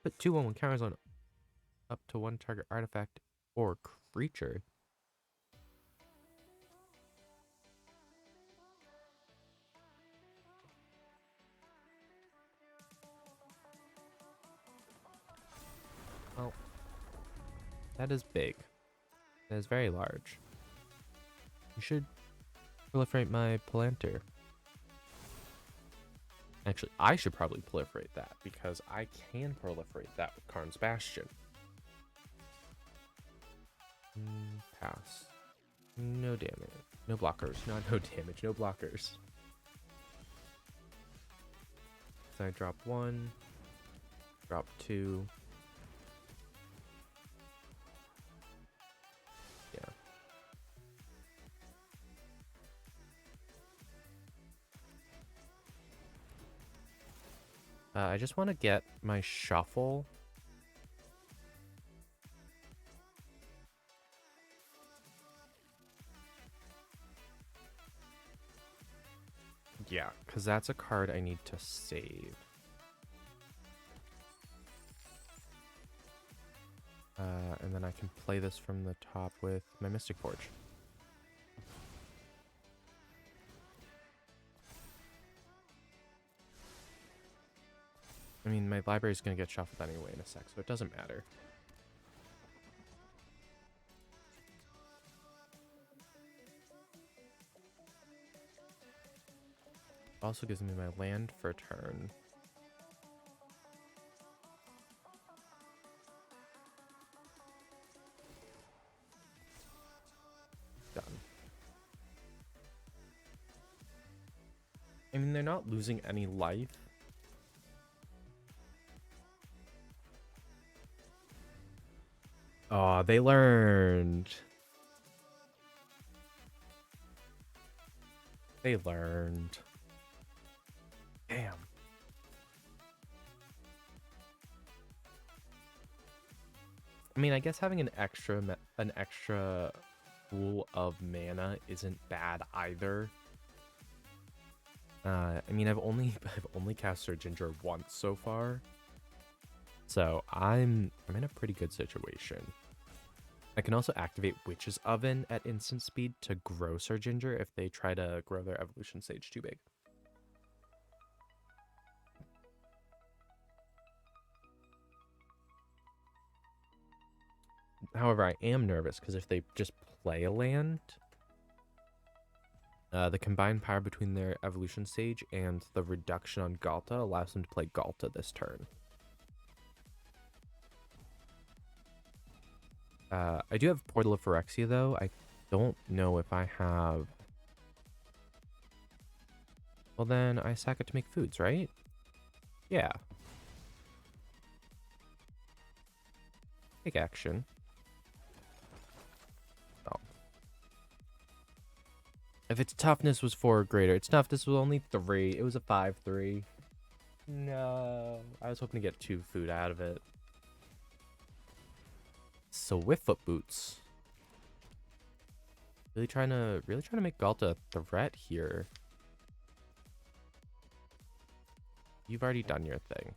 Put 2/1 counters on up to 1 target artifact or creature. Well, that is big. That is very large. You should proliferate my Palantir. Actually, I should probably proliferate that because I can proliferate that with Karn's Bastion. Pass. No damage. No blockers. Not no damage. No blockers. So I drop 1. Drop 2. Yeah. I just want to get my shuffle. Yeah, because that's a card I need to save. And then I can play this from the top with my Mystic Forge. I mean, my library is going to get shuffled anyway in a sec, so it doesn't matter. Also gives me my land for a turn. Done. I mean, they're not losing any life. Oh, they learned. They learned. Damn. I mean, I guess having an extra pool of mana isn't bad either. I mean, I've only cast Surge Injure once so far, so I'm in a pretty good situation. I can also activate Witch's Oven at instant speed to grow Surge Injure if they try to grow their evolution stage too big. However, I am nervous because if they just play a land, the combined power between their evolution stage and the reduction on Galta allows them to play Galta this turn. I do have Portal of Phyrexia, though. I don't know if I have... Well, then I sack it to make foods, right? Yeah. Take action. Oh. If its toughness was 4 or greater, its toughness was only 3. It was a 5-3. No. I was hoping to get 2 food out of it. Swiftfoot Boots. Really trying to make Galta a threat here. You've already done your thing.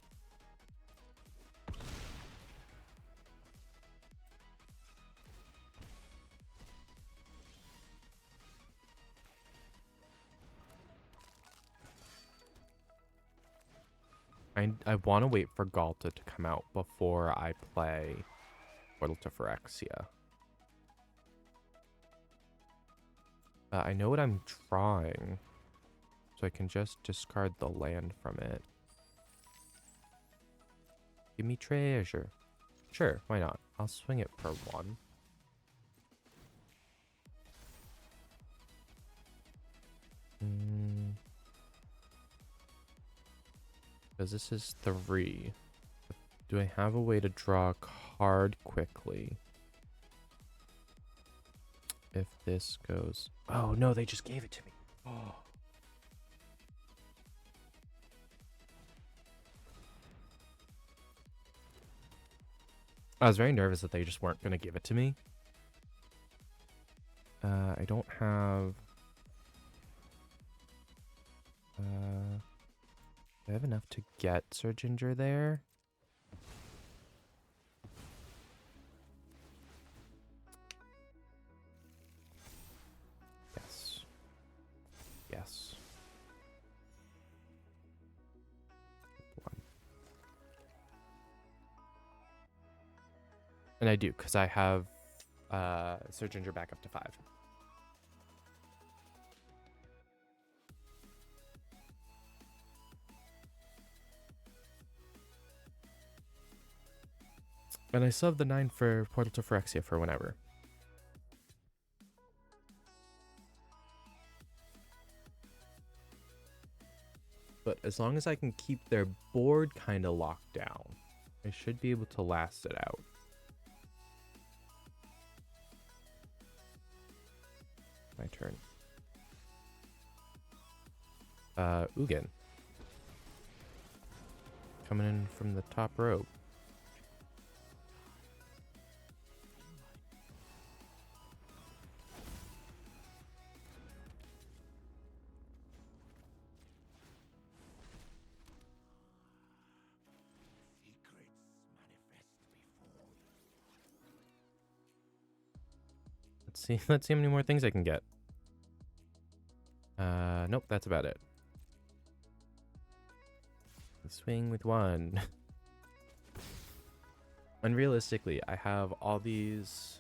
I want to wait for Galta to come out before I play Portal to Phyrexia. I know what I'm drawing, so I can just discard the land from it. Give me treasure. Sure, why not? I'll swing it for 1. Because this is 3. Do I have a way to draw a card quickly? If this goes... Oh, no, they just gave it to me. Oh. I was very nervous that they just weren't going to give it to me. I don't have... I have enough to get Surge Injure there. Yes. Yes. 1. And I do, because I have Surge Injure back up to 5. And I still have the 9 for Portal to Phyrexia for whenever. But as long as I can keep their board kind of locked down, I should be able to last it out. My turn. Ugin. Coming in from the top rope. Let's see how many more things I can get. Nope, that's about it. Swing with 1. Unrealistically, I have all these...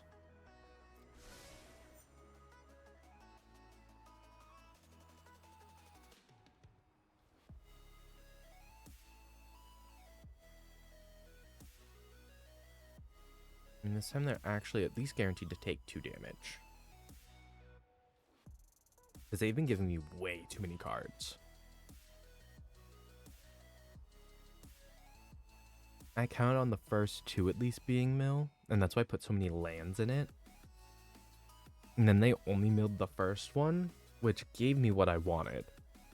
I mean, this time they're actually at least guaranteed to take 2 damage. Because they've been giving me way too many cards. I count on the first 2 at least being mill, and that's why I put so many lands in it. And then they only milled the first one, which gave me what I wanted.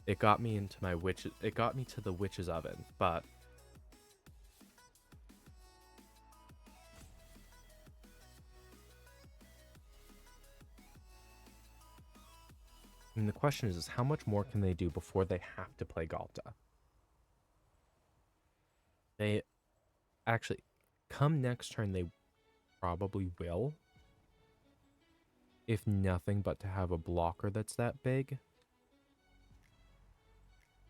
It got me into my witch. It got me to the Witch's Oven, but And the question is how much more can they do before they have to play Galta? They actually, come next turn, they probably will. If nothing but to have a blocker that's that big.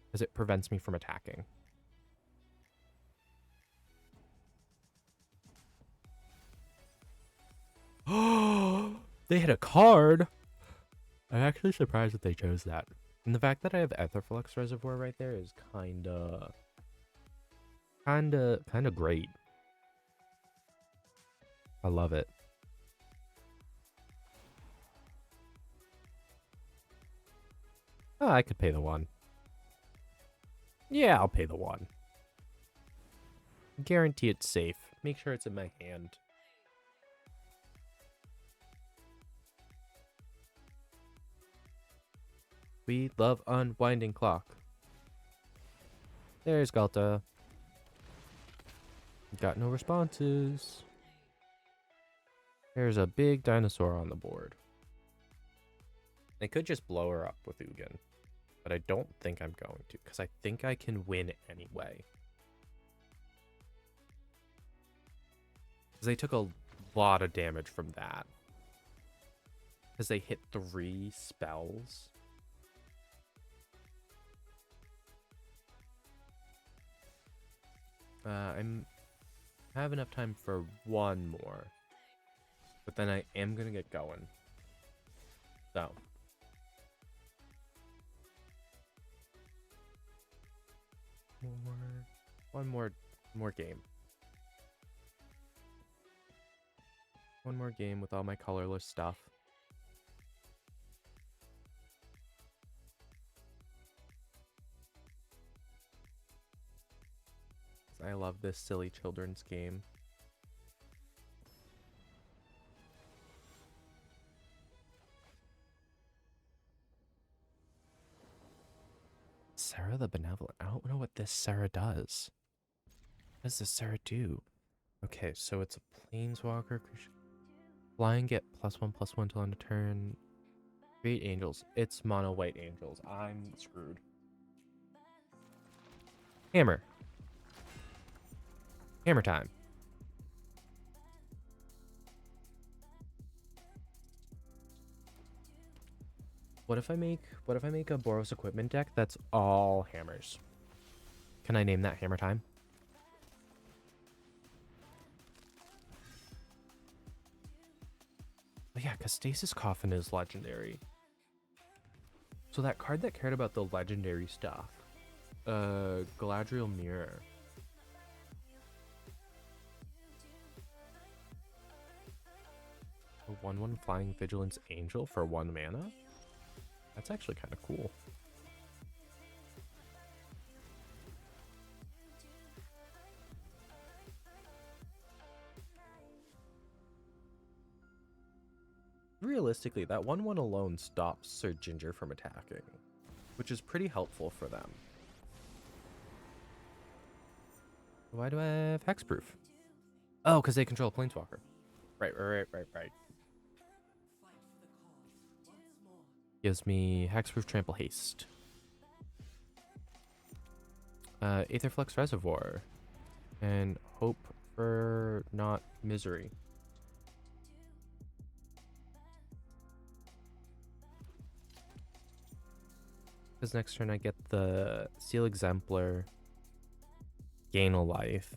Because it prevents me from attacking. Oh, they had a card. I'm actually surprised that they chose that. And the fact that I have Aetherflux Reservoir right there is kinda great. I love it. Oh, I could pay the 1. Yeah, I'll pay the 1. Guarantee it's safe. Make sure it's in my hand. We love Unwinding Clock. There's Galta. Got no responses. There's a big dinosaur on the board. I could just blow her up with Ugin, but I don't think I'm going to, because I think I can win anyway. Because they took a lot of damage from that. Because they hit 3 spells. I have enough time for 1 more. But then I am going to get going. So. One more game. One more game with all my colorless stuff. I love this silly children's game. Sarah the Benevolent. I don't know what this Sarah does. What does this Sarah do? Okay, so it's a planeswalker. Flying, get +1/+1 till end of turn. Create angels. It's mono white angels. I'm screwed. Hammer. Hammer time. What if I make a Boros equipment deck that's all hammers? Can I name that Hammer Time? Oh yeah, because Stasis Coffin is legendary. So that card that cared about the legendary stuff. Galadriel Mirror. A 1/1 Flying Vigilance Angel for 1 mana? That's actually kind of cool. Realistically, that 1/1 alone stops Sir Ginger from attacking, which is pretty helpful for them. Why do I have Hexproof? Oh, because they control a Planeswalker. Right. Gives me Hexproof Trample Haste. Aetherflux Reservoir. And hope for not misery. Because next turn I get the Seal Exemplar. Gain a life.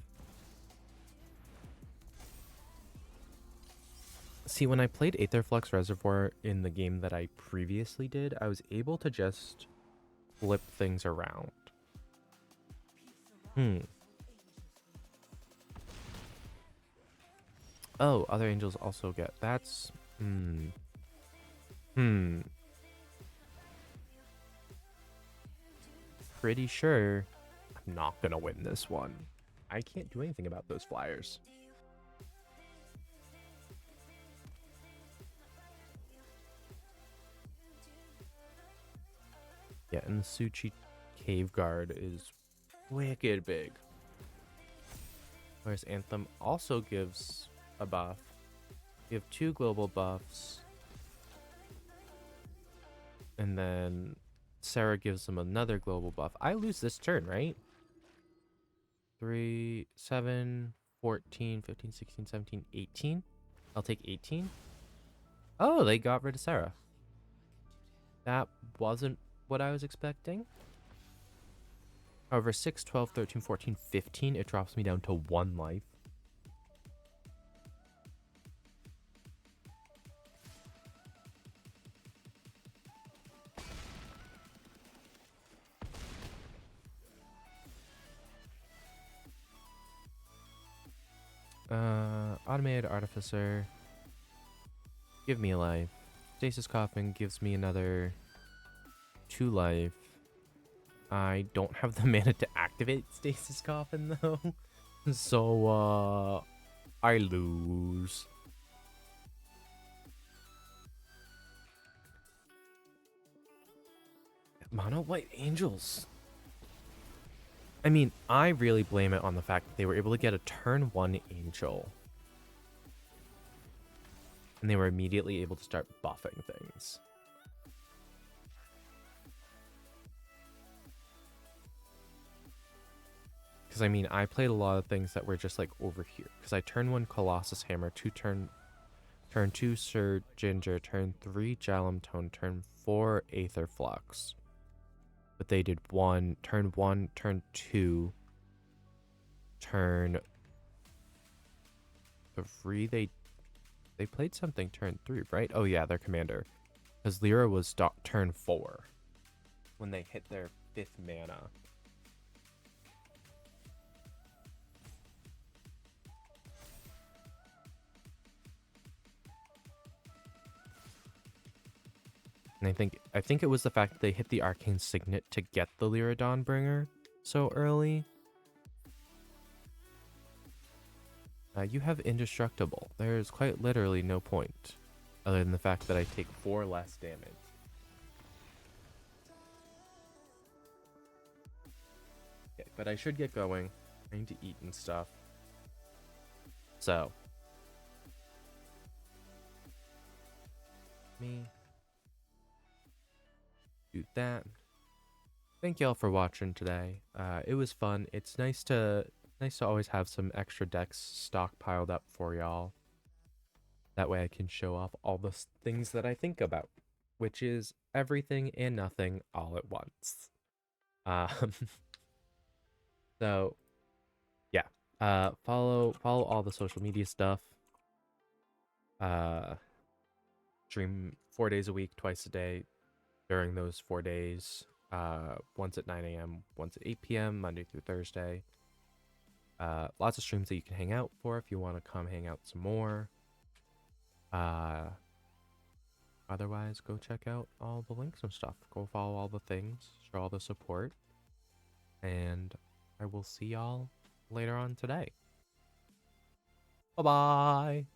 See, when I played Aetherflux Reservoir in the game that I previously did, I was able to just flip things around. Oh, other angels also get. That's... Pretty sure I'm not gonna win this one. I can't do anything about those flyers. Yeah, and the Suchi Cave Guard is wicked big. Whereas Anthem also gives a buff. You have 2 global buffs. And then Sarah gives him another global buff. I lose this turn, right? 3, 7, 14, 15, 16, 17, 18. I'll take 18. Oh, they got rid of Sarah. That wasn't what I was expecting. However, 6, 12, 13, 14, 15, it drops me down to 1 life. Automated Artificer. Give me a life. Stasis Coffin gives me another 2 life. I don't have the mana to activate Stasis Coffin, though. So, I lose. Mono White Angels. I mean, I really blame it on the fact that they were able to get a turn 1 Angel. And they were immediately able to start buffing things. Because, I mean, I played a lot of things that were just, like, over here. Because I turn 1 Colossus Hammer, turn 2 Sir Ginger, turn 3 Jalum Tone, turn 4 Aether Flux. But they did turn 1, turn 2, turn 3. They played something turn 3, right? Oh, yeah, their commander. Because Lyra was turn 4 when they hit their 5th mana. And I think it was the fact that they hit the Arcane Signet to get the Lyra Dawnbringer so early. You have Indestructible. There's quite literally no point, other than the fact that I take 4 less damage. Okay, but I should get going. I need to eat and stuff. So. Me. Do that. Thank y'all for watching today. It was fun. It's nice to always have some extra decks stockpiled up for y'all. That way I can show off all the things that I think about, which is everything and nothing all at once. So yeah. Follow all the social media stuff. Stream 4 days a week, twice a day during those 4 days. Once at 9 a.m., once at 8 p.m., Monday through Thursday. Lots of streams that you can hang out for if you want to come hang out some more. Otherwise, go check out all the links and stuff. Go follow all the things, show all the support. And I will see y'all later on today. Bye-bye!